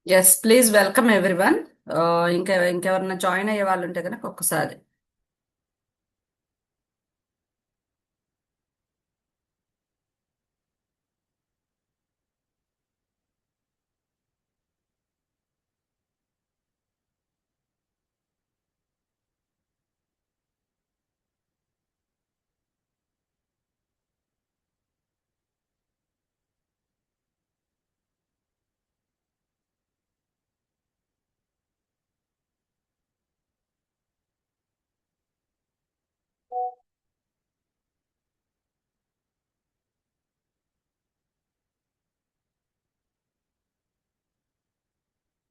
Yes please welcome everyone. ఇంకెవరన్నా join అయ్యే వాళ్ళు ఉంటే కనుక ఒక్కసారి.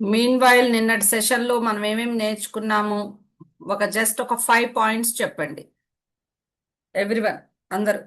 మీన్ వైల్ నిన్నటి సెషన్లో మనం ఏమేమి నేర్చుకున్నాము, జస్ట్ ఒక 5 పాయింట్స్ చెప్పండి ఎవ్రీవన్, అందరూ.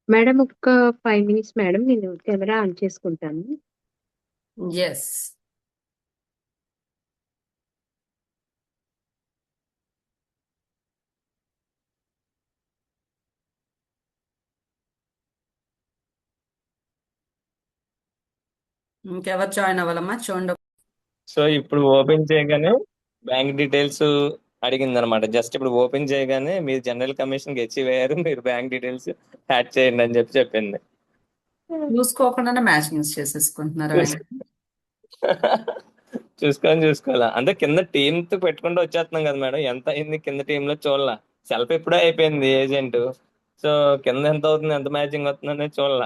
మేడం ఒక్క 5 మినిట్స్ మేడం, నేను కెమెరా ఆన్ చేసుకుంటాను. ఎస్. ఇంకెవరు జాయిన్ అవ్వాలమ్మా చూడండి. సో ఇప్పుడు ఓపెన్ చేయగానే బ్యాంక్ డీటెయిల్స్ అడిగింది అనమాట. జస్ట్ ఇప్పుడు ఓపెన్ చేయగానే మీరు జనరల్ కమిషన్ కి అచీవ్ అయ్యారు, మీరు బ్యాంక్ డీటెయిల్స్ యాడ్ చేయండి అని చెప్పింది. చూసుకోకుండానే మ్యాచింగ్స్ చేసేసుకుంటున్నారా చూస్- వెంకట? చూసుకోవాలా అంటే కింద టీమ్ తో పెట్టుకుంటూ వచ్చేస్తున్నాం కదా మేడం. ఎంత అయింది కింద టీమ్ లో చూడాల. సెల్ఫ్ ఎప్పుడో అయిపోయింది ఏజెంట్. సో కింద ఎంత అవుతుంది, ఎంత మ్యాచింగ్ అవుతుంది అనేది చూడాల.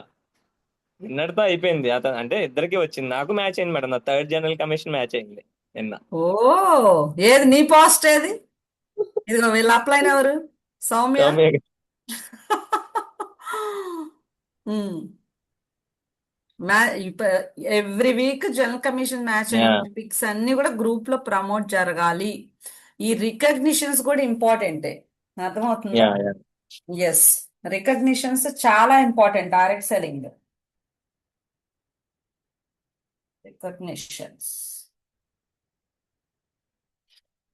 నిన్నటితో అయిపోయింది. అతను అంటే ఇద్దరికి వచ్చింది. నాకు మ్యాచ్ అయింది మేడం. నా థర్డ్ జనరల్ కమిషన్ మ్యాచ్ అయింది నిన్న. ఓ, ఏది నీ పోస్ట్ ఏది? ఇదిగో వీళ్ళు అప్లైన్ ఎవరు? Soumya. Soumya. Um. Every week general commission match ya అయిన పిక్స్ అన్ని కూడా గ్రూప్ లో ప్రమోట్ జరగాలి. ఈ రికగ్నిషన్స్ కూడా ఇంపార్టెంటే. అర్థమవుతుందా? Ya ya yes. రికగ్నిషన్స్ చాలా important RX selling. Recognitions.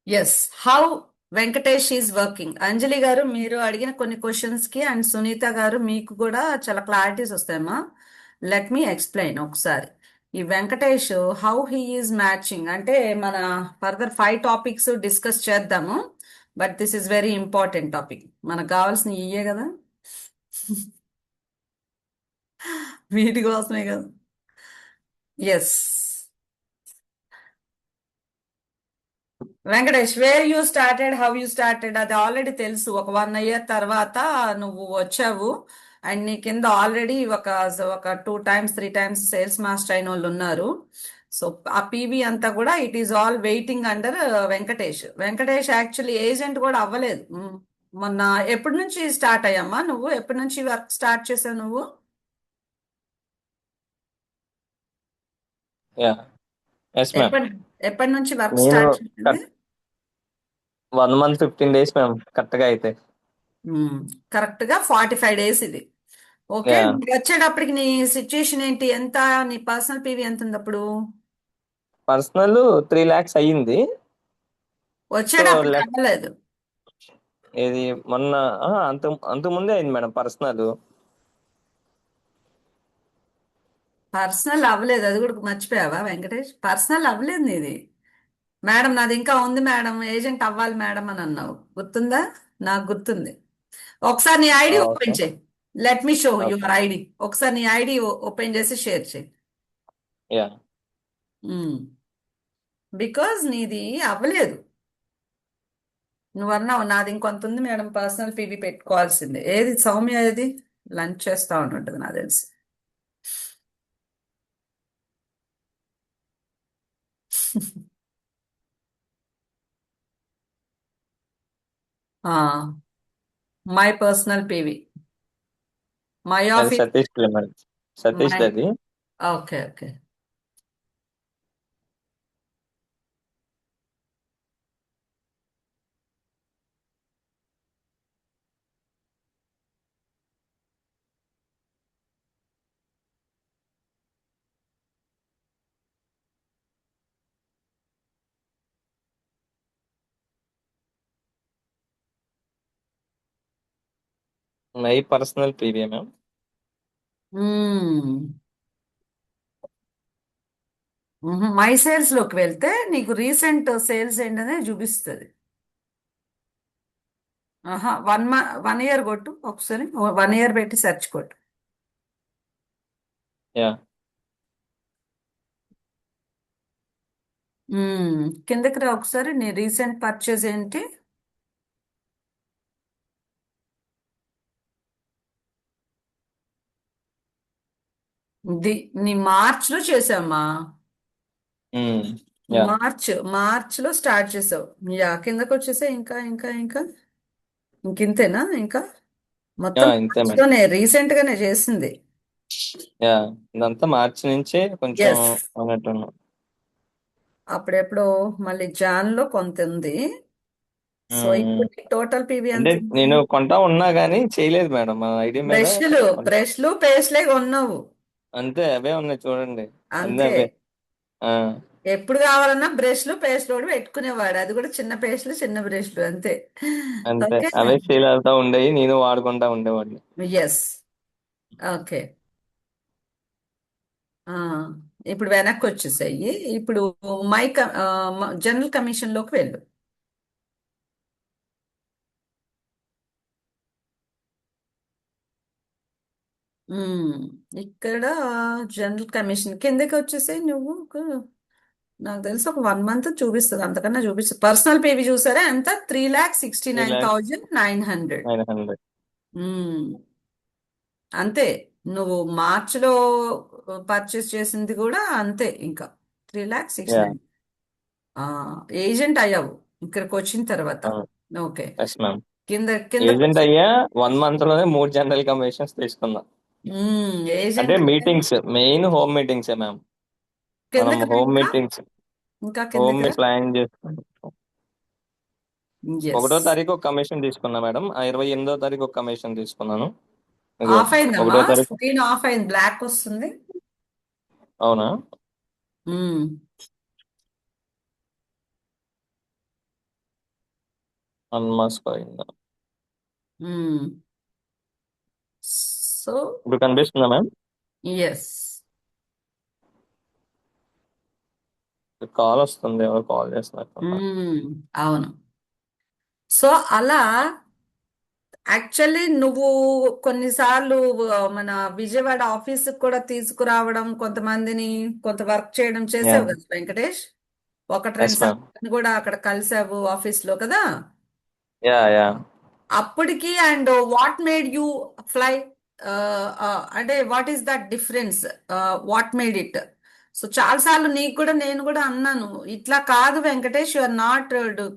Yes. How Venkatesh is working. Anjali garu మీరు అడిగిన కొన్ని క్వశ్చన్స్ కి అండ్ సునీత గారు మీకు కూడా చాలా క్లారిటీస్ వస్తాయమ్మా. లెట్ మీ ఎక్స్ప్లెయిన్ ఒకసారి. ఈ Venkatesh how he is matching అంటే మన ఫర్దర్ 5 టాపిక్స్ డిస్కస్ చేద్దాము. But this is very important topic. మనకు కావాల్సిన ఇయే కదా, వీటి కోసమే కదా. Yes. Venkatesh, where you started, how you started అది ఆల్రెడీ తెలుసు. ఒక 1 ఇయర్ తర్వాత నువ్వు వచ్చావు. అండ్ నీ కింద ఆల్రెడీ ఒక 2 టైమ్స్ 3 టైమ్స్ సేల్స్ మాస్టర్ అయిన వాళ్ళు ఉన్నారు. సో ఆ పీవీ అంతా కూడా it is all waiting under Venkatesh. Venkatesh actually agent కూడా అవ్వలేదు. మొన్న ఎప్పటి నుంచి స్టార్ట్ అయ్యమ్మా? నువ్వు ఎప్పటి నుంచి వర్క్ స్టార్ట్ చేసావు నువ్వు? Yeah yes ma'am. ఎప్పటి ఎప్పటి నుంచి వర్క్ నేను స్టార్ట్ చేసింది? 1 month 15 days మ్యామ్ కరెక్ట్ గా అయితే. కరెక్ట్ గా 45 డేస్ ఇది. ఓకే, యా నీకు వచ్చేటప్పటికి నీ సిచ్యుయేషన్ ఏంటి? ఎంత నీ పర్సనల్ పీవీ ఎంత ఉంది అప్పుడు? పర్సనల్ 3 lakhs అయ్యింది. సో వచ్చేటప్పటికి లెఫ్ట్ అవ్వలేదు. ఇది మొన్న అంత అంత ముందే అయింది మేడం పర్సనల్. పర్సనల్ అవ్వలేదు, అది కూడా మర్చిపోయావా వెంకటేష్? పర్సనల్ అవ్వలేదు నీది. మేడం నాది ఇంకా ఉంది మేడం, ఏజెంట్ అవ్వాలి మేడం అని అన్నావు, గుర్తుందా? నాకు గుర్తుంది. ఒకసారి నీ ఐడి ఓకే ఓపెన్ చేయి. Let me show okay. Your ID. ఒకసారి నీ ఐడి ఓపెన్ చేసి షేర్ చేయి. యా బికాజ్ నీది అవ్వలేదు. నువ్వు అన్నావు నాది ఇంకొంత ఉంది మేడం, పర్సనల్ పీవీ పెట్టుకోవాల్సిందే. ఏది సౌమ్య, ఏది లంచ్ చేస్తా ఉంటుంది నాకు తెలిసి. మై పర్సనల్ పీవీ, మై అది office, Satish madam, Satish my. అది. Okay okay. My personal PV ma'am. My sales లోకి వెళ్తే నీకు రీసెంట్ సేల్స్ ఏంటనే చూపిస్తుంది. ఆహా, 1 ఇయర్ కొట్టు ఒకసారి, 1 ఇయర్ పెట్టి సెర్చ్ కొట్టు. యా. కిందకి రా ఒకసారి, నీ రీసెంట్ పర్చేజ్ ఏంటి? ది నీ మార్చ్ లో చేసామ్మా. యా. మార్చ్ లో స్టార్ట్ చేసావు. యా, కిందకి వచ్చేసా. ఇంకా ఇంకా ఇంకా ఇంకింతేనా ఇంకా? యా మొత్తం ఇంతే మార్చ్ మేడం. లోనే రీసెంట్ గానే చేసింది. యా, ఇదంతా మార్చి నుంచే కొంచెం ఎస్. అన్నట్టున్నా. అప్పుడెప్పుడో మళ్ళీ జాన్ లో కొంత ఉంది. సో ఉమ్. ఇప్పుడు టోటల్ పీవీ అంటే ఎంత ఉంది? నేను కొంటా ఉన్నా గానీ చేయలేదు మేడం మా ఐడి మీద. బ్రష్లు పేస్ట్లే కొన్నావు. అంతే, అవే ఉన్నాయి చూడండి. అన్నీ అంతే. అవే. ఆ, ఎప్పుడు కావాలన్నా బ్రష్లు పేస్ట్లు కూడా పెట్టుకునేవాడు, అది కూడా చిన్న పేస్ట్లు చిన్న బ్రష్లు అంతే. అంతే, ఓకే. అవే సేల్ అవుతా ఉండేవి, నేను వాడుకుంటా ఉండేవాడిని. ఎస్. ఓకే. ఆ, ఇప్పుడు వెనక్కి వచ్చేసాయి. ఇప్పుడు జనరల్ కమిషన్ లోకి వెళ్ళు. ఉమ్, ఇక్కడ జనరల్ కమిషన్ కిందకి వచ్చేసాయి. నువ్వు నాకు తెలిసి ఒక 1 మంత్ చూపిస్తుంది, అంతకన్నా చూపిస్తుంది. పర్సనల్ పేవి చూసారా ఎంత? 3,69,900. 3,900. అంతే. నువ్వు మార్చిలో పర్చేస్ చేసింది కూడా అంతే ఇంకా, three lakhs sixty yeah. Nine agent అయ్యావు ఇక్కడికి వచ్చిన తర్వాత. ఓకే. Yes ma'am. కింద కిందకు ఏజెంట్ వచ్చి అయ్యా 1 మంత్ లోనే 3 జనరల్ కమిషన్స్ తీసుకున్నా. అంటే ఏజెంట్ అంటే మీటింగ్స్, మెయిన్ హోమ్ మీటింగ్సే మ్యామ్. మనం కిందకి రా హోమ్ ఇంకా, మీటింగ్స్, ఇంకా హోమ్ కిందకి రా. ప్లాన్ చేసుకుంటాం. ఎస్. 1వ తారీఖు ఒక కమిషన్ తీసుకున్నా మేడం, 28వ తారీఖు ఒక కమిషన్ తీసుకున్నాను. ఇదిగో ఆఫ్ అయిందమ్మా, 1వ తారీఖు. స్క్రీన్ ఆఫ్ అయింది, బ్లాక్ వస్తుంది. అవునా? ఉమ్. అన్మాస్క్ అయిందా? ఉమ్. సో ఇప్పుడు కనిపిస్తుందా మ్యామ్? ఎస్. కాల్ వస్తుంది, ఎవరు కాల్ చేస్తున్నారు? అవును. సో అలా యాక్చువల్లీ నువ్వు కొన్నిసార్లు మన విజయవాడ ఆఫీస్కి కూడా తీసుకురావడం, కొంతమందిని కొంత వర్క్ చేయడం యా. చేసావు కదా వెంకటేష్. ఒకటి రెండు ఎస్ మ్యామ్. సార్లు కూడా అక్కడ కలిసావు ఆఫీస్ లో కదా. యా. యా. అప్పటికి and what made you fly, అంటే what is that difference, what made it? So చాలాసార్లు నీకు కూడా నేను కూడా అన్నాను, ఇట్లా కాదు Venkatesh, you are not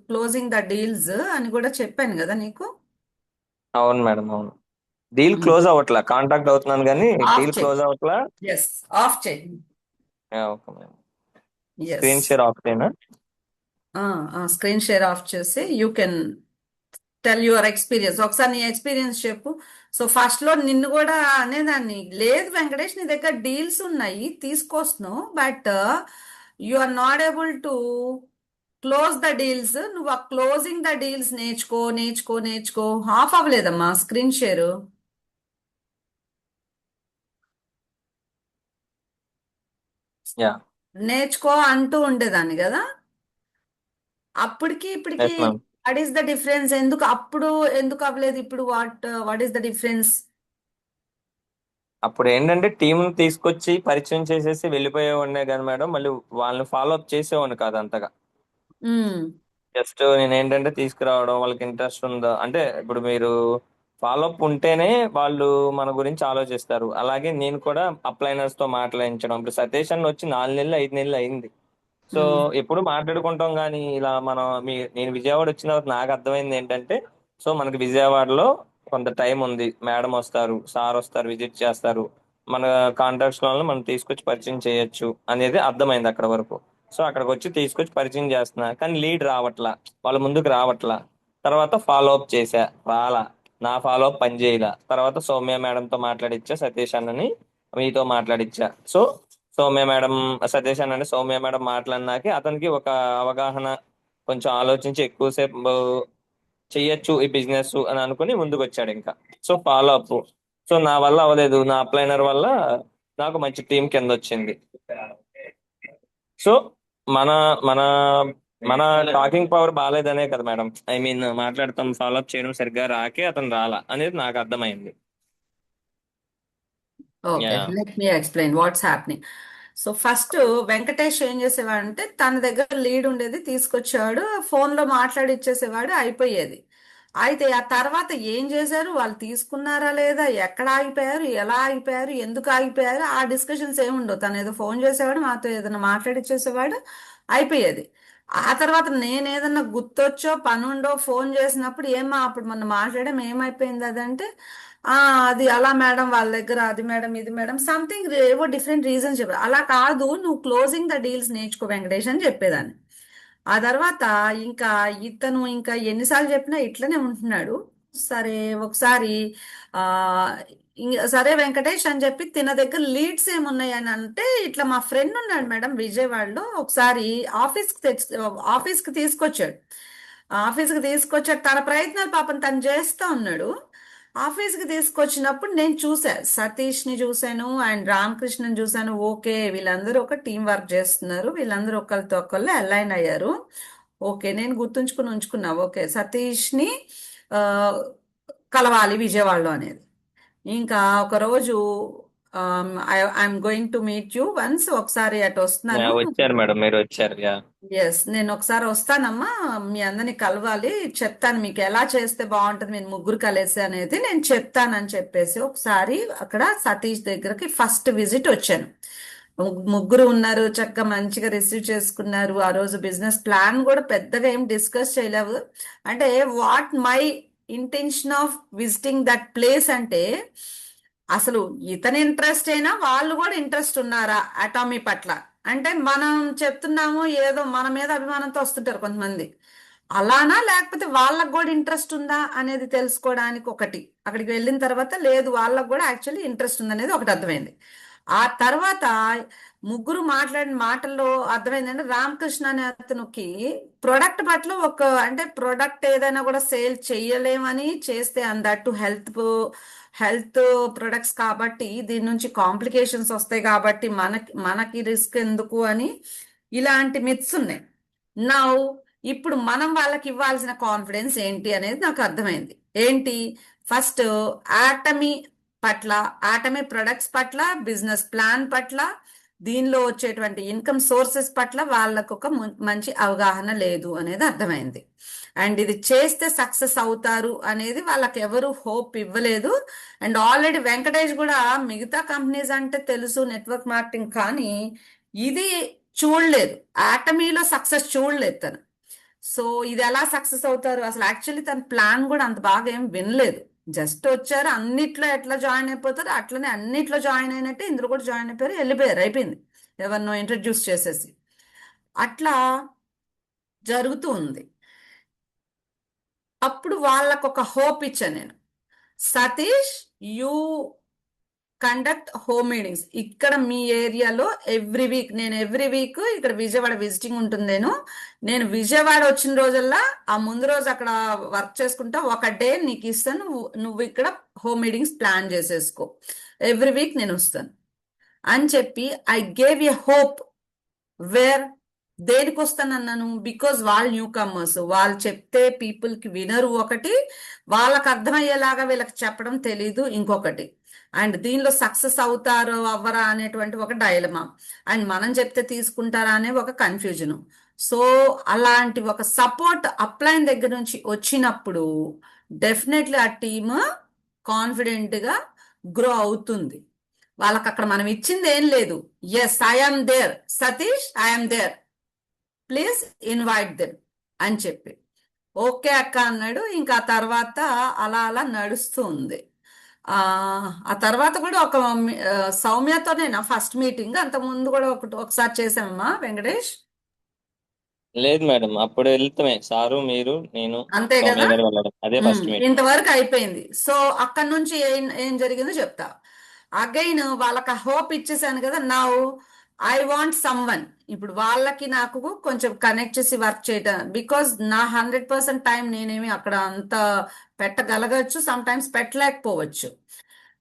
closing the deals అని కూడా చెప్పాను కదా నీకు. అవును మేడం, అవును. డీల్ క్లోజ్ అవ్వట్లా, కాంటాక్ట్ అవుతున్నాను కానీ ఆఫ్ డీల్ చేయి. క్లోజ్ అవ్వట్లా. ఎస్, ఆఫ్ చేయి. Yeah, okay madam. Yes. Screen share off చేయనా? స్క్రీన్ షేర్ ఆఫ్ చేసి you can tell your experience. ఒకసారి నీ ఎక్స్పీరియన్స్ చెప్పు. సో ఫస్ట్ లో నిన్ను కూడా అనేదాన్ని, లేదు వెంకటేష్ నీ దగ్గర డీల్స్ ఉన్నాయి తీసుకొస్తున్నావు, but you are not able to close the deals. నువ్వు ఆ క్లోజింగ్ ద డీల్స్ నేర్చుకో నేర్చుకో నేర్చుకో. ఆఫ్ అవ్వలేదమ్మా స్క్రీన్ షేర్. యా. నేర్చుకో అంటూ ఉండేదాన్ని కదా. అప్పటికి ఇప్పటికి yes ma'am. What is the difference? ఎందుకు అప్పుడు ఎందుకు అవ్వలేదు, ఇప్పుడు వాట్ ఈస్ ద డిఫరెన్స్? అప్పుడు ఏంటంటే టీం తీసుకొచ్చి పరిచయం చేసేసి వెళ్ళిపోయేవాడినే కానీ మేడం, మళ్ళీ వాళ్ళని ఫాలో అప్ చేసేవాడిని కాదు అంతగా. జస్ట్ నేను ఏంటంటే తీసుకురావడం, వాళ్ళకి ఇంట్రెస్ట్ ఉందా అంటే ఇప్పుడు మీరు ఫాలో అప్ ఉంటేనే వాళ్ళు మన గురించి ఆలోచిస్తారు. అలాగే నేను కూడా అప్లైనర్స్ తో మాట్లాడించడం, ఇప్పుడు సతీష్ అన్న వచ్చి 4 నెలలు 5 నెలలు అయింది. సో ఉమ్, ఎప్పుడు మాట్లాడుకుంటాం కానీ ఇలా మనం నేను విజయవాడ వచ్చిన తర్వాత నాకు అర్థమైంది ఏంటంటే, సో మనకి విజయవాడలో కొంత టైం ఉంది, మేడం వస్తారు, సార్ వస్తారు, విజిట్ చేస్తారు, మన కాంటాక్ట్స్ వాళ్ళని మనం తీసుకొచ్చి పరిచయం చేయొచ్చు అనేది అర్థమైంది అక్కడ వరకు. సో అక్కడికి వచ్చి తీసుకొచ్చి పరిచయం చేస్తున్నా కానీ లీడ్ రావట్లా, వాళ్ళ ముందుకు రావట్లా. తర్వాత ఫాలో అప్ చేశా, రాలా. నా ఫాలో అప్ పని చేయలా. తర్వాత సౌమ్య మేడంతో మాట్లాడిచ్చా, సతీష్ అన్నని మీతో మాట్లాడిచ్చా. సో సౌమ్య మేడం, సతీష్ అన్న సౌమ్య మేడం మాట్లాడినాకే అతనికి ఒక అవగాహన, కొంచెం ఆలోచించి ఎక్కువసేపు చెయ్యొచ్చు ఈ బిజినెస్ అని అనుకుని ముందుకు వచ్చాడు ఇంకా. So follow up. సో నా వల్ల అవ్వలేదు, నా అప్లైనర్ వల్ల నాకు మంచి టీం కింద వచ్చింది. సో మన మన మన టాకింగ్ పవర్ బాగాలేదనే కదా మేడం, ఐ మీన్ మాట్లాడతాం, ఫాలో అప్ చేయడం సరిగ్గా రాకే అతను రాలా అనేది నాకు అర్థమైంది. Okay, yeah. Let me explain what's happening. So first Venkatesh ఏం చేసేవాడంటే తన దగ్గర లీడ్ ఉండేది, తీసుకొచ్చేవాడు, ఫోన్లో మాట్లాడి ఇచ్చేసేవాడు, అయిపోయేది. అయితే ఆ తర్వాత ఏం చేశారు, వాళ్ళు తీసుకున్నారా లేదా, ఎక్కడ ఆగిపోయారు, ఎలా ఆగిపోయారు, ఎందుకు ఆగిపోయారు, ఆ డిస్కషన్స్ ఏమి ఉండవు. తను ఏదో ఫోన్ చేసేవాడు, మాతో ఏదైనా మాట్లాడిచ్చేసేవాడు, అయిపోయేది. ఆ తర్వాత నేను ఏదన్నా గుర్తొచ్చో పనుండో ఫోన్ చేసినప్పుడు ఏమా అప్పుడు మనం మాట్లాడడం ఏమైపోయింది అదంటే, ఆ అది అలా మేడం, వాళ్ళ దగ్గర అది మేడం, ఇది మేడం, సంథింగ్ ఏవో డిఫరెంట్ రీజన్స్ చెప్పారు. అలా కాదు, నువ్వు క్లోజింగ్ ద డీల్స్ నేర్చుకో వెంకటేష్ అని చెప్పేదాన్ని. ఆ తర్వాత ఇంకా ఇతను ఇంకా ఎన్నిసార్లు చెప్పినా ఇట్లనే ఉంటున్నాడు. సరే ఒకసారి ఆ సరే వెంకటేష్ అని చెప్పి తిన దగ్గర లీడ్స్ ఏమున్నాయి అని అంటే, ఇట్లా మా ఫ్రెండ్ ఉన్నాడు మేడం విజయవాడలో, ఒకసారి ఆఫీస్కి తీసుకొచ్చాడు. ఆఫీస్కి తీసుకొచ్చాడు, తన ప్రయత్నాలు పాపం తను చేస్తా ఉన్నాడు. ఆఫీస్కి తీసుకొచ్చినప్పుడు నేను చూసా, సతీష్ని చూశాను అండ్ రామకృష్ణని చూశాను. ఓకే, వీళ్ళందరూ ఒక టీం వర్క్ చేస్తున్నారు, వీళ్ళందరూ ఒకరితో ఒకళ్ళు అలైన్ అయ్యారు. ఓకే, నేను గుర్తుంచుకుని ఉంచుకున్నా, ఓకే సతీష్ని ఆ, కలవాలి విజయవాడలో అనేది. ఇంకా ఒక రోజు I'm going to meet you once, ఒకసారి అటు యా, వస్తున్నాను. వచ్చారు మేడం, మీరు వచ్చారు. యా. ఎస్, నేను ఒకసారి వస్తానమ్మా, మీ అందరిని కలవాలి, చెప్తాను మీకు ఎలా చేస్తే బాగుంటుంది, మీరు ముగ్గురు కలిసి అనేది నేను చెప్తానని చెప్పేసి ఒకసారి అక్కడ సతీష్ దగ్గరకి ఫస్ట్ విజిట్ వచ్చాను. ముగ్గురు ఉన్నారు, చక్కగా మంచిగా రిసీవ్ చేసుకున్నారు. ఆ రోజు బిజినెస్ ప్లాన్ కూడా పెద్దగా ఏం డిస్కస్ చేయలేవు. అంటే what my intention of visiting that place అంటే, అసలు ఇతని ఇంట్రెస్ట్ అయినా వాళ్ళు కూడా ఇంట్రెస్ట్ ఉన్నారా అటామీ పట్ల, అంటే మనం చెప్తున్నాము ఏదో మన మీద అభిమానంతో వస్తుంటారు కొంతమంది, అలానా లేకపోతే వాళ్ళకు కూడా ఇంట్రెస్ట్ ఉందా అనేది తెలుసుకోవడానికి ఒకటి. అక్కడికి వెళ్ళిన తర్వాత లేదు, వాళ్ళకు కూడా యాక్చువల్లీ ఇంట్రెస్ట్ ఉందనేది ఒకటి అర్థమైంది. ఆ తర్వాత ముగ్గురు మాట్లాడిన మాటల్లో అర్థమైందంటే, రామకృష్ణ అనే అతనికి ప్రొడక్ట్ పట్ల ఒక, అంటే ప్రొడక్ట్ ఏదైనా కూడా సేల్ చేయలేమని, చేస్తే అందట్టు హెల్త్ ప్రొడక్ట్స్ కాబట్టి దీని నుంచి కాంప్లికేషన్స్ వస్తాయి కాబట్టి మనకి మనకి రిస్క్ ఎందుకు అని ఇలాంటి మిత్స్ ఉన్నాయి. నా ఇప్పుడు మనం వాళ్ళకి ఇవ్వాల్సిన కాన్ఫిడెన్స్ ఏంటి అనేది నాకు అర్థమైంది. ఏంటి, ఫస్ట్ ఆటమీ పట్ల, ఆటమీ ప్రొడక్ట్స్ పట్ల, బిజినెస్ ప్లాన్ పట్ల, దీనిలో వచ్చేటువంటి ఇన్కమ్ సోర్సెస్ పట్ల వాళ్ళకు ఒక మంచి అవగాహన లేదు అనేది అర్థమైంది. అండ్ ఇది చేస్తే సక్సెస్ అవుతారు అనేది వాళ్ళకి ఎవరు హోప్ ఇవ్వలేదు. అండ్ ఆల్రెడీ వెంకటేష్ కూడా మిగతా కంపెనీస్ అంటే తెలుసు, నెట్వర్క్ మార్కెటింగ్, కానీ ఇది చూడలేదు, ఆటమీలో సక్సెస్ చూడలేదు తను. సో ఇది ఎలా సక్సెస్ అవుతారు, అసలు యాక్చువల్లీ తన ప్లాన్ కూడా అంత బాగా ఏం వినలేదు. జస్ట్ వచ్చారు, అన్నిట్లో ఎట్లా జాయిన్ అయిపోతారు అట్లనే అన్నిట్లో జాయిన్ అయినట్టే ఇందులో కూడా జాయిన్ అయిపోయారు, వెళ్ళిపోయారు, అయిపోయింది, ఎవరినో ఇంట్రడ్యూస్ చేసేసి. అట్లా జరుగుతూ ఉంది. అప్పుడు వాళ్ళకు ఒక హోప్ ఇచ్చాను నేను, Satish you conduct home meetings ఇక్కడ మీ ఏరియాలో ఎవ్రీ వీక్. నేను ఎవ్రీ వీక్ ఇక్కడ విజయవాడ విజిటింగ్ ఉంటుంది, నేను విజయవాడ వచ్చిన రోజల్లా ఆ ముందు రోజు అక్కడ వర్క్ చేసుకుంటా, ఒక డే నీకు ఇస్తాను, నువ్వు ఇక్కడ హోమ్ మీటింగ్స్ ప్లాన్ చేసేసుకో, ఎవ్రీ వీక్ నేను వస్తాను అని చెప్పి I gave a hope. Where, దేనికి వస్తానన్నాను, బికాజ్ వాళ్ళు న్యూ కమర్స్, వాళ్ళు చెప్తే పీపుల్కి వినరు ఒకటి, వాళ్ళకి అర్థమయ్యేలాగా వీళ్ళకి చెప్పడం తెలీదు ఇంకొకటి, అండ్ దీనిలో సక్సెస్ అవుతారో అవ్వరా అనేటువంటి ఒక డైలమా, అండ్ మనం చెప్తే తీసుకుంటారా అనే ఒక కన్ఫ్యూజన్. సో అలాంటి ఒక సపోర్ట్ అప్లైన్ దగ్గర నుంచి వచ్చినప్పుడు డెఫినెట్లీ ఆ టీమ్ కాన్ఫిడెంట్గా గ్రో అవుతుంది. వాళ్ళకి అక్కడ మనం ఇచ్చింది ఏం లేదు. Yes I'm there Satish, I'm there, please invite them అని చెప్పి ఓకే అక్క అన్నాడు. ఇంకా ఆ తర్వాత అలా అలా నడుస్తూ ఉంది. ఆ ఆ తర్వాత కూడా సౌమ్యతోనే నా ఫస్ట్ మీటింగ్. అంత ముందు కూడా ఒకసారి చేసామమ్మా వెంకటేష్. లేదు మేడం, అప్పుడు వెళ్తామే సారు, మీరు, నేను, అంతే సౌమ్య కదా. గారు వెళ్ళడం అదే ఫస్ట్ మీట్. ఇంతవరకు అయిపోయింది. సో అక్కడ నుంచి ఏం ఏం జరిగిందో చెప్తా. అగైన్ వాళ్ళకి హోప్ ఇచ్చేసాను కదా. Now I want someone. ఇప్పుడు వాళ్ళకి నాకు కొంచెం కనెక్ట్ చేసి వర్క్ చేయటం, బికాజ్ నా 100% టైం నేనేమి అక్కడ అంత పెట్టగలగచ్చు, సమ్ టైమ్స్ పెట్టలేకపోవచ్చు.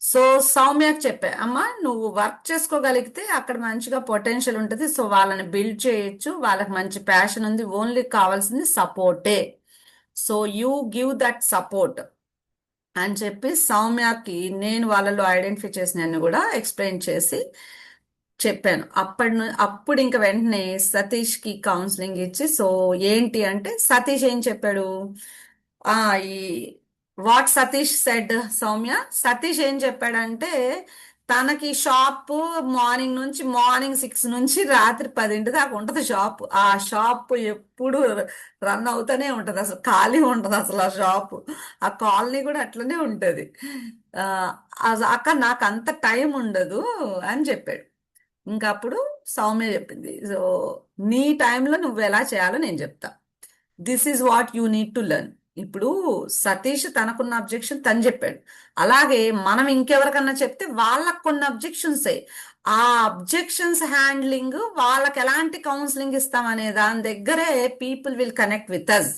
సో సౌమ్యకి చెప్పా, అమ్మా నువ్వు వర్క్ చేసుకోగలిగితే అక్కడ మంచిగా పొటెన్షియల్ ఉంటుంది. సో వాళ్ళని బిల్డ్ చేయొచ్చు, వాళ్ళకి మంచి ప్యాషన్ ఉంది, ఓన్లీ కావాల్సింది సపోర్టే. So you give that support అని చెప్పి సౌమ్యకి నేను వాళ్ళలో ఐడెంటిఫై చేసినవన్నీ కూడా ఎక్స్ప్లెయిన్ చేసి చెప్పాను. అప్పుడు ఇంకా వెంటనే సతీష్కి కౌన్సిలింగ్ ఇచ్చి, సో ఏంటి అంటే సతీష్ ఏం చెప్పాడు, ఆ ఈ వాట్ సతీష్ సెడ్ సౌమ్య, సతీష్ ఏం చెప్పాడంటే తనకి షాప్ మార్నింగ్ 6 నుంచి రాత్రి 10 దాకా ఉంటది షాప్. ఆ షాప్ ఎప్పుడు రన్ అవుతూనే ఉంటది, అసలు ఖాళీ ఉంటది అసలు ఆ షాప్. ఆ కాలనీ కూడా అట్లనే ఉంటది. ఆ అక్క నాకు అంత టైం ఉండదు అని చెప్పాడు. ఇంకా అప్పుడు సౌమ్య చెప్పింది, సో నీ టైంలో నువ్వు ఎలా చేయాలో నేను చెప్తా. This is what you need to learn. ఇప్పుడు సతీష్ తనకున్న అబ్జెక్షన్ తను చెప్పాడు, అలాగే మనం ఇంకెవరికన్నా చెప్తే వాళ్ళకు కొన్ని అబ్జెక్షన్స్. ఆ అబ్జెక్షన్స్ హ్యాండ్లింగ్, వాళ్ళకి ఎలాంటి కౌన్సిలింగ్ ఇస్తామనే దాని దగ్గరే people will connect with us.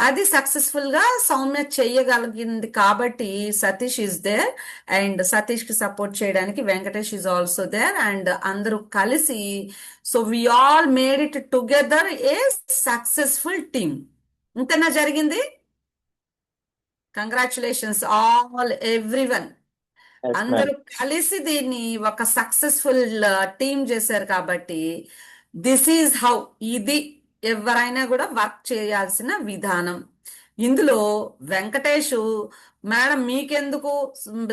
అది సక్సెస్ఫుల్ గా సౌమ్య చెయ్యగలిగింది కాబట్టి Satish is there, and Satish కి సపోర్ట్ చేయడానికి Venkatesh is also there, and అందరూ కలిసి, so we all made it together a successful team. ఇంతనా జరిగింది. Congratulations all everyone. ఎస్ అందరూ మేడం. కలిసి దీన్ని ఒక సక్సెస్ఫుల్ టీమ్ చేశారు కాబట్టి దిస్ ఈజ్ హౌ, ఇది ఎవరైనా కూడా వర్క్ చేయాల్సిన విధానం. ఇందులో వెంకటేష్ మేడం మీకెందుకు,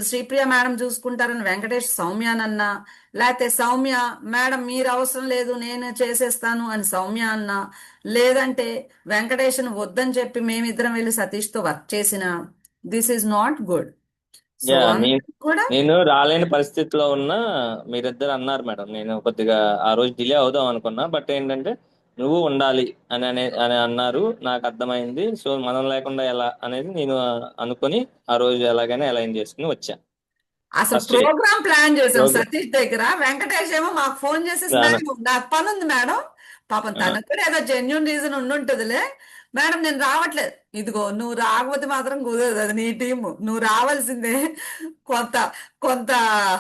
శ్రీప్రియ మేడం చూసుకుంటారని వెంకటేష్ సౌమ్యానన్నా, లేకపోతే సౌమ్య మేడం మీరు అవసరం లేదు నేను చేసేస్తాను అని సౌమ్య అన్నా, లేదంటే వెంకటేష్ను వద్దని చెప్పి మేమిద్దరం వెళ్ళి సతీష్తో వర్క్ చేసిన, this is not good. So yeah అందరూ కూడా నేను రాలేని పరిస్థితిలో ఉన్నా మీరిద్దరు అన్నారు మేడం. నేను కొద్దిగా ఆ రోజు డిలే అవుదాం అనుకున్నా, బట్ ఏంటంటే నువ్వు ఉండాలి అని అన్నారు. నాకు అర్థమైంది. సో మనం లేకుండా ఎలా అనేది నేను అనుకొని ఆ రోజు ఎలాగైనా అలైన్ చేసుకుని వచ్చా. అసలు ఫస్ట్ డే ప్రోగ్రామ్ ప్లాన్ చేసాం ప్రోగ్రామ్ సతీష్ దగ్గర. వెంకటేష్ ఏమో మాకు ఫోన్ చేసేసి మేడం నాకు పని ఉంది మేడం. పాపం తనకు కూడా ఏదో జెన్యున్ రీజన్ ఉండుంటదిలే. మేడం నేను రావట్లేదు. ఇదిగో నువ్వు రాకపోతే మాత్రం కుదరదు, అది నీ టీము, నువ్వు రావాల్సిందే. కొంత కొంత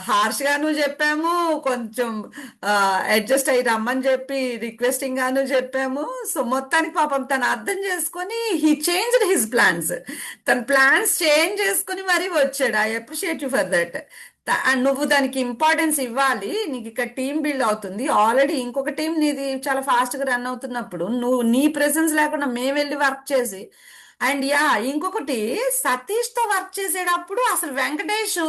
హార్ష్ గాను చెప్పాము, కొంచెం అడ్జస్ట్ అయ్యి రమ్మని చెప్పి రిక్వెస్టింగ్ గాను చెప్పాము. సో మొత్తానికి పాపం తను అర్థం చేసుకొని హీ చేంజ్డ్ హిస్ ప్లాన్స్. తన ప్లాన్స్ చేంజ్ చేసుకుని మరీ వచ్చాడు. I appreciate you for that. And నువ్వు దానికి ఇంపార్టెన్స్ ఇవ్వాలి. నీకు ఇక్కడ టీం బిల్డ్ అవుతుంది ఆల్రెడీ, ఇంకొక టీం నీది చాలా ఫాస్ట్ గా రన్ అవుతున్నప్పుడు నువ్వు నీ ప్రెసెన్స్ లేకుండా మేము వెళ్ళి వర్క్ చేసి, అండ్ యా ఇంకొకటి సతీష్ తో వర్క్ చేసేటప్పుడు అసలు వెంకటేష్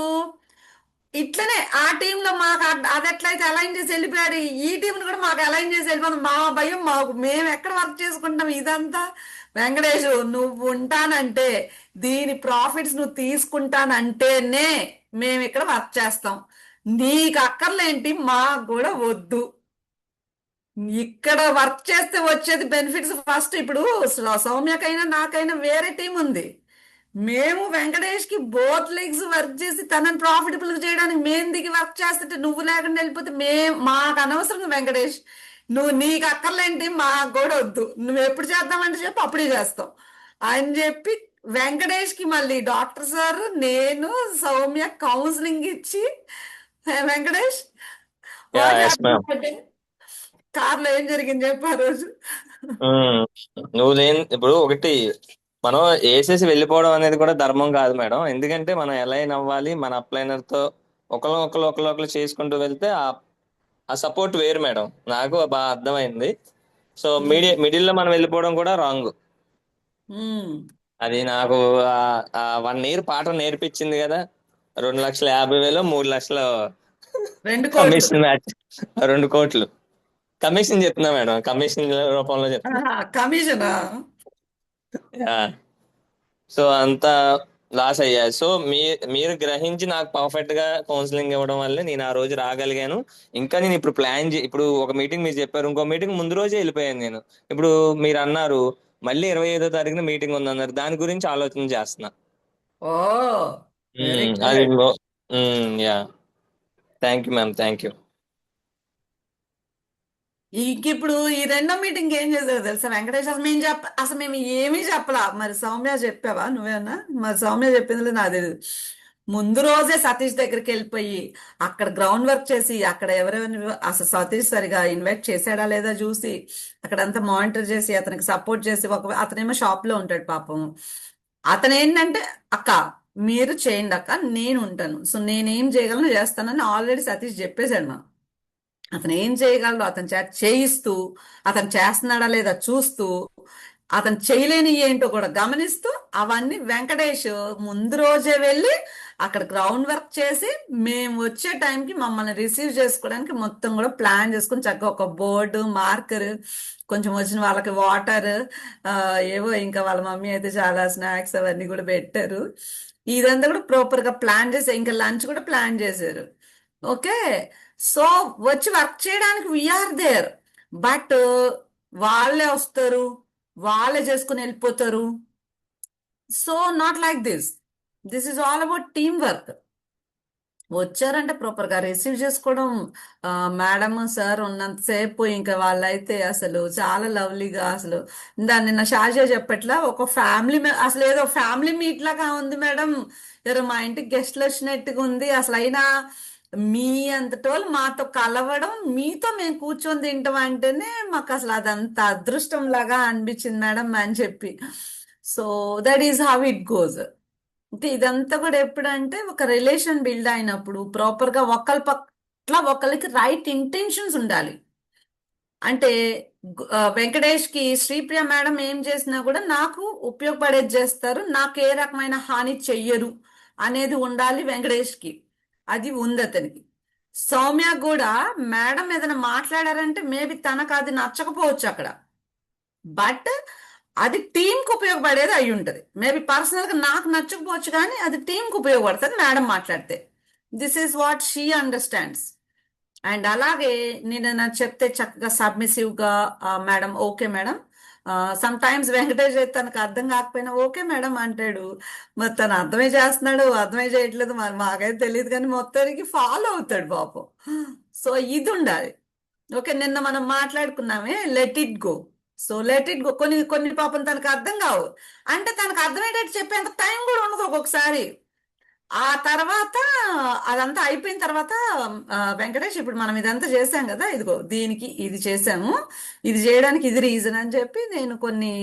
ఇట్లనే ఆ టీంలో మాకు అది ఎట్లయితే అలైన్ చేసి వెళ్ళిపోయాడు, ఈ టీంని కూడా మాకు అలైన్ చేసి వెళ్ళిపోతుంది. మా భయం మాకు, మేము ఎక్కడ వర్క్ చేసుకుంటాం ఇదంతా. వెంకటేష్ నువ్వు ఉంటానంటే, దీని ప్రాఫిట్స్ నువ్వు తీసుకుంటానంటేనే మేము ఇక్కడ వర్క్ చేస్తాం. నీకు అక్కర్లేంటి, మాకు కూడా వద్దు. ఇక్కడ వర్క్ చేస్తే వచ్చేది బెనిఫిట్స్ ఫస్ట్. ఇప్పుడు సౌమ్యకైనా నాకైనా వేరే టీం ఉంది. మేము వెంకటేష్ కి బోత్ లెగ్స్ వర్క్ చేసి తనని ప్రాఫిటబుల్ చేయడానికి మేము దిగి వర్క్ చేస్తుంటే నువ్వు లేకుండా వెళ్ళిపోతే మాకు అనవసరం వెంకటేష్. నీకు అక్కర్లేంటి, మాకు కూడా వద్దు. నువ్వు ఎప్పుడు చేద్దామంటే చెప్పి అప్పుడే చేస్తాం అని చెప్పి వెంకటేష్ కి మళ్ళీ డాక్టర్ సార్ నేను సౌమ్య కౌన్సిలింగ్ ఇచ్చి, Venkatesh yeah what yes ma'am. Happened కార్లో ఏం జరిగింది చెప్పు ఆ రోజు. నువ్వు నేను ఇప్పుడు ఒకటి, మనం వేసేసి వెళ్ళిపోవడం అనేది కూడా ధర్మం కాదు మేడం. ఎందుకంటే మనం అలైన్ అవ్వాలి, మన అప్లైనర్ తో ఒకరు చేసుకుంటూ వెళ్తే ఆ సపోర్ట్ వేరు మేడం. నాకు బాగా అర్థమైంది. సో ఉమ్, మిడిల్ లో మనం వెళ్ళిపోవడం కూడా రాంగ్. ఉమ్. అది నాకు 1 year పాట నేర్పించింది కదా. 2,50,000 3 లక్షలు 2 కోట్లు. Commission match. 2 కోట్లు కమిషన్ చెప్తున్నా మేడం, కమిషన్ రూపంలో చెప్తున్నా. కమిషనా? సో అంతా లాస్ అయ్యా. సో మీరు గ్రహించి నాకు పర్ఫెక్ట్ గా కౌన్సిలింగ్ ఇవ్వడం వల్లే నేను ఆ రోజు రాగలిగాను. ఇంకా నేను ఇప్పుడు ఇప్పుడు ఒక మీటింగ్ మీరు చెప్పారు, ఇంకో మీటింగ్ ముందు రోజే వెళ్ళిపోయాను నేను. ఇప్పుడు మీరు అన్నారు మళ్ళీ 25వ తారీఖున మీటింగ్ ఉందన్నారు, దాని గురించి ఆలోచన చేస్తున్నా. ఓ, వెరీ అది good. Yeah. Thank you ma'am, thank you. ఇప్పుడు ఈ రెండో మీటింగ్ ఏం చేసావు తెలుసా వెంకటేష్? అసలు మేము ఏమీ చెప్పలా. మరి సౌమ్య చెప్పావా నువ్వేనా? మరి సౌమ్య చెప్పింది నాకు తెలియదు. ముందు రోజే సతీష్ దగ్గరికి వెళ్ళిపోయి అక్కడ గ్రౌండ్ వర్క్ చేసి అక్కడ ఎవరెవరిని అసలు సతీష్ సరిగా ఇన్వైట్ చేశాడా లేదా చూసి అక్కడంతా మానిటర్ చేసి అతనికి సపోర్ట్ చేసి అతనేమో షాప్ లో ఉంటాడు పాపం. అతను ఏంటంటే, అక్క మీరు చేయండి అక్క, నేను ఉంటాను, సో నేనేం చేయగలను చేస్తానని ఆల్రెడీ సతీష్ చెప్పేశాడు నాకు. అతను ఏం చేయగలడు అతని చేత చేయిస్తూ, అతను చేస్తున్నాడా లేదా చూస్తూ, అతను చేయలేని ఏంటో కూడా గమనిస్తూ, అవన్నీ వెంకటేష్ ముందు రోజే వెళ్ళి అక్కడ గ్రౌండ్ వర్క్ చేసి మేము వచ్చే టైంకి మమ్మల్ని రిసీవ్ చేసుకోవడానికి మొత్తం కూడా ప్లాన్ చేసుకుని చక్కగా ఒక బోర్డు, మార్కర్, కొంచెం వచ్చిన వాళ్ళకి వాటర్, ఏవో ఇంకా వాళ్ళ మమ్మీ అయితే చాలా స్నాక్స్ అవన్నీ కూడా పెట్టారు. ఇదంతా కూడా ప్రాపర్ గా ప్లాన్ చేసి ఇంకా లంచ్ కూడా ప్లాన్ చేశారు. ఓకే. సో వచ్చి వర్క్ చేయడానికి వీఆర్ దేర్. బట్ వాళ్ళే వస్తారు, వాళ్ళే చేసుకుని వెళ్ళిపోతారు. So not like this. This is all about team work. వచ్చారంటే ప్రాపర్ గా రిసీవ్ చేసుకోవడం. మేడం సార్ ఉన్నంతసేపు ఇంకా వాళ్ళైతే అసలు చాలా లవ్లీగా, అసలు దాన్ని నా షాజా చెప్పట్లా, ఒక ఫ్యామిలీ అసలు ఏదో ఫ్యామిలీ మీట్ లాగా ఉంది మేడం. ఎవరో మా ఇంటికి గెస్ట్లు వచ్చినట్టుగా ఉంది అసలు. అయినా మీ అంతటోళ్ళు మాతో కలవడం, మీతో మేము కూర్చొని తింటాం అంటేనే మాకు అసలు అదంత అదృష్టం లాగా అనిపించింది మేడం అని చెప్పి. So that is how it goes. అంటే ఇదంతా కూడా ఎప్పుడంటే ఒక రిలేషన్ బిల్డ్ అయినప్పుడు ప్రాపర్ గా ఒకరి పట్ల ఒకరికి రైట్ ఇంటెన్షన్స్ ఉండాలి. అంటే వెంకటేష్ కి శ్రీప్రియ మేడం ఏం చేసినా కూడా నాకు ఉపయోగపడేది చేస్తారు, నాకు ఏ రకమైన హాని చెయ్యరు అనేది ఉండాలి వెంకటేష్ కి. అది ఉంది అతనికి. సౌమ్య కూడా మేడం ఏదైనా మాట్లాడారంటే మేబీ తనకు అది నచ్చకపోవచ్చు అక్కడ, బట్ అది టీంకి ఉపయోగపడేది అయి ఉంటది. మేబీ పర్సనల్ గా నాకు నచ్చకపోవచ్చు కానీ అది టీంకి ఉపయోగపడుతుంది మేడం మాట్లాడితే. This is what she understands. And అలాగే నేను నాకు చెప్తే చక్కగా సబ్మిసివ్ గా madam okay madam. Some times Venkatesh అయితే తనకు అర్థం కాకపోయినా ఓకే మేడం అంటాడు. మరి తను అర్థమే చేస్తున్నాడు అర్థమే చేయట్లేదు మరి మాకైతే తెలియదు కానీ మొత్తానికి ఫాలో అవుతాడు పాపం. సో ఇది ఉండాలి. ఓకే, నిన్న మనం మాట్లాడుకున్నామే let it go. So let it go. కొన్ని కొన్ని పాపం తనకు అర్థం కావు, అంటే తనకు అర్థమయ్యేటట్టు చెప్పేంత టైం కూడా ఉండదు ఒక్కొక్కసారి. ఆ తర్వాత అదంతా అయిపోయిన తర్వాత వెంకటేష్ ఇప్పుడు మనం ఇదంతా చేసాం కదా, ఇదిగో దీనికి ఇది చేసాము, ఇది చేయడానికి ఇది రీజన్ అని చెప్పి నేను కొన్ని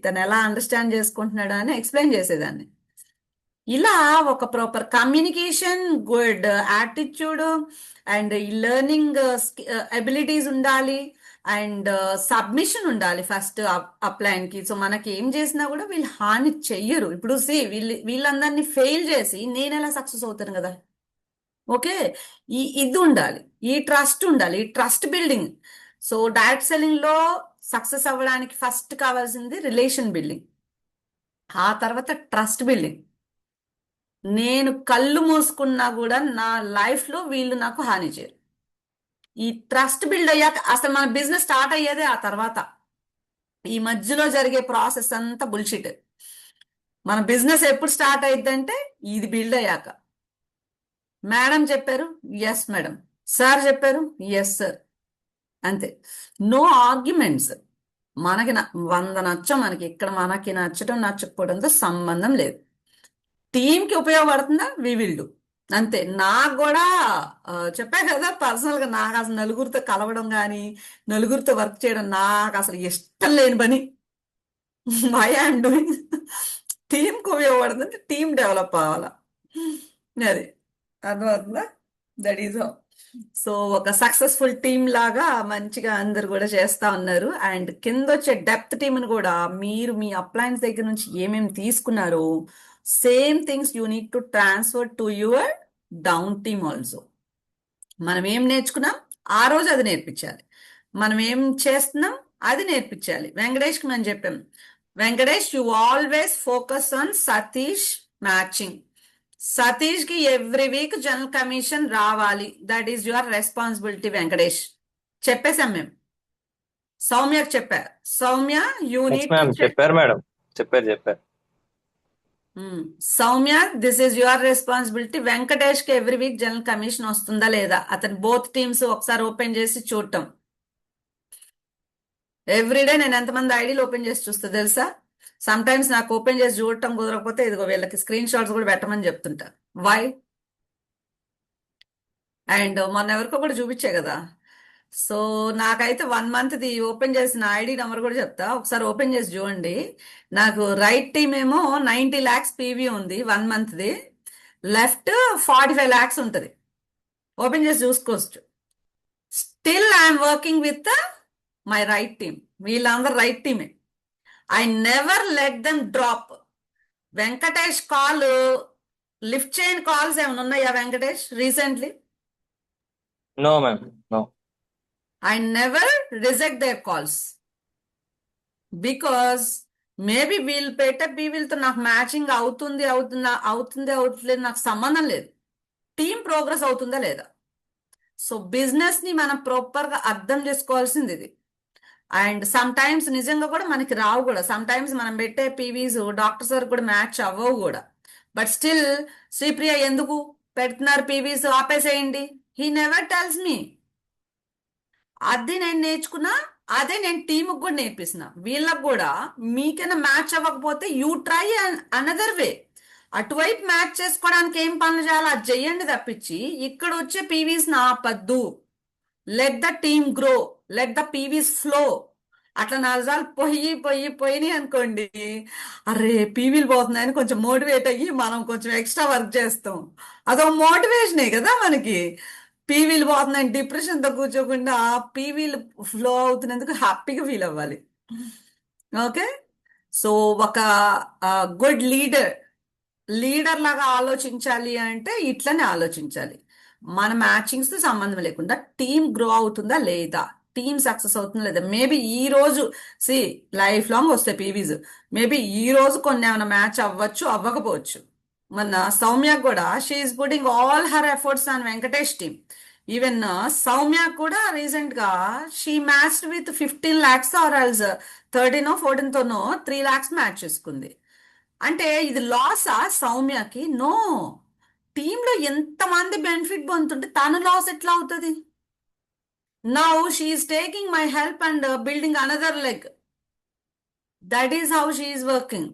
తను ఎలా అండర్స్టాండ్ చేసుకుంటున్నాడు అని ఎక్స్ప్లెయిన్ చేసేదాన్ని. ఇలా ఒక proper communication, good attitude and learning abilities ఉండాలి. అండ్ సబ్మిషన్ ఉండాలి ఫస్ట్ అప్లైన్కి. సో మనకి ఏం చేసినా కూడా వీళ్ళు హాని చెయ్యరు. ఇప్పుడు వీళ్ళందరినీ ఫెయిల్ చేసి నేను ఎలా సక్సెస్ అవుతాను కదా. ఓకే, ఇది ఉండాలి, ఈ ట్రస్ట్ ఉండాలి, ఈ trust building. So direct selling లో సక్సెస్ అవ్వడానికి ఫస్ట్ కావాల్సింది రిలేషన్ బిల్డింగ్, ఆ తర్వాత ట్రస్ట్ బిల్డింగ్. నేను కళ్ళు మూసుకున్నా కూడా నా లైఫ్ లో వీళ్ళు నాకు హాని చేయరు. ఈ ట్రస్ట్ బిల్డ్ అయ్యాక అసలు మన బిజినెస్ స్టార్ట్ అయ్యేదే ఆ తర్వాత. ఈ మధ్యలో జరిగే ప్రాసెస్ అంతా బుల్షిట్. మన బిజినెస్ ఎప్పుడు స్టార్ట్ అయ్యిద్దంటే ఇది బిల్డ్ అయ్యాక. మేడం చెప్పారు, ఎస్ మేడం. సార్ చెప్పారు, ఎస్ సార్. అంతే. No arguments. మనకి 100 నచ్చం, మనకి ఇక్కడ మనకి నచ్చడం నచ్చకపోవడంతో సంబంధం లేదు. టీంకి ఉపయోగపడుతుందా వి విల్ డూ. అంతే. నాకు కూడా చెప్పా కదా పర్సనల్ గా నాకు అసలు నలుగురితో కలవడం కానీ నలుగురితో వర్క్ చేయడం నాకు అసలు ఇష్టం లేని పని. Why I'm doing. టీంకి ఉపయోగపడుతుంది, టీం డెవలప్ అవ్వాలా, అది అర్థమవుతుందా? దట్ ఈస్ సో ఒక సక్సెస్ఫుల్ టీమ్ లాగా మంచిగా అందరు కూడా చేస్తా ఉన్నారు. అండ్ కింద వచ్చే డెప్త్ టీంని కూడా మీరు మీ అప్లయన్స్ దగ్గర నుంచి ఏమేమి తీసుకున్నారో same things you need to transfer to your down team also. మనం ఏం నేర్చుకున్నాం ఆ రోజు అది నేర్పించాలి. మనం ఏం చేస్తున్నాం అది నేర్పించాలి. వెంకటేష్కి మనం చెప్పాం, Venkatesh you always focus on Satish matching. Satish కి ఎవ్రీ వీక్ జనరల్ కమిషన్ రావాలి. That is your responsibility Venkatesh. చెప్పేశాం మేము. సౌమ్యకి చెప్పారు, Soumya you yes need to ma'am, చెప్పారు మేడం, చెప్పారు. Soumya this is your responsibility. Venkatesh కి ఎవ్రీ వీక్ జనరల్ కమిషన్ వస్తుందా లేదా అతను బోత్ టీమ్స్ ఒకసారి ఓపెన్ చేసి చూడటం. ఎవ్రీడే నేను ఎంతమంది ఐడీలు ఓపెన్ చేసి చూస్తా తెలుసా? సమ్ టైమ్స్ నాకు ఓపెన్ చేసి చూడటం కుదరకపోతే ఇదిగో వీళ్ళకి స్క్రీన్ షాట్స్ కూడా పెట్టమని చెప్తుంటా. వై? అండ్ మొన్న ఎవరికో కూడా చూపించే కదా. సో నాకైతే 1 monthది ఓపెన్ చేసిన ఐడి నెంబర్ కూడా చెప్తా, ఒకసారి ఓపెన్ చేసి చూడండి. నాకు రైట్ టీమ్ ఏమో 90 lakhs పీవీ ఉంది 1 monthది, లెఫ్ట్ 45 lakhs ఉంటుంది. ఓపెన్ చేసి చూసుకోవచ్చు. Still I'm working with my right team. వీళ్ళందరూ రైట్ టీమే. I never let them drop. Venkatesh call lift చేయని కాల్స్ ఏమైనా ఉన్నాయా Venkatesh recently? No ma'am, no. I never reject their calls because maybe వీళ్ళు పెట్టే పీవీలతో నాకు మ్యాచింగ్ అవుతుంది నాకు సంబంధం లేదు. టీం ప్రోగ్రెస్ అవుతుందా లేదా? సో బిజినెస్ ని మనం ప్రాపర్ గా అర్థం చేసుకోవాల్సింది ఇది. అండ్ సమ్ టైమ్స్ నిజంగా కూడా మనకి రావు కూడా. సమ్ టైమ్స్ మనం పెట్టే పీవీస్ డాక్టర్ సార్ కూడా మ్యాచ్ అవ్వవు కూడా. బట్ స్టిల్ శ్రీప్రియ ఎందుకు పెడుతున్నారు పీవీస్, ఆపేసేయండి. He never tells me. అది నేను నేర్చుకున్నా, అదే నేను టీంకి కూడా నేర్పిస్తున్నా. వీళ్ళకి కూడా మీకైనా మ్యాచ్ అవ్వకపోతే యూ ట్రై అనదర్ వే. అటువైపు మ్యాచ్ చేసుకోవడానికి ఏం పనులు చేయాలో అది చెయ్యండి తప్పించి ఇక్కడ వచ్చే పీవీస్ ఆపద్దు. Let the team grow, let the PVs flow. అట్లా 4 సార్లు పోయినాయి అనుకోండి, అరే పీవీలు పోతున్నాయని కొంచెం మోటివేట్ అయ్యి మనం కొంచెం ఎక్స్ట్రా వర్క్ చేస్తాం. అదో మోటివేషనే కదా మనకి. పీవీలు పోతున్నాయని డిప్రెషన్తో కూర్చోకుండా పీవీలు ఫ్లో అవుతున్నందుకు హ్యాపీగా ఫీల్ అవ్వాలి. ఓకే, సో ఒక గుడ్ లీడర్ లాగా ఆలోచించాలి అంటే ఇట్లనే ఆలోచించాలి. మన మ్యాచింగ్స్ తో సంబంధం లేకుండా టీం గ్రో అవుతుందా లేదా, టీం సక్సెస్ అవుతుందా లేదా. మేబీ ఈ రోజు లైఫ్ లాంగ్ వస్తాయి పీవీస్. మేబీ ఈ రోజు కొన్ని ఏమైనా మ్యాచ్ అవ్వచ్చు, అవ్వకపోవచ్చు. మన సౌమ్య కూడా she's putting all her efforts on Venkatesh team. Even Soumya కూడా రీసెంట్ గా she matched with 15 lakhs or else 13 or 14తోనో 3 lakhs మ్యాచ్ చేసుకుంది. అంటే ఇది లాసా సౌమ్యకి? నో. టీంలో ఎంతమంది బెనిఫిట్ పొందుతుంటే తను లాస్ ఎట్లా అవుతుంది? Now she's taking my help and building another leg. That is how she's working.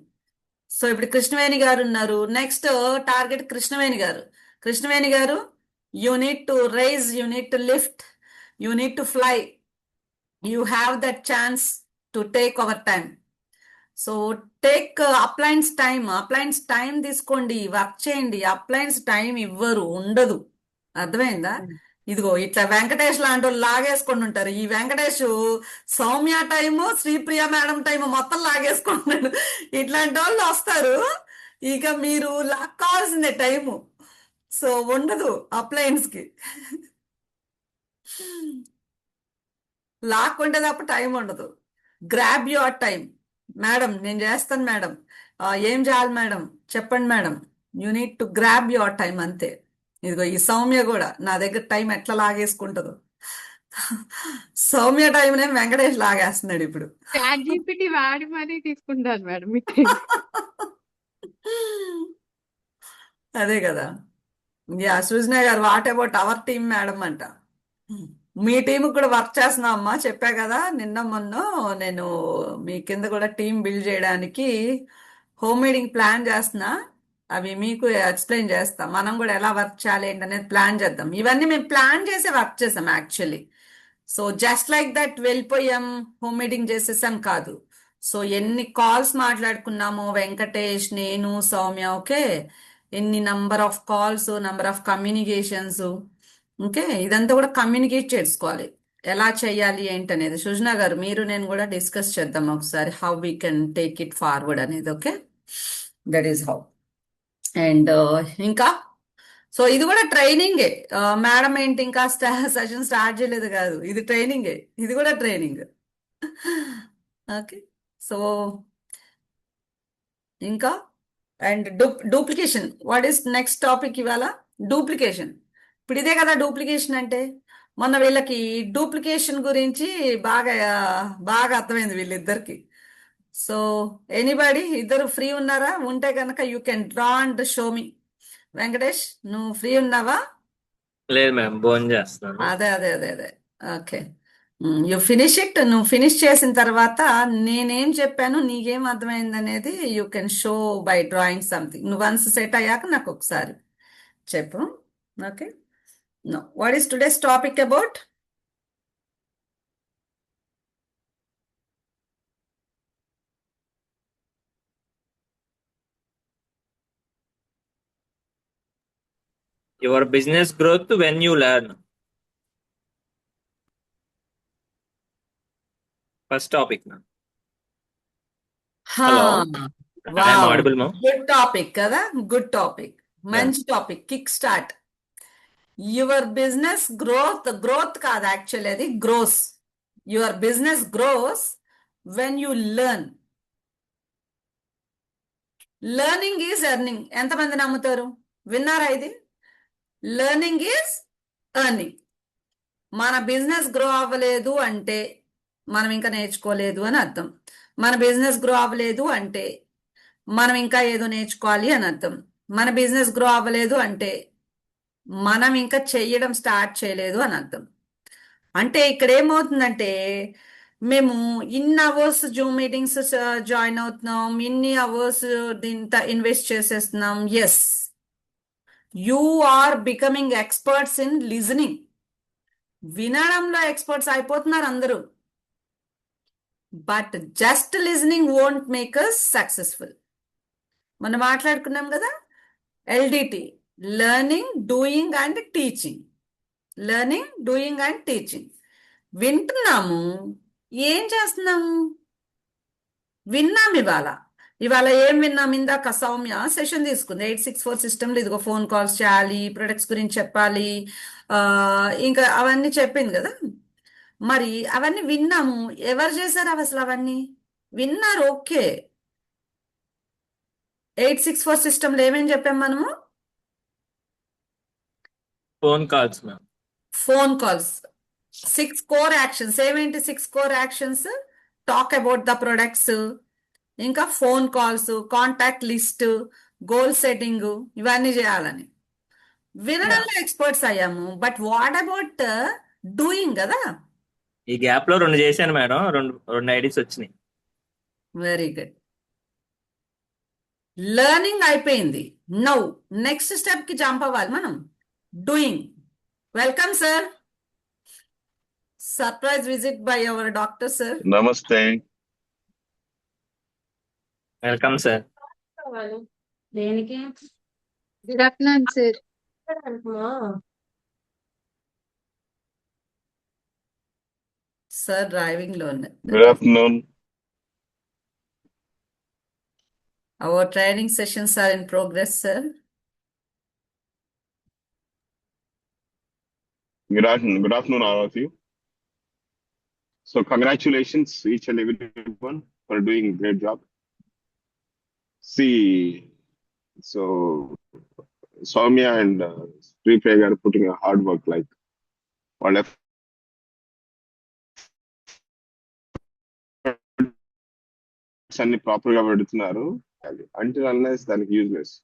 So ఇప్పుడు కృష్ణవేణి గారు ఉన్నారు, next target Krishnaveni garu you need to rise, you need to lift, you need to fly. You have that chance to take our time. So take appliance time తీసుకోండి, work చేయండి. Appliance time ఇవ్వరు, ఉండదు. అర్థమైందా? ఇదిగో ఇట్లా వెంకటేష్ లాంటి వాళ్ళు లాగేసుకొని ఉంటారు. ఈ Venkatesh Soumya time, Sripriya madam time మొత్తం లాగేసుకుంటున్నాడు. ఇట్లాంటి వాళ్ళు వస్తారు, ఇక మీరు లాక్కాల్సిందే టైము. సో ఉండదు అప్లయన్స్ కి. లాక్కుంటే తప్ప టైం ఉండదు. Grab your time. మేడం నేను చేస్తాను మేడం, ఏం చేయాలి మేడం చెప్పండి madam. You need to grab your time అంతే. ఇదిగో ఈ సౌమ్య కూడా నా దగ్గర టైం ఎట్లా లాగేసుకుంటుందో. సౌమ్య టైం వెంకటేష్ లాగేస్తున్నాడు ఇప్పుడు. చాట్ జీపీటీ వాడి మరీ తీసుకుంటాను మేడం మీ టైం. అదే కదా. యా సృజన గారు, what about our team madam అంట. మీ టీం కూడా వర్క్ చేస్తున్నా అమ్మా, చెప్పా కదా నిన్న మొన్న నేను మీ కింద కూడా టీం బిల్డ్ చేయడానికి హోమ్ మీటింగ్ ప్లాన్ చేస్తున్నా. అవి మీకు ఎక్స్ప్లెయిన్ చేస్తా. మనం కూడా ఎలా వర్క్ చేయాలి ఏంటనేది ప్లాన్ చేద్దాం. ఇవన్నీ మేము ప్లాన్ చేసి వర్క్ చేసాం actually. So just like that వెళ్ళిపోయాం హోమ్ మీటింగ్ చేసేసాం కాదు. సో ఎన్ని కాల్స్ మాట్లాడుకున్నామో వెంకటేష్, నేను, సౌమ్య, ఓకే, ఎన్ని number of calls, number of communications. Okay, ఇదంతా కూడా కమ్యూనికేట్ చేసుకోవాలి, ఎలా చేయాలి ఏంటనేది. సుజనా గారు, మీరు నేను కూడా డిస్కస్ చేద్దాం ఒకసారి, how we can take it forward అనేది. Okay, that is how. And ఇంకా, సో ఇది కూడా ట్రైనింగే. మేడం ఏంటి ఇంకా సెషన్ స్టార్ట్ చేయలేదు కాదు, ఇది ట్రైనింగే, ఇది కూడా ట్రైనింగ్. ఓకే, సో ఇంకా, and duplication, what is next topic ఇవాళ? డూప్లికేషన్. ఇప్పుడు ఇదే కదా డూప్లికేషన్ అంటే. మొన్న వీళ్ళకి డూప్లికేషన్ గురించి బాగా బాగా అర్థమైంది వీళ్ళిద్దరికి. సో ఎనీబడి, ఇద్దరు ఫ్రీ ఉన్నారా? ఉంటే కనుక you can draw and show me. Venkatesh, నువ్వు ఫ్రీ ఉన్నావా? లేదు మ్యామ్, భోజనం చేస్తున్నాను. అదే అదే అదే అదే. Okay, you finish it. నువ్వు ఫినిష్ చేసిన తర్వాత నేనేం చెప్పాను, నీకేం అర్థమైంది అనేది you can show by drawing something. నువ్వు వన్స్ సెట్ అయ్యాక నాకు ఒకసారి చెప్పు. Okay, no, what is today's topic about? Your business growth when you learn. First topic ma'am. Hello, I'm wow, audible ma'am? Good topic కదా, good topic, yeah. మంచి topic. Kick start your business growth. Growth కాదు actually, అది grows. Your business grows when you learn. Learning is earning. ఎంతమంది నమ్ముతారు? విన్నారా ఇది? Learning is earning. మన business grow అవ్వలేదు అంటే మనం ఇంకా నేర్చుకోలేదు అని అర్థం. మన బిజినెస్ గ్రో అవ్వలేదు అంటే మనం ఇంకా ఏదో నేర్చుకోవాలి అని అర్థం. మన బిజినెస్ గ్రో అవ్వలేదు అంటే మనం ఇంకా చెయ్యడం స్టార్ట్ చేయలేదు అని అర్థం. అంటే ఇక్కడ ఏమవుతుందంటే, మేము ఇన్ని అవర్స్ జూమ్ మీటింగ్స్ జాయిన్ అవుతున్నాం, ఇన్ని అవర్స్ దీంతో ఇన్వెస్ట్ చేసేస్తున్నాం. Yes, you are becoming experts in listening. వినడంలో ఎక్స్పర్ట్స్ అయిపోతున్నారు అందరూ. But just listening won't make us successful. మనం మాట్లాడుకున్నాం కదా, LDT, learning, doing and teaching. Learning, doing and teaching. వింటున్నాము, ఏం చేస్తున్నాము? విన్నాం. ఇవాళ ఏం విన్నాం? ఇందాక సౌమ్య సెషన్ తీసుకుంది 864 సిస్టమ్లో. ఇదిగో ఫోన్ కాల్స్ చేయాలి, ప్రొడక్ట్స్ గురించి చెప్పాలి, ఆ, ఇంకా అవన్నీ చెప్పింది కదా. మరి అవన్నీ విన్నాము. ఎవరు చేశారు అసలు అవన్నీ? విన్నారు, ఓకే. 864 సిస్టమ్లో ఏమేం చెప్పాం మనము? Phone calls ma'am. Phone calls, 6 core actions. ఏమేంటి 6 core actions? Talk about the products, ఇంకా phone calls, contact list, goal setting, ఇవన్నీ చేయాలని. వినడంలో ఎక్స్పర్ట్స్ అయ్యాము, బట్ వాట్ అబౌట్ డూయింగ్ కదా? ఈ గ్యాప్ లో 2 చేశాను మేడం, రెండు ఐడీస్ వచ్చినాయి. Very good. లెర్నింగ్ అయిపోయింది. నౌ నెక్స్ట్ స్టెప్ కి జంప్ అవ్వాలి మనం, doing. Welcome sir, surprise visit by our doctor sir. నమస్తే. Welcome sir. దేనికి? Good afternoon sir. Sir driving లో ఉన్నారు. Good afternoon. Our training sessions are in progress sir. Good afternoon, all of you. So congratulations each and everyone for doing a great job. See, so Soumya and Sripreg are putting a hard work, like all efforts అన్ని proper గా పెడుతున్నారు. Until unless దానికి useless.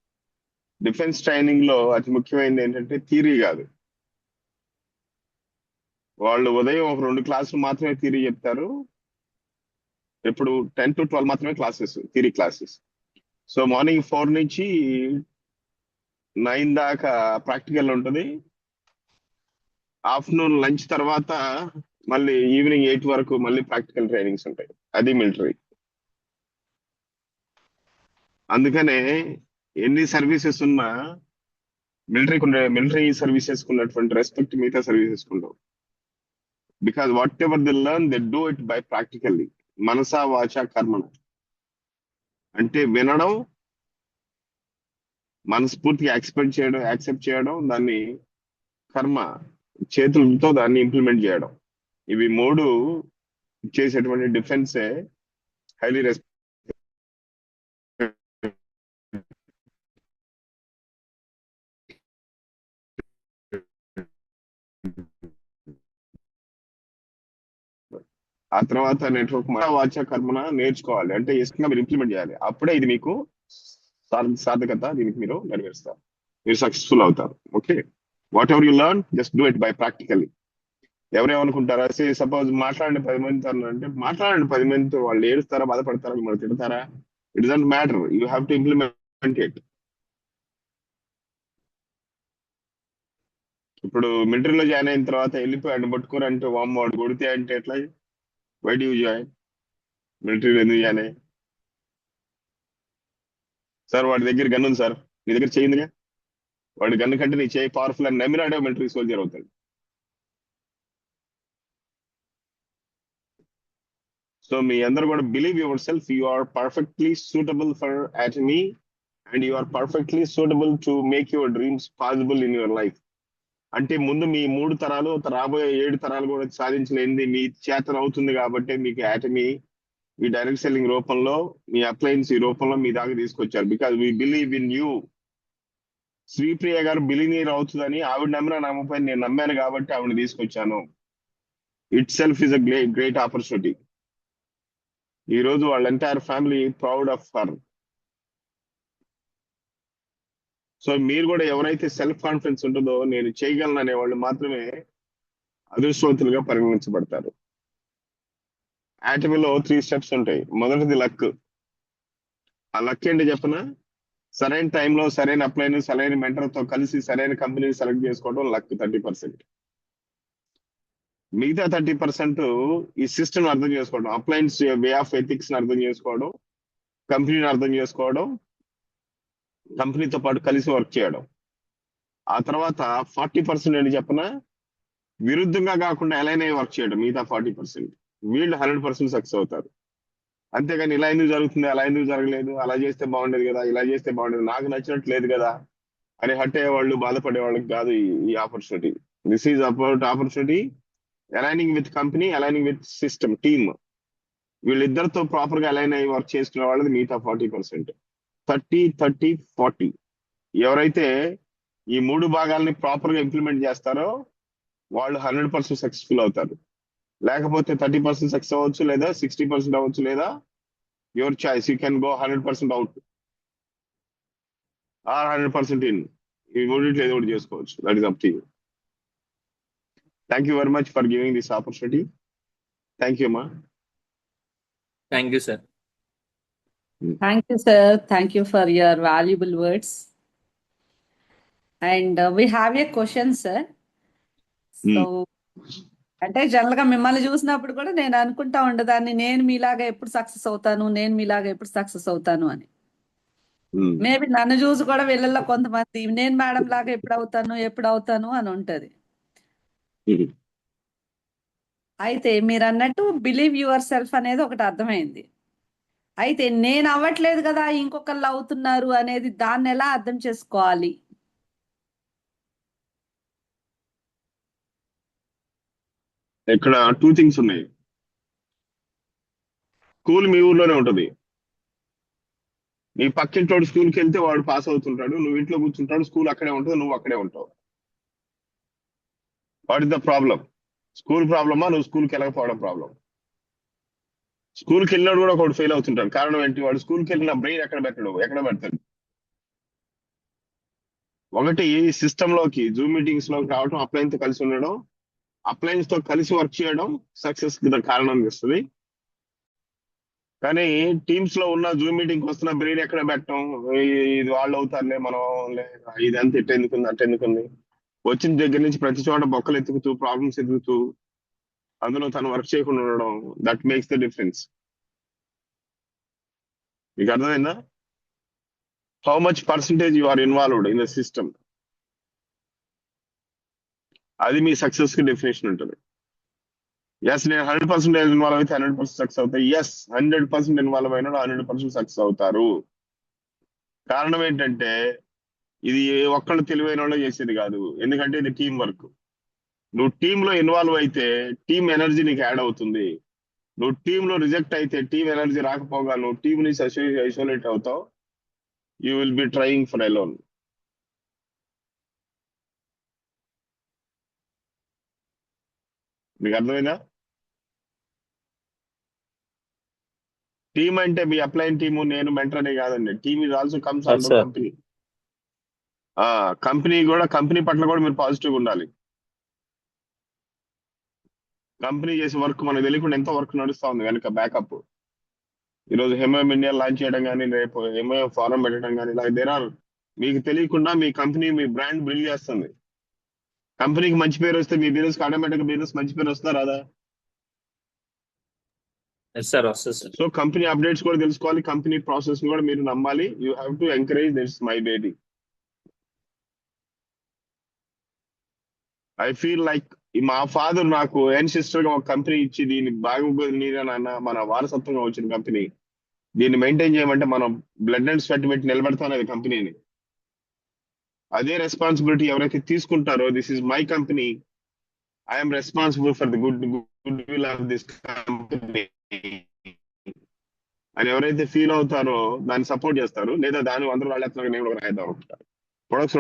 Defence training లో అతి ముఖ్యమైనది ఏంటంటే theory కాదు. వాళ్ళు ఉదయం ఒక 2 క్లాసులు మాత్రమే థియరీ చెప్తారు. ఇప్పుడు 10 to 12 మాత్రమే classes, theory classes. So morning 4 నుంచి 9 దాకా ప్రాక్టికల్ ఉంటుంది. ఆఫ్టర్నూన్ లంచ్ తర్వాత మళ్ళీ ఈవినింగ్ 8 వరకు మళ్ళీ ప్రాక్టికల్ ట్రైనింగ్స్ ఉంటాయి. అది మిలిటరీ. అందుకనే ఎన్ని సర్వీసెస్ ఉన్నా మిలిటరీ సర్వీసెస్ ఉన్నటువంటి రెస్పెక్ట్ మిగతా సర్వీసెస్ ఉండవు. Because whatever they learn they do it by practically, మనసా వాచ కర్మణ. అంటే వినడం, మనస్ఫూర్తిగా యాక్సెప్ట్ చేయడం, దాన్ని కర్మ చేతులతో దాన్ని ఇంప్లిమెంట్ చేయడం. ఇవి మూడు చేసేటువంటి డిఫెన్సే హైలీ రెస్పెక్ట్. ఆ తర్వాత నెట్వర్క్ వాచ కర్మన నేర్చుకోవాలి, అంటే ఇష్టంగా మీరు ఇంప్లిమెంట్ చేయాలి. అప్పుడే ఇది మీకు సార్థకత, దీనికి మీరు నెరవేరుస్తారు, మీరు సక్సెస్ఫుల్ అవుతారు. Okay, whatever you learn just do it by practically. ఎవరేమనుకుంటారా, సపోజ్ మాట్లాడిన 10 మందితో అంటే మాట్లాడండి 10 మందితో, వాళ్ళు ఏడుస్తారా, బాధపడతారా, మిమ్మల్ని తిడతారా, it doesn't matter, you have to implement it. ఇప్పుడు మిలిటరీలో జాయిన్ అయిన తర్వాత వెళ్ళిపోయాడు పట్టుకోరంటే వామ్ వాడు కొడితే అంటే ఎట్లా? వై డూ జాయిన్ మిలిటరీలో? ఎందుకు జాయిన్ అయ్యి? సార్ వాడి దగ్గర గన్ ఉంది సార్, నీ దగ్గర చేయిందిగా, వాడి గన్ను కంటే నీ చేయి పవర్ఫుల్ అని నమ్మినాడే మిలిటరీ సోల్జర్ అవుతాడు. సో మీ అందరూ కూడా believe yourself, you are perfectly suitable for Atomy and you are perfectly suitable to make your dreams possible in your life. అంటే ముందు మీ 3 తరాలు, రాబోయే 7 తరాలు కూడా సాధించలేనిది మీ చేతన అవుతుంది కాబట్టి మీకు అటమీ ఈ డైరెక్ట్ సెల్లింగ్ రూపంలో, మీ అప్లయన్స్ ఈ రూపంలో మీ దాకా తీసుకొచ్చారు. Because we believe in you. Sripriya గారు బిలీనియర్ అవుతుందని ఆవిడ నమ్మిన నమ్మపై నేను నమ్మాను కాబట్టి ఆవిడ తీసుకొచ్చాను. It self is a great opportunity. ఈ రోజు వాళ్ళ entire family proud of her. So మీరు కూడా ఎవరైతే సెల్ఫ్ కాన్ఫిడెన్స్ ఉంటుందో, నేను చేయగలను అనే వాళ్ళు మాత్రమే అదృష్టవంతులుగా పరిగణించబడతారు. ఆటమీలో 3 స్టెప్స్ ఉంటాయి. మొదటిది లక్. ఆ లక్ ఏంటి చెప్పనా? సరైన టైంలో సరైన అప్లైన్, సరైన మెంటర్తో కలిసి సరైన కంపెనీని సెలెక్ట్ చేసుకోవడం లక్ 30%. మిగతా 30% ఈ సిస్టమ్ అర్థం చేసుకోవడం, అప్లైన్స్ వే ఆఫ్ ఎథిక్స్ అర్థం చేసుకోవడం, కంపెనీని అర్థం చేసుకోవడం, కంపెనీతో పాటు కలిసి వర్క్ చేయడం. ఆ తర్వాత 40% ఏంటి చెప్పనా? విరుద్ధంగా కాకుండా ఎలానే వర్క్ చేయడం. మిగతా 40% వీళ్ళు 100% సక్సెస్ అవుతారు. అంతేగాని ఇలా ఎందుకు జరుగుతుంది, అలా ఎందుకు జరగలేదు, అలా చేస్తే బాగుండేది కదా, ఇలా చేస్తే బాగుండేది, నాకు నచ్చినట్టు లేదు కదా అని హట్ అయ్యేవాళ్ళు, బాధపడే వాళ్ళకి కాదు ఈ opportunity. This is about opportunity aligning with company, aligning with system, team. వీళ్ళిద్దరితో ప్రాపర్ గా అలైన్ అయ్యి వర్క్ చేసుకునే వాళ్ళది మిగతా 40%. 30-30-40. ఎవరైతే ఈ 3 భాగాల్ని ప్రాపర్ గా ఇంప్లిమెంట్ చేస్తారో వాళ్ళు 100% సక్సెస్ఫుల్ అవుతారు. లేకపోతే 30% సక్సెస్ అవ్వచ్చు, లేదా 60% అవ్వచ్చు, లేదా your choice, you can go 100% out or 100% in. ఈ మూడింటిలో ఏదో ఒకటి చేసుకోవచ్చు. That is up to you. Thank you very much for giving this opportunity. Thank you అమ్మా. Thank you sir. Thank you, sir. Thank you for your valuable words. And we have a question, sir. So, అంటే general గా మిమ్మల్ని చూసినప్పుడు కూడా నేను అనుకుంటా ఉండేదాన్ని, నేను మీలాగా ఎప్పుడు సక్సెస్ అవుతాను, నేను మీలాగా ఎప్పుడు సక్సెస్ అవుతాను అని. మేబీ నన్ను చూసి కూడా వీళ్ళల్లో కొంతమంది నేను మేడం లాగా ఎప్పుడు అవుతాను అని ఉంటది. అయితే మీరు అన్నట్టు బిలీవ్ యువర్ సెల్ఫ్ అనేది ఒకటి అర్థమైంది. అయితే నేను అవ్వట్లేదు కదా, ఇంకొకళ్ళు అవుతున్నారు అనేది దాన్ని ఎలా అర్థం చేసుకోవాలి? ఇక్కడ 2 థింగ్స్ ఉన్నాయి. స్కూల్ మీ ఊర్లోనే ఉంటుంది. నీ పక్కింటోడు స్కూల్కి వెళ్తే వాడు పాస్ అవుతుంటాడు, నువ్వు ఇంట్లో కూర్చుంటాడు, స్కూల్ అక్కడే ఉంటుంది, నువ్వు అక్కడే ఉంటావు. What is the problem? School ప్రాబ్లమా, నువ్వు స్కూల్కి వెళ్ళకపోవడం ప్రాబ్లం? స్కూల్కి వెళ్ళినాడు కూడా ఒకటి ఫెయిల్ అవుతుంటాడు. కారణం ఏంటి? వాడు స్కూల్కి వెళ్ళిన బ్రెయిన్ ఎక్కడ పెడతాడు? ఒకటి సిస్టమ్ లోకి, జూమ్ మీటింగ్స్ లోకి రావడం, అప్లైన్స్ తో కలిసి ఉండడం, అప్లైన్స్ తో కలిసి వర్క్ చేయడం సక్సెస్ కారణం చేస్తుంది. కానీ టీమ్స్ లో ఉన్న జూమ్ మీటింగ్ వస్తున్న బ్రెయిన్ ఎక్కడ పెట్టడం, ఇది వాళ్ళు అవుతారులే, మనం ఇదంతా ఇట్టెందుకుంది అట్టెందుకుంది, వచ్చిన దగ్గర నుంచి ప్రతి చోట బొక్కలు ఎత్తుకుతూ, ప్రాబ్లమ్స్ ఎత్తుకుతూ, అందులో తను వర్క్ చేయకుండా ఉండడం, దట్ మేక్స్ ద డిఫరెన్స్. మీకు అర్థమైందా? How much percentage you are involved in the system. అది మీ సక్సెస్ కి డెఫినేషన్ ఉంటుంది. ఎస్, నేను 100% ఇన్వాల్వ్ అయితే 100% సక్సెస్ అవుతాయి. ఎస్, 100% ఇన్వాల్వ్ అయినా 100% సక్సెస్ అవుతారు. కారణం ఏంటంటే ఇది ఒక్కళ్ళు తెలివైన వాళ్ళు చేసేది కాదు, ఎందుకంటే ఇది టీం వర్క్. నువ్వు టీమ్ లో ఇన్వాల్వ్ అయితే టీం ఎనర్జీ నీకు యాడ్ అవుతుంది. నువ్వు టీమ్ లో రిజెక్ట్ అయితే టీం ఎనర్జీ రాకపోగా నువ్వు టీం నుంచి ఐసోలేట్ అవుతావు. You will be trying for alone. మీకు అర్థమైందా? టీమ్ అంటే మీ అప్లైన్ టీము, నేను మెంటర్ అనే కాదండి. Team is also comes Yes, under sir. Company. Company పట్ల కూడా మీరు పాజిటివ్ ఉండాలి. కంపెనీ చేసే వర్క్ మనకు తెలియకుండా ఎంతో వర్క్ నడుస్తా ఉంది వెనక బ్యాకప్. ఈరోజు హెమ్ఎం ఇండియా లాంచ్ చేయడం కానీ, రేపు హెమ్ఎం ఫారం పెట్టడం కానీ, ఇలా దేర్ ఆర్ మీకు తెలియకుండా మీ కంపెనీ మీ బ్రాండ్ బిల్డ్ చేస్తుంది. కంపెనీకి మంచి పేరు వస్తే మీ బిజినెస్ ఆటోమేటిక్ బిజినెస్ మంచి పేరు వస్తుందా రాదా? Yes, sir. వస్తుంది సార్. సో కంపెనీ అప్డేట్స్ కూడా తెలుసుకోవాలి, కంపెనీ ప్రాసెస్ కూడా మీరు నమ్మాలి. You have to encourage this my baby. I feel like మా ఫాదర్ నాకు సిస్టర్ గా ఒక కంపెనీ ఇచ్చి దీన్ని బాగా నాన్న మన వారసత్వంగా వచ్చిన కంపెనీ, దీన్ని మెయింటైన్ చేయమంటే మనం బ్లడ్ అండ్ స్వెట్ పెట్టి నిలబెడతాం అనేది కంపెనీని. అదే రెస్పాన్సిబిలిటీ ఎవరైతే తీసుకుంటారో, this is my company, I'm responsible for the good will of this company అని ఎవరైతే ఫీల్ అవుతారో దాన్ని సపోర్ట్ చేస్తారు. లేదా దాని అందరూ వాళ్ళ నేను కూడా రాయిద్దాం అనుకుంటారు. ప్రొడక్ట్స్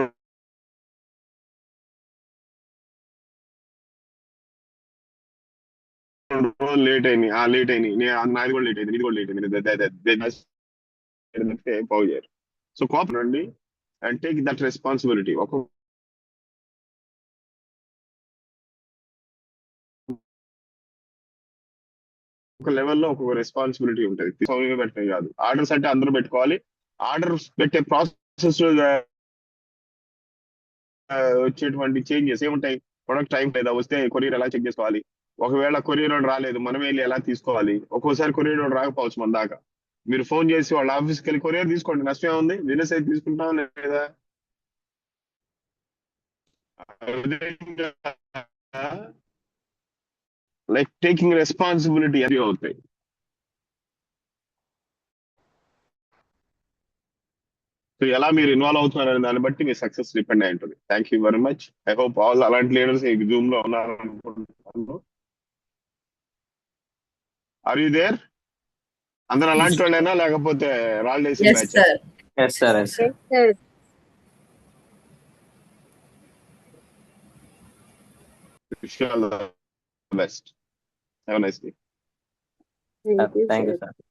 లేట్ అయినాయి, నాది కూడా లేట్ అయింది, ఇది కూడా లేట్ అయింది, బాగు చేయరు. సో కోపం రండి అండ్ టేక్ దట్ రెస్పాన్సిబిలిటీ. ఒక్కొక్క లెవెల్లో ఒక్కొక్క రెస్పాన్సిబిలిటీ ఉంటుంది. పెట్టడం కాదు, ఆర్డర్స్ అంటే అందరూ పెట్టుకోవాలి. ఆర్డర్స్ పెట్టే ప్రాసెస్ వచ్చేటువంటి చేంజెస్ ఏముంటాయి? ప్రొడక్ట్ టైం లేదా వస్తే కొరియర్ ఎలా చెక్ చేసుకోవాలి, ఒకవేళ కొరియర్ రాలేదు మనం వెళ్ళి ఎలా తీసుకోవాలి, ఒక్కోసారి కొరియర్ రాకపోవచ్చు మన దాకా. మీరు ఫోన్ చేసి వాళ్ళ ఆఫీస్కి వెళ్ళి కొరియర్ తీసుకోండి, నష్టమే ఉంది, బిజినెస్ అయితే తీసుకుంటాం లేదా. లైక్ టేకింగ్ రెస్పాన్సిబిలిటీ అవి అవుతాయి. సో ఎలా మీరు ఇన్వాల్వ్ అవుతున్నారు అనే దాన్ని బట్టి మీ సక్సెస్ డిపెండ్ అయి ఉంటుంది. Thank you very much. I hope all అలాంటి లీడర్స్ ఈ జూమ్ లో ఉన్నారు అనుకుంటున్నాను. Are you there? అందరూ అలాంటి వాళ్ళైనా లేకపోతే రాళ్ళు వేసిన yes batch? Sir. Yes, sir. Yes, sir. Yes, sir. Wish you all the best. Have a nice day. Thank you, Thank you, sir. sir.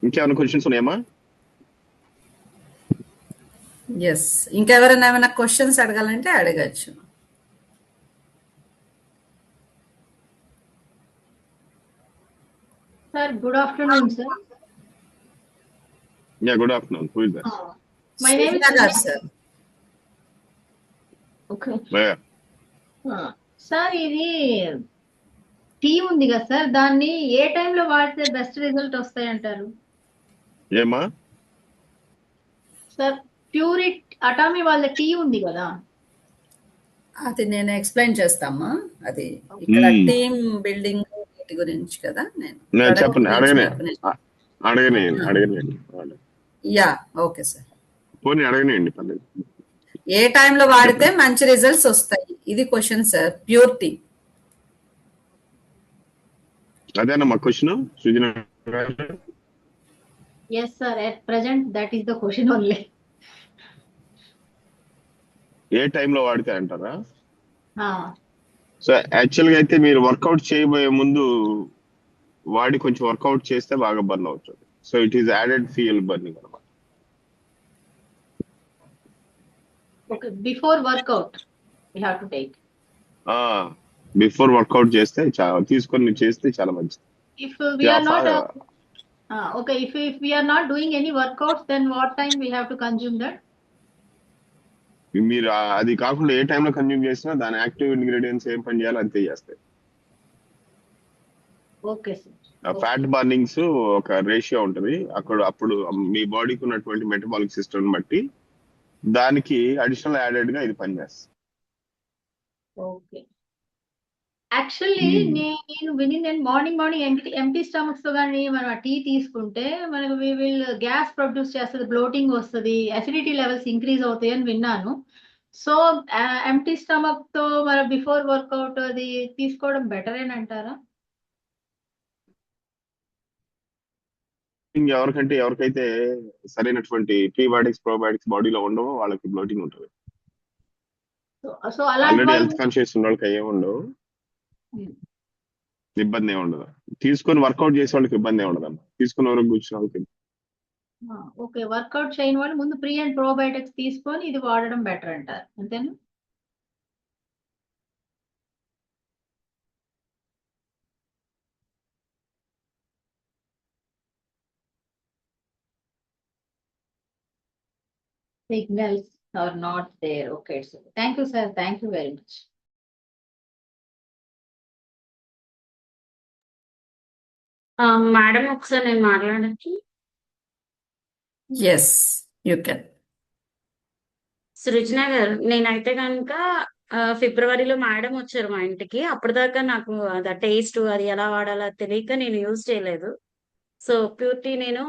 ఇంకేమైనా క్వశ్చన్స్ ఉన్నాయమ్మా? ఎస్, ఇంకెవరైనా ఏమైనా క్వశ్చన్స్ అడగాలంటే అడగచ్చు. Sir, good afternoon, sir. Yeah, good afternoon. Who is that? My name is Sujata గారు sir. Okay. Yeah. Sir ఇది tea ఉంది కదా సార్, దాన్ని ఏ టైంలో వాడితే బెస్ట్ రిజల్ట్ వస్తాయంటారు? ఏమా? సార్ ప్యూరిట్ అటామీ వాళ్ళ టీ ఉంది కదా, అది నేను ఎక్స్ప్లెయిన్ చేస్తామా. అది ఇక్కడ టీమ్ బిల్డింగ్ వీటి గురించి కదా. నేను చెప్పండి, అడగనేయండి. Yeah, okay sir. పోనీ అడగనేయండి, పర్లేదు. ఏ టైంలో వాడితే మంచి రిజల్ట్స్ వస్తాయి, ఇది క్వశ్చన్ సార్. Pure tea. అదేనా మా question Srujana? Yes sir, at present that is the question only. ఏ టైంలో వాడితే అంటారా? సో యాక్చువల్ గా అయితే మీరు వర్కౌట్ చేయబోయే ముందు వాడి కొంచెం వర్కౌట్ చేస్తే బాగా బర్న్ అవుతుంది. So it is added fuel burning అనమాట. Okay, before workout we have to take. Before workout చేస్తే తీసుకొని చేస్తే చాలా మంచిది. If we are not Okay, if we are not doing any workouts, then what time we have to consume that? మీరు అది కాకుండా ఏ టైంలో కన్జ్యూమ్ చేసినా దాని యాక్టివ్ ఇంగ్రీడియంట్స్ ఏం పని చేయాలో అంతే చేస్తాయి. Okay, sir. ఫ్యాట్ బర్నింగ్స్ ఒక రేషియో ఉంటుంది అప్పుడు మీ బాడీకి ఉన్నటువంటి మెటబాలిక్ సిస్టమ్ బట్టి దానికి అడిషనల్ యాడెడ్ గా ఇది పనిచేస్తుంది. Okay. యాక్చువల్లీ నేను విని మార్నింగ్ ఎంటీ స్టమక్స్ తో కానీ మనం టీ తీసుకుంటే మనకు గ్యాస్ ప్రొడ్యూస్ చేస్తుంది, బ్లోటింగ్ వస్తుంది, అసిడిటీ లెవెల్స్ ఇంక్రీజ్ అవుతాయి అని విన్నాను. సో ఎంటీ స్టమక్ తో మన బిఫోర్ వర్కౌట్ అది తీసుకోవడం బెటర్ అంటారా? ఎవరికైతే సరైనటువంటి ప్రీబయాటిక్స్ ప్రోబయాటిక్స్ బాడీలో ఉండవో వాళ్ళకి బ్లోటింగ్ ఉంటుంది. సో అలాంటి ఆల్రెడీ వాళ్ళు హెల్త్ కాన్షియస్ ఉన్న వాళ్ళకి ఏమి ఉండవు, Hmm. ఇబ్బంది ఏమి ఉండదు. తీసుకొని వర్కౌట్ చేసే వాళ్ళకి ఇబ్బంది ఏమి ఉండదు. తీసుకున్న వరకు కూర్చున్న వాళ్ళకి ఓకే, వర్కౌట్ చేయని వాళ్ళు ముందు ప్రీ అండ్ ప్రోబయోటిక్స్ తీసుకొని ఇది వాడడం బెటర్ అంటారు, అంతేనా? Signals are not there. Okay, so thank you, sir. Thank you very much. Madam ఒకసారి నేను మాట్లాడచ్చు. Yes you can. సృజన గారు, నేనైతే కనుక ఫిబ్రవరిలో మేడం వచ్చారు మా ఇంటికి. అప్పటిదాకా నాకు అది టేస్ట్ అది ఎలా వాడాలో తెలియక నేను యూజ్ చేయలేదు. సో ప్యూర్టీ నేను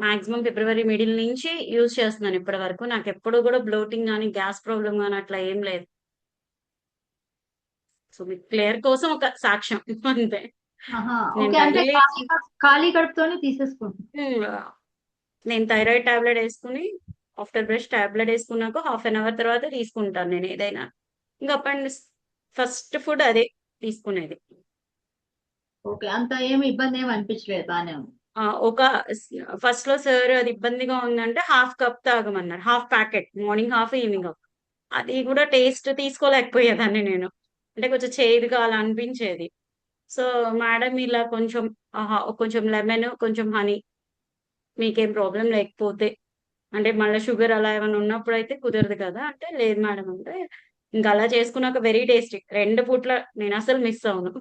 మాక్సిమం ఫిబ్రవరి మిడిల్ నుంచి యూజ్ చేస్తున్నాను ఇప్పటి వరకు. నాకు ఎప్పుడు కూడా బ్లోటింగ్ కానీ గ్యాస్ ప్రాబ్లం కానీ అట్లా ఏం లేదు. సో మీకు క్లియర్ కోసం ఒక సాక్ష్యం అంతే. నేను ఓకే, అంటే డైలీ ఖాళీ కడుపుతోనే తీసేసుకుంటాను. నేను థైరాయిడ్ టాబ్లెట్ వేసుకుని ఆఫ్టర్ బ్రష్ టాబ్లెట్ వేసుకున్నాక హాఫ్ అన్ అవర్ తర్వాత తీసుకుంటాను నేను ఏదైనా. ఇంకా అప్పటి ఫస్ట్ ఫుడ్ అదే తీసుకునేది. ఓకే, అంత ఏమి ఇబ్బంది ఏమి అనిపించలేదు, బానే ఉంది. ఒక ఫస్ట్ లో సార్ అది ఇబ్బందిగా ఉందంటే హాఫ్ కప్ తాగమన్నారు, half packet, morning half evening half. అది కూడా టేస్ట్ తీసుకోలేకపోయేదాన్ని నేను, అంటే కొంచెం చేదుగా అలా అనిపించేది. సో మేడం ఇలా కొంచెం లెమన్ కొంచెం హనీ, మీకేం ప్రాబ్లం లేకపోతే, అంటే మళ్ళీ షుగర్ అలా ఏమైనా ఉన్నప్పుడు అయితే కుదరదు కదా అంటే, లేదు మేడం అంటే ఇంకా అలా చేసుకున్నాక వెరీ టేస్టీ. 2 పూట్ల నేను అసలు మిస్ అవును.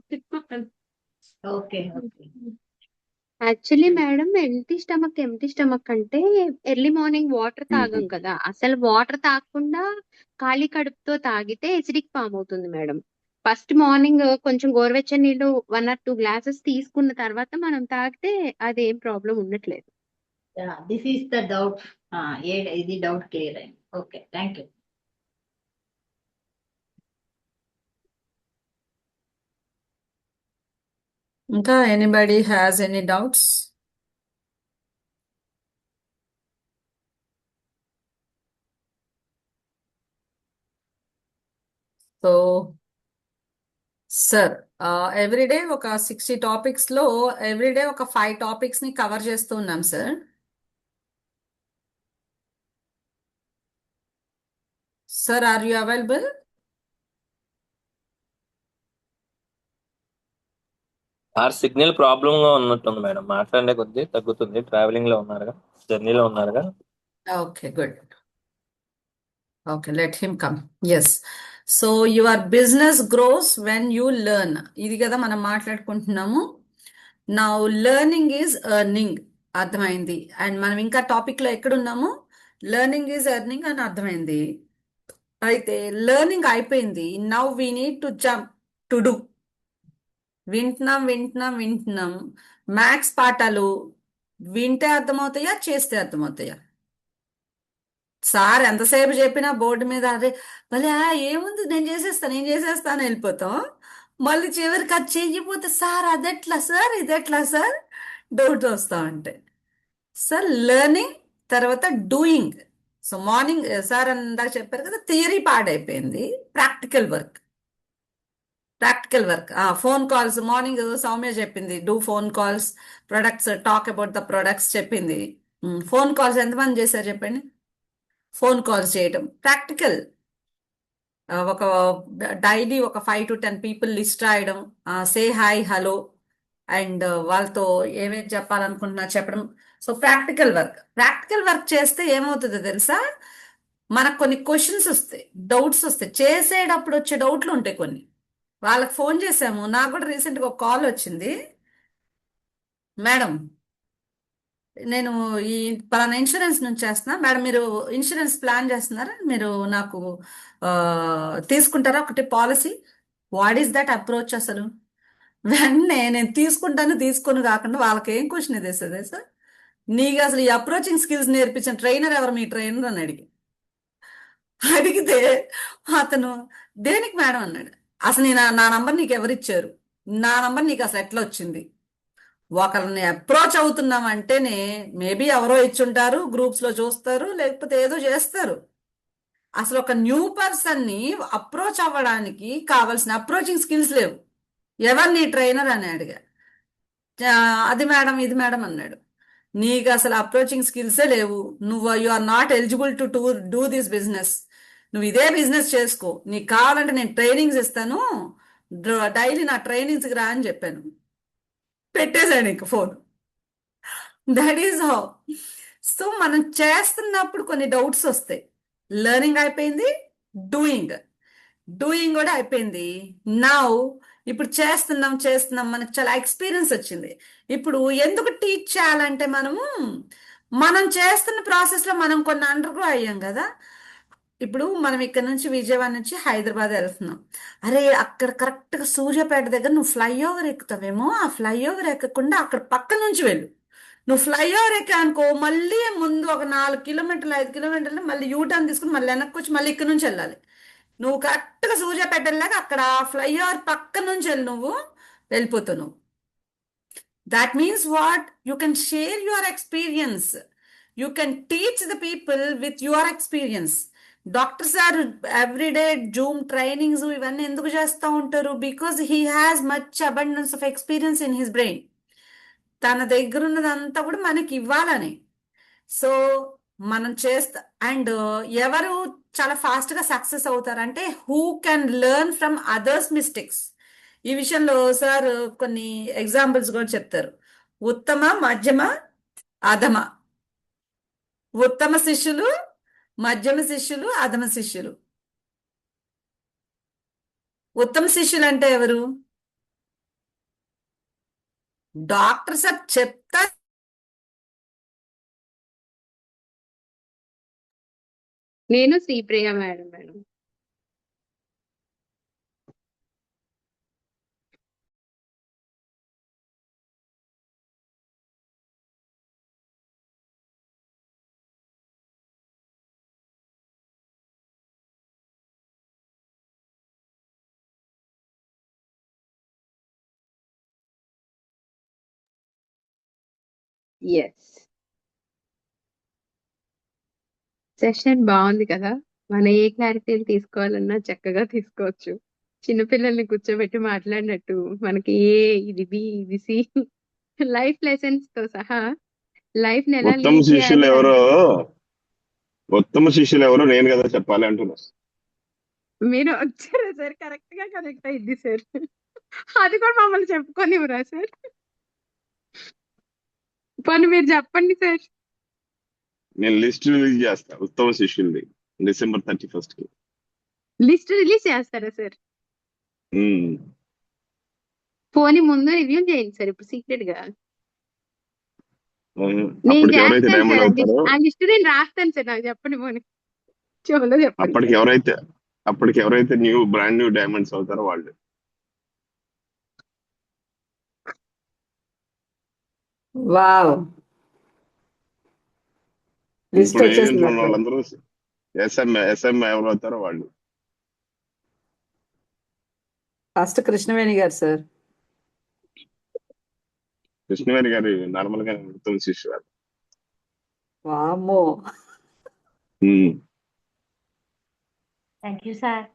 Okay, okay. Actually madam empty stomach అంటే ఎర్లీ మార్నింగ్ వాటర్ తాగం కదా, అసలు వాటర్ తాగకుండా ఖాళీ కడుపుతో తాగితే ఎసిడిక్ ఫామ్ అవుతుంది మేడం. ఫస్ట్ మార్నింగ్ కొంచెం గోరువెచ్చని నీళ్ళు 1 or 2 glasses తీసుకున్న తర్వాత మనం తాగితే అదేం ప్రాబ్లం ఉండట్లేదు. This is the doubt. ఇది డౌట్ క్లియర్ అయింది. Okay, thank you. ఇంకా anybody has any doubts? So sir, everyday ఒక 60 టాపిక్స్ లో ఎవ్రీడే ఒక 5 టాపిక్స్ ని కవర్ చేస్తూ ఉన్నాం sir. Sir, are you available? Signal problem గా ఉన్నట్టుంది మేడం, మాట్లాడే కొద్దీ తగ్గుతుంది. ట్రావెలింగ్ లో ఉన్నారుగా, జర్నీలో ఉన్నారుగా. Okay, good. Okay, let him come. Yes. So your business grows when you learn, ఇది కదా మనం మాట్లాడుకుంటున్నాము. నా లెర్నింగ్ ఈజ్ ఎర్నింగ్, అర్థమైంది. అండ్ మనం ఇంకా టాపిక్ లో ఎక్కడున్నాము? లెర్నింగ్ ఈజ్ ఎర్నింగ్ అని అర్థమైంది. అయితే లెర్నింగ్ అయిపోయింది, now we need to jump to do. వింటున్నాం. మ్యాథ్స్ పాఠాలు వింటే అర్థమవుతాయా, చేస్తే అర్థమవుతాయా? సార్ ఎంతసేపు చెప్పినా బోర్డు మీద అదే భలే ఏముంది నేను చేసేస్తాను వెళ్ళిపోతాం. మళ్ళీ చివరికి అది చెయ్యిపోతే సార్ అదెట్లా సార్ ఇదెట్లా సార్ డౌట్ వస్తా ఉంటాయి. సార్ లెర్నింగ్ తర్వాత డూయింగ్. సో మార్నింగ్ సార్ అందాక చెప్పారు కదా, థియరీ పాడైపోయింది, practical work. Phone calls morning Soumya చెప్పింది, do phone calls, products, talk about the products చెప్పింది. ఫోన్ కాల్స్ ఎంతమంది చేశారు చెప్పండి? ఫోన్ కాల్స్ చేయటం ప్రాక్టికల్. ఒక డైలీ ఒక 5 to 10 పీపుల్ లిస్ట్ రాయడం, సే హాయ్ హలో, అండ్ వాళ్ళతో ఏమేమి చెప్పాలనుకుంటున్నా చెప్పడం. సో ప్రాక్టికల్ వర్క్ చేస్తే ఏమవుతుందో తెలుసా, మనకు కొన్ని క్వశ్చన్స్ వస్తాయి, డౌట్స్ వస్తాయి, చేసేటప్పుడు వచ్చే డౌట్లు ఉంటాయి కొన్ని. వాళ్ళకి ఫోన్ చేసాము, నాకు కూడా రీసెంట్గా ఒక కాల్ వచ్చింది. మేడం, నేను ఈ పలానా ఇన్సూరెన్స్ నుంచి చేస్తున్నా మేడం, మీరు ఇన్సూరెన్స్ ప్లాన్ చేస్తున్నారా, మీరు నాకు తీసుకుంటారా ఒకటి policy? What is that approach అసలు? వెంటనే నేను తీసుకోను కాకుండా వాళ్ళకి ఏం క్వశ్చన్ ఇదేస్తుంది సార్, నీకు అసలు ఈ అప్రోచింగ్ స్కిల్స్ నేర్పించిన ట్రైనర్ ఎవరు, మీ ట్రైనర్ అని అడిగితే అతను దేనికి మేడం అన్నాడు. అసలు నా నంబర్ నీకు ఎవరిచ్చారు, నా నంబర్ నీకు అసలు ఎట్లా వచ్చింది? ఒకరిని అప్రోచ్ అవుతున్నామంటేనే మేబీ ఎవరో ఇచ్చుంటారు, గ్రూప్స్ లో చూస్తారు, లేకపోతే ఏదో చేస్తారు. అసలు ఒక న్యూ పర్సన్ ని అప్రోచ్ అవ్వడానికి కావాల్సిన అప్రోచింగ్ స్కిల్స్ లేవు. ఎవరు నీ ట్రైనర్ అని అడిగా. అది మేడం ఇది మేడం అన్నాడు. నీకు అసలు అప్రోచింగ్ స్కిల్సే లేవు, you are not eligible to do this business. నువ్వు ఇదే బిజినెస్ చేసుకో, నీకు కావాలంటే నేను ట్రైనింగ్స్ ఇస్తాను, డైలీ నా ట్రైనింగ్స్కి రా అని చెప్పాను. పెట్టేశాడు ఇంక phone. That is how. So మనం చేస్తున్నప్పుడు కొన్ని డౌట్స్ వస్తాయి. లెర్నింగ్ అయిపోయింది, డూయింగ్ కూడా అయిపోయింది. నౌ ఇప్పుడు చేస్తున్నాం, మనకు చాలా ఎక్స్పీరియన్స్ వచ్చింది. ఇప్పుడు ఎందుకు టీచ్ చేయాలంటే మనం చేస్తున్న ప్రాసెస్లో మనం కొన్ని అండర్గ్రో అయ్యాం కదా. ఇప్పుడు మనం ఇక్కడ నుంచి విజయవాడ నుంచి హైదరాబాద్ వెళ్తున్నాం. అరే అక్కడ కరెక్ట్గా సూర్యాపేట దగ్గర నువ్వు ఫ్లైఓవర్ ఎక్కుతావేమో, ఆ ఫ్లైఓవర్ ఎక్కకుండా అక్కడ పక్క నుంచి వెళ్ళు. నువ్వు ఫ్లైఓవర్ ఎక్కా అనుకో, మళ్ళీ ముందు ఒక 4 కిలోమీటర్లు 5 కిలోమీటర్లు మళ్ళీ యూటర్న్ తీసుకుని మళ్ళీ వెనక్కి వచ్చి మళ్ళీ ఇక్కడ నుంచి వెళ్ళాలి. నువ్వు కరెక్ట్గా సూర్యాపేట వెళ్ళాక అక్కడ ఫ్లైఓవర్ పక్క నుంచి నువ్వు వెళ్ళిపోతావు. నువ్వు that means what? You can share your experience, you can teach the people with your experience. Doctors are everyday Zoom trainings ఇవన్నీ ఎందుకు చేస్తూ ఉంటారు? Because he has much abundance of experience in his brain. తన దగ్గర ఉన్నదంతా కూడా మనకి ఇవ్వాలని. సో మనం అండ్ ఎవరు చాలా ఫాస్ట్గా సక్సెస్ అవుతారంటే who can learn from others mistakes. ఈ విషయంలో సార్ కొన్ని ఎగ్జాంపుల్స్ కూడా చెప్తారు. ఉత్తమ, మధ్యమ, అధమ. ఉత్తమ శిష్యులు, మధ్యమ శిష్యులు, అధమ శిష్యులు. ఉత్తమ శిష్యులు అంటే ఎవరు? డాక్టర్ సార్ చెప్తా నేను శ్రీప్రియ మేడం. ఎస్, సెషన్ బాగుంది కదా. మనం ఏ క్లారిటీలు తీసుకోవాలన్నా చక్కగా తీసుకోవచ్చు. చిన్నపిల్లల్ని కూర్చోబెట్టి మాట్లాడినట్టు మనకి ఇది బి ఇది సి లైఫ్ లెసన్స్ తో సహా లైఫ్ ని ఎలా ఉత్తమ లీడ్ శిష్యులు చేయాలి ఎవరో అనేది నేను కదా చెప్పాలి అంటున్నా. మీరు వచ్చారా సార్? కరెక్ట్ గా కనెక్ట్ అయింది సార్. అది కూడా మమ్మల్ని చెప్పుకోనివ్వరా సార్? పని మీరు చెప్పండి సార్. నేను లిస్ట్ రిలీజ్ చేస్తా ఉత్తమ శిష్యుల్ని December 31st కి. లిస్ట్ రిలీజ్ చేస్తారా సార్? ఉమ్. పోనీ ముందు రివ్యూ చేయండి సార్, ఇప్పుడు సీక్రెట్ గా. నేను అప్పటికి ఎవరైతే చేస్తాను డైమండ్ సార్, అవుతారో ఆ లిస్ట్ నేను రాస్తాను సార్. నాకు చెప్పండి, పోనీ చెవులో చెప్పండి అప్పటికి సార్. ఎవరైతే బ్రాండ్ న్యూ డైమండ్స్ అవుతారో వాళ్ళు. వావ్, లిస్ట్ ఇప్పుడు వచ్చేసింది ఏజెంట్లు ఉన్న అప్పుడు. వాళ్ళందరూ ఎస్ఎం ఎవరు అవుతారో వాళ్ళు. ఫస్ట్ కృష్ణవేణి గారు సార్. కృష్ణవేణి గారి నార్మల్ గా ఉత్తమ శిష్యురాలు. వామ్మో, ఉమ్. Thank you sir.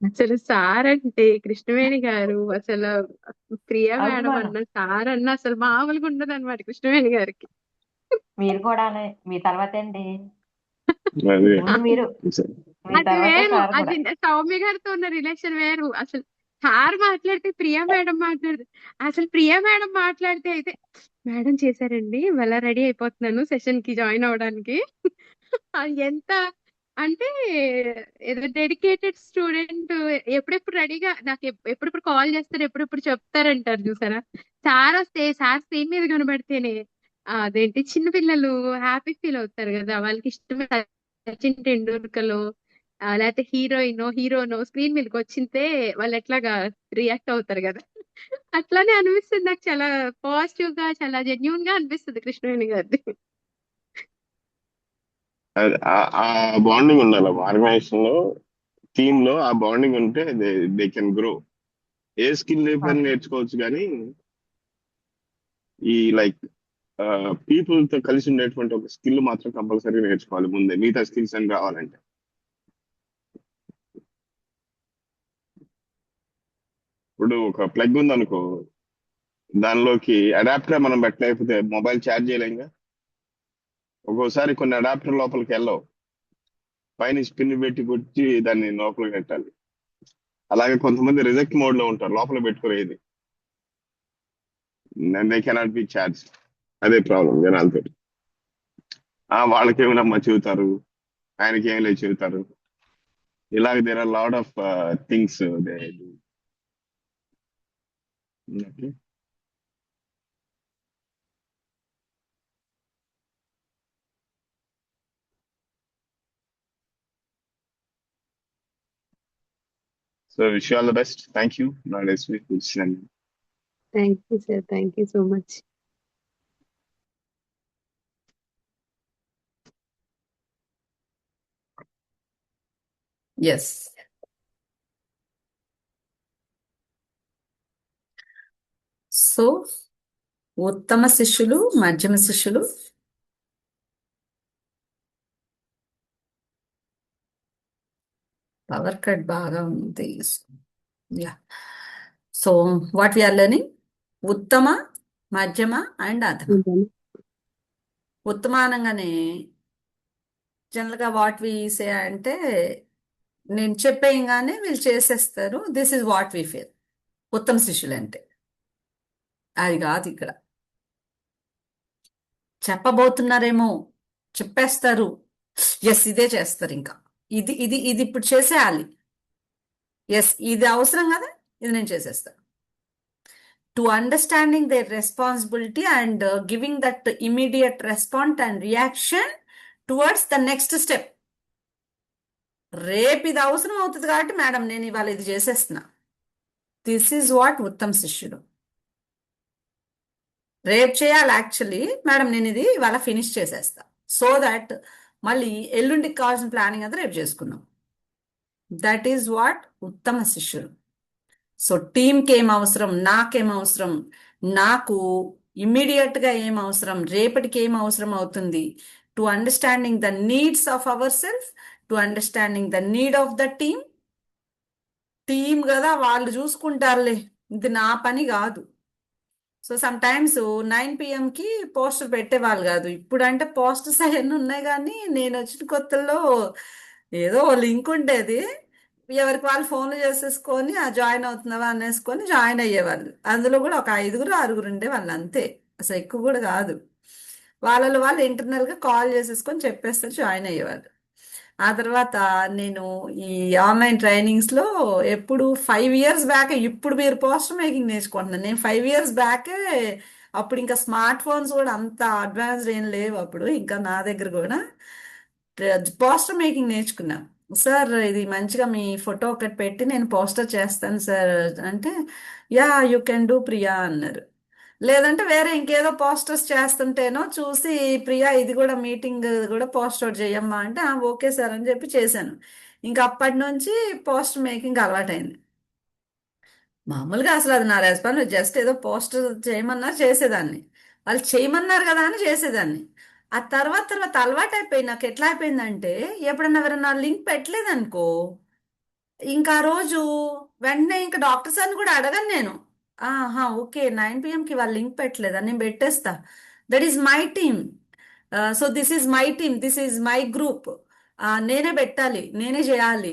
అసలు సార్ అంటే కృష్ణవేణి గారు, అసలు ప్రియా అవును మేడం మేడం, అన్న సార్ అన్న అసలు మామూలుగా ఉండదు అనమాట కృష్ణవేణి గారికి. మీరు కూడా మీ తర్వాత ఏంటి, అది ముందు మీరు, మీ అది తర్వాత వేరు, సార్ కూడా. అది సౌమ్య గారితో ఉన్న రిలేషన్ వేరు. అసలు సార్ మాట్లాడితే ప్రియా మేడం మాట్లాడితే అసలు ప్రియా మేడం మాట్లాడితే అయితే మేడం చేశారండి ఇవాళ రెడీ అయిపోతున్నాను సెషన్ కి జాయిన్ అవ్వడానికి. అది ఎంత అంటే ఏదో డెడికేటెడ్ స్టూడెంట్ ఎప్పుడెప్పుడు రెడీగా నాకు ఎప్పుడెప్పుడు కాల్ చేస్తారు ఎప్పుడెప్పుడు చెప్తారంటారు చూసారా. సార్ వస్తే సార్ స్క్రీన్ మీద కనబడితేనే అదేంటి చిన్న పిల్లలు హ్యాపీ ఫీల్ అవుతారు కదా, వాళ్ళకి ఇష్టమైన సచిన్ టెండూల్కర్ లేకపోతే హీరోనో స్క్రీన్ మీదకి వచ్చింటే వాళ్ళు ఎట్లాగా రియాక్ట్ అవుతారు కదా. అట్లానే అనిపిస్తుంది నాకు, చాలా పాజిటివ్ గా చాలా జెన్యున్ గా అనిపిస్తుంది కృష్ణవేణి గారిది. ఆ బాండింగ్ ఉండాలి ఆర్గనైజేషన్ లో, టీమ్ లో. ఆ బాండింగ్ ఉంటే they can grow. A skill లేకపోయినా నేర్చుకోవచ్చు, కానీ ఈ లైక్ పీపుల్ తో కలిసి ఉండేటువంటి ఒక స్కిల్ మాత్రం కంపల్సరీ నేర్చుకోవాలి ముందే, మిగతా స్కిల్స్ అని రావాలంటే. ఇప్పుడు ఒక ప్లగ్ ఉంది అనుకో, దానిలోకి అడాప్టర్ మనం పెట్టలేకపోతే మొబైల్ ఛార్జ్ చేయలేంగా. ఒక్కోసారి కొన్ని అడాప్టర్ లోపలికి వెళ్ళవు, పైన స్పిన్ పెట్టి కొట్టి దాన్ని లోపలికి పెట్టాలి. అలాగే కొంతమంది రిజెక్ట్ మోడ్ లో ఉంటారు, లోపల పెట్టుకునేది, దే కెనాట్ బి ఛార్జ్. అదే ప్రాబ్లం జనాలతో. వాళ్ళకేమైనా చెబుతారు, ఆయనకి ఏమి లేదు చెబుతారు. ఇలాగ there are lot of things they do. Okay. So wish you all the best. Thank you. Thank you sir, thank you so much. Yes. So ఉత్తమ శిష్యులు, మధ్యమ శిష్యులు, పవర్ కట్ బాగా ఉంది. Yeah. So what we are learning, ఉత్తమ, మధ్యమ and అధమ. ఉత్తమానంగానే జనరల్గా వాట్ వి సే అంటే, నేను చెప్పేయంగానే వీళ్ళు చేసేస్తారు, this is what we feel. ఉత్తమ శిష్యులు అంటే అది కాదు. ఇక్కడ చెప్పబోతున్నారేమో, చెప్పేస్తారు, ఎస్ ఇదే చేస్తారు, ఇంకా ఇది ఇది ఇది ఇప్పుడు చేసేయాలి, ఎస్ ఇది అవసరం కదా, ఇది నేను చేసేస్తాను. To understanding their responsibility and giving that immediate response and reaction towards the next step. రేపు ఇది అవసరం అవుతుంది కాబట్టి మేడం నేను ఇవాళ ఇది చేసేస్తున్నా, దిస్ ఈజ్ వాట్ ఉత్తమ శిష్యుడు. రేపు చేయాలి యాక్చువల్లీ, మేడం నేను ఇది ఇవాళ ఫినిష్ చేసేస్తా, సో దట్ మళ్ళీ ఎల్లుండికి కావాల్సిన ప్లానింగ్ అంతా రేపు చేసుకుందాం. దట్ ఈజ్ వాట్ ఉత్తమ శిష్యుడు. సో టీంకి ఏం అవసరం, నాకేం అవసరం, నాకు ఇమ్మీడియట్గా ఏం అవసరం, రేపటికి ఏం అవసరం అవుతుంది, to understanding the needs of our self, to understanding the need of the team. Team కదా, వాళ్ళు చూసుకుంటారులే, ఇది నా పని కాదు. So some times 9 PM poster పెట్టేవాళ్ళు కాదు, ఇప్పుడు అంటే పోస్టర్స్ అవన్నీ ఉన్నాయి, కానీ నేను వచ్చిన కొత్తల్లో ఏదో లింక్ ఉండేది, ఎవరికి వాళ్ళు ఫోన్లు చేసేసుకొని జాయిన్ అవుతున్నావా అనేసుకొని జాయిన్ అయ్యేవాళ్ళు. అందులో కూడా ఒక 5-6 ఉండేవాళ్ళు అంతే, అసలు ఎక్కువ కూడా కాదు. వాళ్ళలో వాళ్ళు ఇంటర్నల్గా కాల్ చేసేసుకొని చెప్పేస్తారు, జాయిన్ అయ్యేవాళ్ళు. ఆ తర్వాత నేను ఈ ఆన్లైన్ ట్రైనింగ్స్లో ఎప్పుడు 5 years బ్యాక్, ఇప్పుడు మీరు పోస్టర్ మేకింగ్ నేర్చుకుంటున్నాను, నేను 5 years బ్యాకే, అప్పుడు ఇంకా స్మార్ట్ ఫోన్స్ కూడా అంత అడ్వాన్స్డ్ ఏం లేవు అప్పుడు, ఇంకా నా దగ్గర కూడా పోస్టర్ మేకింగ్ నేర్చుకున్నా. సార్ ఇది మంచిగా మీ ఫోటో ఒకటి పెట్టి నేను పోస్టర్ చేస్తాను సార్ అంటే, yeah you can do Priya అన్నారు. లేదంటే వేరే ఇంకేదో పోస్టర్స్ చేస్తుంటేనో చూసి, ప్రియా ఇది కూడా మీటింగ్ కూడా పోస్టర్ చేయమ్మా అంటే, ఓకే సార్ అని చెప్పి చేశాను. ఇంకా అప్పటి నుంచి పోస్టర్ మేకింగ్ అలవాటైంది. మామూలుగా అసలు అది నా రెస్పాన్స్, జస్ట్ ఏదో పోస్టర్ చేయమన్నారు చేసేదాన్ని, వాళ్ళు చేయమన్నారు కదా అని చేసేదాన్ని. ఆ తర్వాత అలవాటు అయిపోయి నాకు ఎట్లా అయిపోయిందంటే, ఎప్పుడన్నా ఎవరన్నా లింక్ పెట్టలేదనుకో, ఇంకా ఆ రోజు వెంటనే ఇంకా డాక్టర్ సార్ని కూడా అడగను నేను, ఓకే 9 PM వాళ్ళు లింక్ పెట్టలేదా, నేను పెట్టేస్తా, that is my team, so this is my team, this is my group, నేనే పెట్టాలి, నేనే చేయాలి.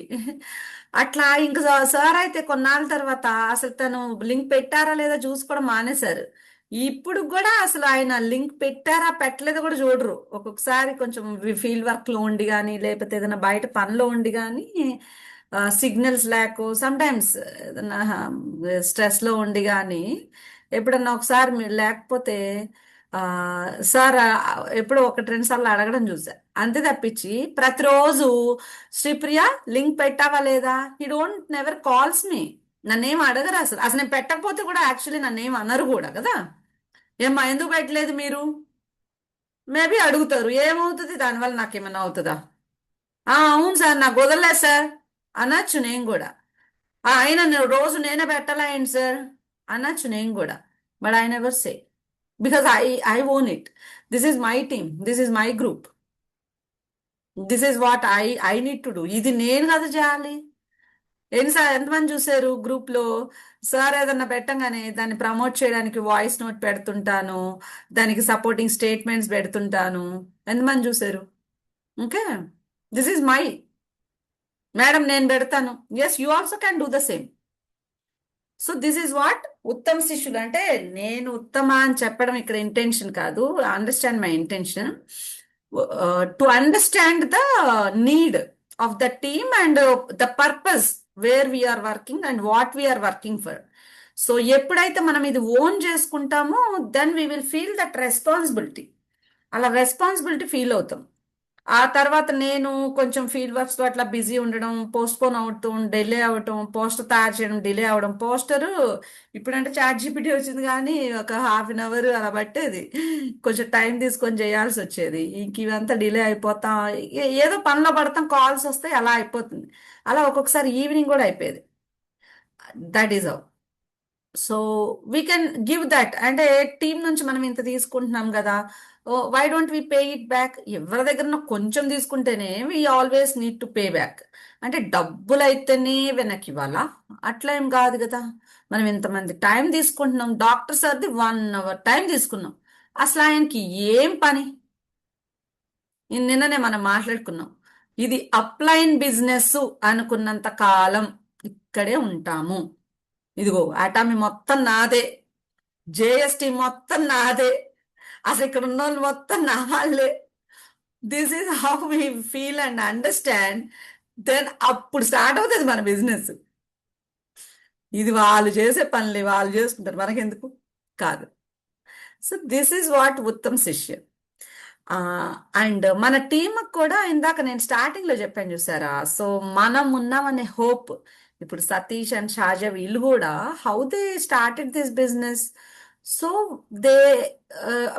అట్లా ఇంకా సార్ అయితే కొన్నాళ్ళ తర్వాత అసలు తను లింక్ పెట్టారా లేదా చూసుకోవడం మానేశారు. ఇప్పుడు కూడా అసలు ఆయన లింక్ పెట్టారా పెట్టలేదో కూడా చూడరు. ఒక్కొక్కసారి కొంచెం ఫీల్డ్ వర్క్ లో ఉండి కానీ లేకపోతే ఏదైనా బయట పనిలో ఉండి కానీ సిగ్నల్స్ లేక సమ్ టైమ్స్ ఏదైనా స్ట్రెస్ లో ఉండి కానీ ఎప్పుడన్నా ఒకసారి మీరు లేకపోతే ఆ సార్ ఎప్పుడో ఒకటి రెండు సార్లు అడగడం చూసా, అంతే తప్పించి ప్రతిరోజు శ్రీప్రియ లింక్ పెట్టావా లేదా, హీ డోంట్ నెవర్ కాల్స్ మీ. నన్నేం అడగరు అసలు. అసలు నేను పెట్టకపోతే కూడా యాక్చువల్లీ నన్నేం అనరు కూడా కదా. ఏమ్మా ఎందుకు పెట్టలేదు మీరు, మేబీ అడుగుతారు, ఏమవుతుంది దానివల్ల నాకేమన్నా అవుతుందా? అవును సార్ నాకు వదలలేదు సార్ అనొచ్చు నేను కూడా. అయినా నేను రోజు నేనే పెట్టాలా ఏంటి సార్ అనొచ్చు నేను కూడా. But I never say, because I own it. This is my team, this is my group, this is what I need to do. ఇది నేను కదా చేయాలి. సార్ ఎంతమంది చూసారు గ్రూప్ లో సార్ ఏదన్నా పెట్టంగానే దాన్ని ప్రమోట్ చేయడానికి వాయిస్ నోట్ పెడుతుంటాను, దానికి సపోర్టింగ్ స్టేట్మెంట్స్ పెడుతుంటాను. ఎంతమంది చూసారు? Okay, this is my madam, నేను పెడతాను. Yes, you also can do the same. So this is what ఉత్తమ శిష్యులు అంటే. నేను ఉత్తమ అని చెప్పడం ఇక్కడ ఇంటెన్షన్ కాదు, understand my intention to understand the need of the team and the purpose where we're working and what we're working for. So ఎప్పుడైతే మనం ఇది ఓన్ చేసుకుంటామో then we will feel that responsibility. అలా రెస్పాన్సిబిలిటీ ఫీల్ అవుతాం. ఆ తర్వాత నేను కొంచెం ఫీల్డ్ వర్క్స్ లో అట్లా బిజీ ఉండడం, పోస్ట్ పోన్ అవటం, డిలే అవటం, పోస్టర్ తయారు చేయడం డిలే అవడం. పోస్టరు ఇప్పుడంటే చాట్ జీపీటీ వచ్చింది కానీ ఒక ½ అలా పట్టేది, కొంచెం టైం తీసుకొని చేయాల్సి వచ్చేది. ఇంక ఇవంతా డిలే అయిపోతాం, ఏదో పనిలో పడతాం, కాల్స్ వస్తాయి, అలా అయిపోతుంది. అలా ఒక్కొక్కసారి ఈవినింగ్ కూడా అయిపోయేది. That is how. So we can give that. అంటే టీం నుంచి మనం ఇంత తీసుకుంటున్నాం కదా, why don't we pay it back. ఎవరి దగ్గర కొంచెం తీసుకుంటేనే we always need to pay back. అంటే డబ్బులు అయితేనే వెనక్కి ఇవ్వాలా? అట్లా ఏం కాదు కదా. మనం ఇంతమంది టైం తీసుకుంటున్నాం, డాక్టర్ సార్ది 1 hour టైం తీసుకున్నాం. అసలు ఆయనకి ఏం పని? నిన్ననే మనం మాట్లాడుకున్నాం, ఇది అప్లైన్ బిజినెస్ అనుకున్నంత కాలం ఇక్కడే ఉంటాము. ఇదిగో అటామీ మొత్తం నాదే, జేఎస్టీ మొత్తం నాదే, అసలు ఇక్కడ ఉన్న వాళ్ళు మొత్తం నా వాళ్ళే. This is how we feel and understand. Then అప్పుడు స్టార్ట్ అవుతుంది మన బిజినెస్. ఇది వాళ్ళు చేసే పనులే, వాళ్ళు చేసుకుంటారు, మనకెందుకు కాదు. So this is what Uttam శిష్య. అండ్ మన టీమ్ కూడా ఇందాక నేను స్టార్టింగ్ లో చెప్పాను చూసారా, సో మనం ఉన్నామనే హోప్. ఇప్పుడు సతీష్ అండ్ షాజా వీళ్ళు కూడా how they started this business. So they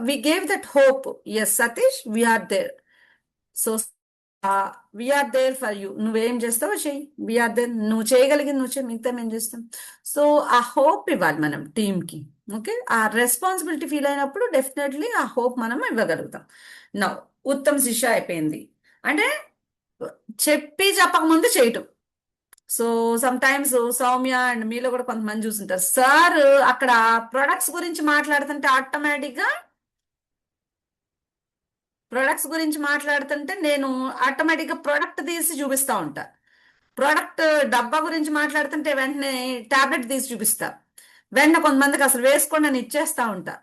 we gave that hope. Yes Satish, we're there. So we're there for you. నువ్వేం చేస్తావో చెయ్యి, వీఆర్ దేర్. నువ్వు చేయగలిగింది నువ్వు చేయి, మిగతా మేము చేస్తాం. సో ఆ హోప్ ఇవ్వాలి మనం టీంకి. ఓకే, ఆ రెస్పాన్సిబిలిటీ ఫీల్ అయినప్పుడు డెఫినెట్లీ ఆ హోప్ మనం ఇవ్వగలుగుతాం. నా ఉత్తమ శిష్య అయిపోయింది అంటే చెప్పి చెప్పకముందు చేయటం. So some times Soumya and మీలో కూడా కొంతమంది చూస్తుంటారు, సార్ అక్కడ ప్రొడక్ట్స్ గురించి మాట్లాడుతుంటే నేను ఆటోమేటిక్గా ప్రొడక్ట్ తీసి చూపిస్తా ఉంటా. ప్రోడక్ట్ డబ్బా గురించి మాట్లాడుతుంటే వెంటనే టాబ్లెట్ తీసి చూపిస్తా. వెంటనే కొంతమందికి అసలు వేసుకోండి అని ఇచ్చేస్తా ఉంటా.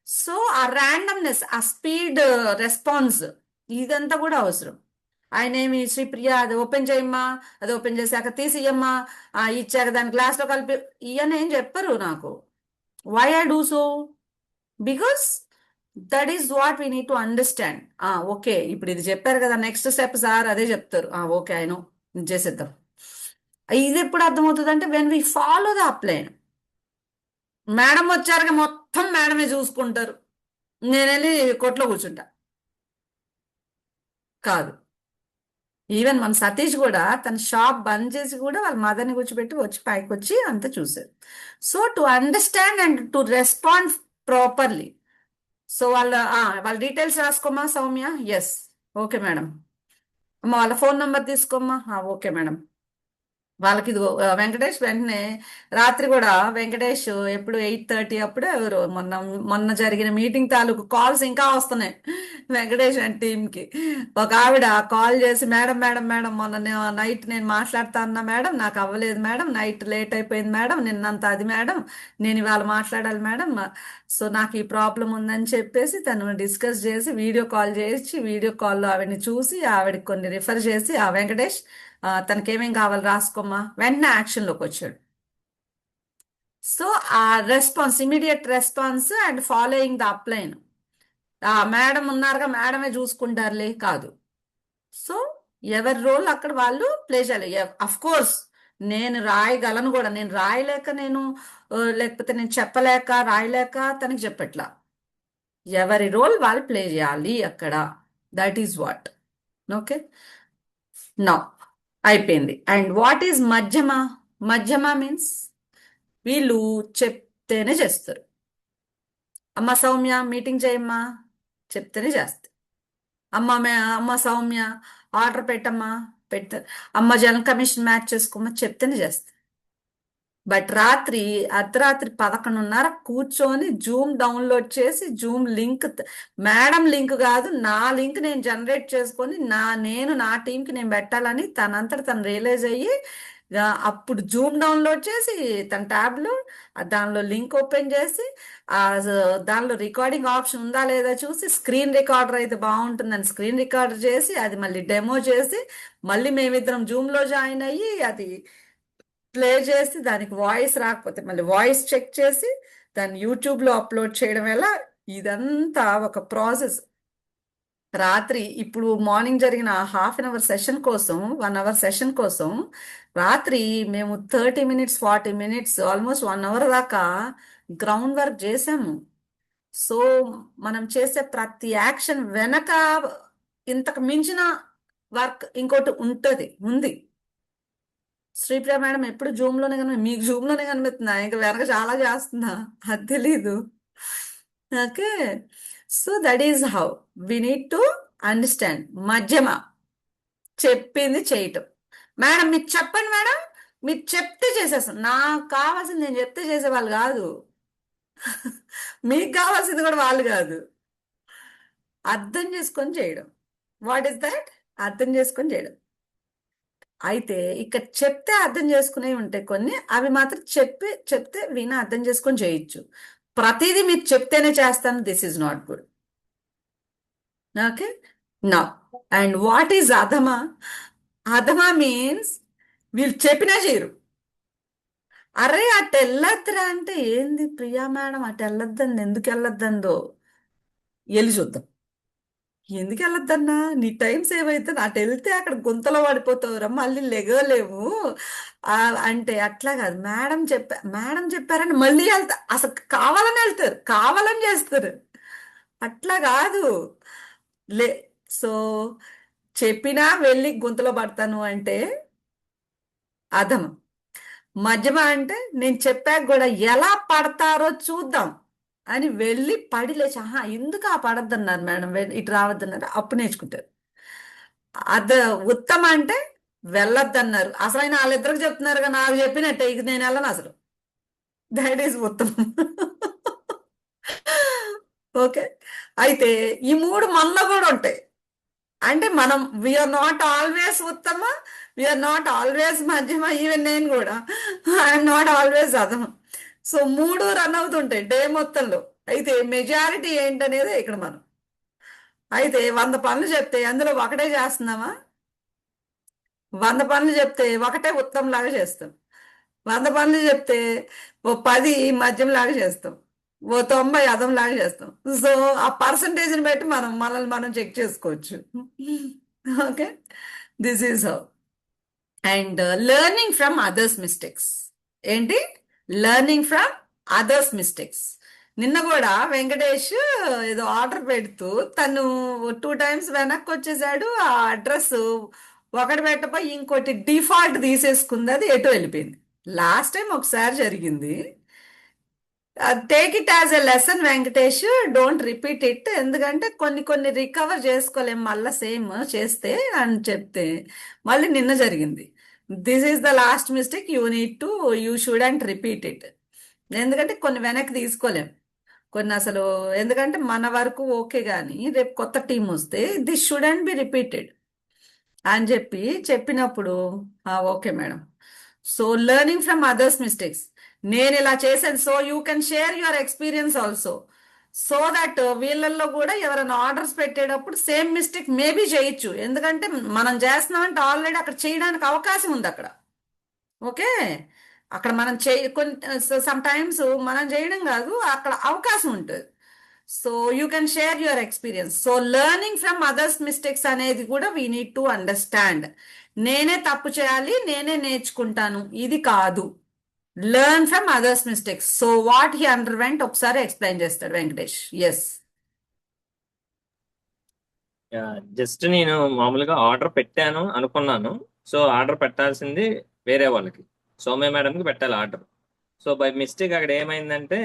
సో ఆ ర్యాండమ్నెస్, ఆ స్పీడ్ రెస్పాన్స్, ఇదంతా కూడా అవసరం. ఆయన ఏమి శ్రీప్రియ అది ఓపెన్ చేయమ్మా, అది ఓపెన్ చేశాక తీసియమ్మా, ఇచ్చాక దాని గ్లాస్లో కలిపి ఇవన్నీ ఏం చెప్పరు నాకు. Why I do so? Because that is what we need to understand. Okay ఇప్పుడు ఇది చెప్పారు కదా, నెక్స్ట్ స్టెప్ సార్ అదే చెప్తారు, ఓకే ఐ నో, ఇది చేసేద్దాం. ఇది ఎప్పుడు అర్థమవుతుంది అంటే when we follow the upline. Madam వచ్చారుగా మొత్తం మేడమే చూసుకుంటారు, నేను వెళ్ళి కొట్లో కూర్చుంటా కాదు. ఈవెన్ మన సతీష్ కూడా తన షాప్ బంద్ చేసి కూడా వాళ్ళ మదర్ని కూర్చోబెట్టి వచ్చి పైకి వచ్చి అంతా చూశారు. So to understand and to respond properly. So వాళ్ళ డీటెయిల్స్ రాసుకోమా సౌమ్య. Yes, okay madam. అమ్మ వాళ్ళ ఫోన్ నెంబర్ తీసుకోమ్మా. Okay madam. వాళ్ళకి ఇది వెంకటేష్ వెంటనే రాత్రి కూడా వెంకటేష్ ఎప్పుడు 8:30 అప్పుడు ఎవరు మొన్న జరిగిన మీటింగ్ తాలూకు కాల్స్ ఇంకా వస్తున్నాయి. వెంకటేష్ అండ్ టీంకి ఒక ఆవిడ కాల్ చేసి, మేడం మేడం మేడం మొన్న నైట్ నేను మాట్లాడుతా అన్నా మేడం, నాకు అవ్వలేదు మేడం, నైట్ లేట్ అయిపోయింది మేడం, నిన్నంత అది మేడం, నేను ఇవాళ మాట్లాడాలి మేడం, సో నాకు ఈ ప్రాబ్లం ఉందని చెప్పేసి తను డిస్కస్ చేసి వీడియో కాల్ చేసి, వీడియో కాల్లో ఆవిడని చూసి ఆవిడకి కొన్ని రిఫర్ చేసి, ఆ వెంకటేష్ తనకేమేం కావాలి రాసుకోమ్మా, వెంటనే యాక్షన్లోకి వచ్చాడు. సో ఆ response, immediate response and following the upline. ఆ మేడం ఉన్నారుగా, మేడమే చూసుకుంటారులే కాదు. సో ఎవరి రోల్ అక్కడ వాళ్ళు ప్లే చేయాలి. అఫ్ కోర్స్ నేను రాయగలను కూడా, నేను రాయలేక నేను లేకపోతే నేను చెప్పలేక రాయలేక తనకి చెప్పట్లా. ఎవరి రోల్ వాళ్ళు ప్లే చేయాలి అక్కడ. That is what. Okay, now అయిపోయింది. అండ్ వాట్ ఈజ్ మధ్యమ? మధ్యమ మీన్స్ వీళ్ళు చెప్తేనే చేస్తారు. అమ్మ సౌమ్య మీటింగ్ చేయమ్మా చెప్తేనే చేస్తా. అమ్మ సౌమ్య ఆర్డర్ పెట్టమ్మా పెడతా. అమ్మ జనరల్ కమిషన్ మ్యాచ్ చేసుకోమ్మా చెప్తేనే చేస్తా. బట్ అర్ధరాత్రి 11:30 కూర్చొని జూమ్ డౌన్లోడ్ చేసి జూమ్ లింక్, మేడం లింక్ కాదు, నా లింక్ నేను జనరేట్ చేసుకొని నేను నా టీంకి నేను పెట్టాలని తనంతట తను రియలైజ్ అయ్యి అప్పుడు జూమ్ డౌన్లోడ్ చేసి తన ట్యాబ్లో దానిలో లింక్ ఓపెన్ చేసి దానిలో రికార్డింగ్ ఆప్షన్ ఉందా లేదా చూసి, స్క్రీన్ రికార్డర్ అయితే బాగుంటుందని స్క్రీన్ రికార్డర్ చేసి అది మళ్ళీ డెమో చేసి, మళ్ళీ మేమిద్దరం జూమ్లో జాయిన్ అయ్యి అది ప్లే చేసి, దానికి వాయిస్ రాకపోతే మళ్ళీ వాయిస్ చెక్ చేసి దాన్ని యూట్యూబ్లో అప్లోడ్ చేయడం ఎలా, ఇదంతా ఒక ప్రాసెస్. రాత్రి ఇప్పుడు మార్నింగ్ జరిగిన ½ సెషన్ కోసం, 1 అవర్ సెషన్ కోసం రాత్రి మేము 30 మినిట్స్ 40 మినిట్స్ ఆల్మోస్ట్ 1 అవర్ దాకా గ్రౌండ్ వర్క్ చేసాము. సో మనం చేసే ప్రతి యాక్షన్ వెనక ఇంతకు మించిన వర్క్ ఇంకోటి ఉంది. శ్రీప్రియ మేడం ఎప్పుడు జూమ్లోనే మీకు జూమ్లోనే కనిపిస్తుందా? ఇంకా వెనక చాలా చేస్తుందా? అది తెలీదు. Okay, so that is how we need to understand. మధ్యమ చెప్పింది చేయటం. మేడం మీకు చెప్పండి మేడం, మీరు చెప్తే చేసేస్తాం. నాకు కావాల్సింది నేను చెప్తే చేసేవాళ్ళు కాదు, మీకు కావాల్సింది కూడా వాళ్ళు కాదు. అర్థం చేసుకొని చేయడం. What is that? అర్థం చేసుకొని చేయడం. అయితే ఇక్కడ చెప్తే అర్థం చేసుకునేవి ఉంటాయి కొన్ని, అవి మాత్రం చెప్తే విన అర్థం చేసుకొని చేయొచ్చు. ప్రతిదీ మీరు చెప్తేనే చేస్తాను, this is not good. Okay, నా అండ్ వాట్ ఈజ్ అధమ? అధమ మీన్స్ వీళ్ళు చెప్పినా చేయరు. అరే అటు వెళ్ళొద్దురా అంటే, ఏంది ప్రియా మేడం అటు వెళ్ళొద్దండి, ఎందుకు వెళ్ళొద్దందో వెళ్ళి చూద్దాం. ఎందుకు వెళ్ళొద్దన్నా, నీ టైం సేవ్ అవుతుంది, అటు వెళ్తే అక్కడ గుంతలో పడిపోతావురా, మళ్ళీ లెగలేవు అంటే. అట్లా కాదు, మేడం చెప్పారని మళ్ళీ వెళ్తా, అసలు కావాలని వెళ్తారు, కావాలని చేస్తారు. అట్లా కాదు లే. సో చెప్పినా వెళ్ళి గుంతలో పడతాను అంటే అధమం. మధ్యమ అంటే నేను చెప్పాక కూడా ఎలా పడతారో చూద్దాం అని వెళ్ళి పడి లేచి, ఎందుకు పడద్దన్నారు మేడం, ఇటు రావద్దన్నారు, అప్పుడు నేర్చుకుంటారు. ఉత్తమ అంటే వెళ్ళొద్దన్నారు, అసలు ఆయన వాళ్ళిద్దరికి చెప్తున్నారుగా, నాకు చెప్పినట్టే, ఇక నేను వెళ్ళను అసలు. దట్ ఈస్ ఉత్తమం. ఓకే, అయితే ఈ 3 మనలో కూడా ఉంటాయి. అంటే మనం వీఆర్ నాట్ ఆల్వేస్ ఉత్తమ, వీఆర్ నాట్ ఆల్వేస్ మధ్యమ, ఈవెన్ నేను కూడా ఐఎమ్ నాట్ ఆల్వేస్ అధమ. సో 3 రన్ అవుతుంటాయి డే మొత్తంలో. అయితే మెజారిటీ ఏంటనేది ఇక్కడ మనం. అయితే 100 పనులు చెప్తే అందులో ఒకటే చేస్తున్నామా? 100 పనులు చెప్తే ఒకటే ఉత్తమంలాగా చేస్తాం. 100 పనులు చెప్తే ఓ 10 మధ్యంలాగా చేస్తాం, ఓ 90 అధంలాగా చేస్తాం. సో ఆ పర్సంటేజ్ని బట్టి మనల్ని మనం చెక్ చేసుకోవచ్చు. Okay, this is how. And learning from others mistakes. ఏంటి? Learning from others mistakes. నిన్న కూడా వెంకటేష్ ఏదో ఆర్డర్ పెడుతూ తను 2 టైమ్స్ వెనక్కి వచ్చేసాడు. ఆ అడ్రస్ ఒకటి పెట్టపోయి ఇంకోటి డిఫాల్ట్ తీసేసుకుంది, అది ఎటో వెళ్ళిపోయింది. లాస్ట్ టైం ఒకసారి జరిగింది. Take it as a lesson Venkatesh, don't repeat it. ఎందుకంటే కొన్ని రికవర్ చేసుకోలేం మళ్ళీ సేమ్ చేస్తే అని చెప్తే మళ్ళీ నిన్న జరిగింది. This is the last mistake, you should and repeat it. ఎందుకంటే కొన్ని వెనక్కి తీసుకోలేం. కొన్ని అసలు ఎందుకంటే మన వరకు ఓకే కానీ రేపు కొత్త టీం వస్తే దిస్ షుడెంట్ బి రిపీటెడ్ అని చెప్పినప్పుడు okay madam. So learning from others mistakes, నేను ఇలా చేశాను, so you can share your experience also, so that వీళ్ళల్లో కూడా ఎవరైనా ఆర్డర్స్ పెట్టేటప్పుడు సేమ్ మిస్టేక్ మేబీ చేయొచ్చు, ఎందుకంటే మనం చేస్తున్నామంటే ఆల్రెడీ అక్కడ చేయడానికి అవకాశం ఉంది అక్కడ. ఓకే, అక్కడ మనం కొన్ని సమ్ టైమ్స్ మనం చేయడం కాదు, అక్కడ అవకాశం ఉంటుంది. So you can share your experience. So learning from others mistakes అనేది కూడా వీ నీడ్ టు అండర్స్టాండ్. నేనే తప్పు చేయాలి, నేనే నేర్చుకుంటాను, ఇది కాదు. Learn from others mistakes. So what he underwent ఒకసారి ఎక్స్ప్లెయిన్ చేస్తాడు వెంకటేష్. ఎస్. జస్ట్ నేను మామూలుగా ఆర్డర్ పెట్టాను అనుకున్నాను. సో ఆర్డర్ పెట్టాల్సింది వేరే వాళ్ళకి, సౌమ్య మేడంకి పెట్టాలి ఆర్డర్. సో బై మిస్టేక్ అక్కడ ఏమైందంటే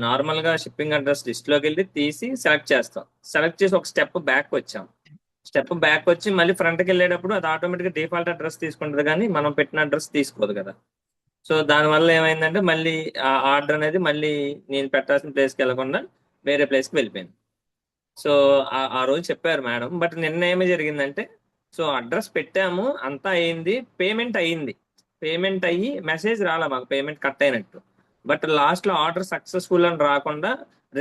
నార్మల్గా షిప్పింగ్ అడ్రస్ లిస్ట్లోకి వెళ్ళి తీసి సెలెక్ట్ చేస్తాం. సెలెక్ట్ చేసి ఒక స్టెప్ బ్యాక్ వచ్చాం. స్టెప్ బ్యాక్ వచ్చి మళ్ళీ ఫ్రంట్కి వెళ్ళేటప్పుడు అది ఆటోమేటిక్గా డిఫాల్ట్ అడ్రస్ తీసుకుంటుంది, కానీ మనం పెట్టిన అడ్రస్ తీసుకోదు కదా. సో దానివల్ల ఏమైందంటే మళ్ళీ ఆ ఆర్డర్ అనేది మళ్ళీ నేను పెట్టాల్సిన ప్లేస్కి వెళ్ళకుండా వేరే ప్లేస్కి వెళ్ళిపోయింది. సో ఆ రోజు చెప్పారు మేడం. బట్ నిన్న ఏమి జరిగిందంటే, సో అడ్రస్ పెట్టాము, అంతా అయింది, పేమెంట్ అయ్యింది. పేమెంట్ అయ్యి మెసేజ్ రాలే మాకు పేమెంట్ కట్ అయినట్టు. బట్ లాస్ట్లో ఆర్డర్ సక్సెస్ఫుల్ అని రాకుండా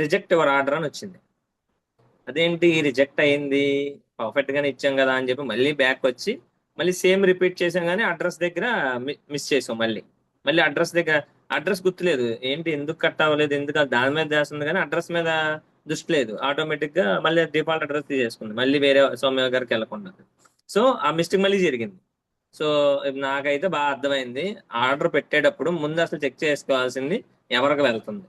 రిజెక్ట్ యువర్ ఆర్డర్ అని వచ్చింది. అదేంటి రిజెక్ట్ అయింది, పర్ఫెక్ట్ గానే ఇచ్చాం కదా అని చెప్పి మళ్ళీ బ్యాక్ వచ్చి మళ్ళీ సేమ్ రిపీట్ చేసాం, కానీ అడ్రస్ దగ్గర మిస్ చేసాం. మళ్ళీ అడ్రస్ దగ్గర అడ్రస్ గుర్తులేదు, ఏంటి ఎందుకు కట్ అవ్వలేదు, ఎందుకు దాని మీద చేస్తుంది కానీ అడ్రస్ మీద దృష్టి లేదు. ఆటోమేటిక్ గా మళ్ళీ డిఫాల్ట్ అడ్రస్ తీసేసుకుంది, మళ్ళీ వేరే సౌమ్య గారికి వెళ్ళకుండా. సో ఆ మిస్టేక్ మళ్ళీ జరిగింది. సో నాకైతే బాగా అర్థమైంది, ఆర్డర్ పెట్టేటప్పుడు ముందు అసలు చెక్ చేసుకోవాల్సింది ఎవరికి వెళ్తుంది,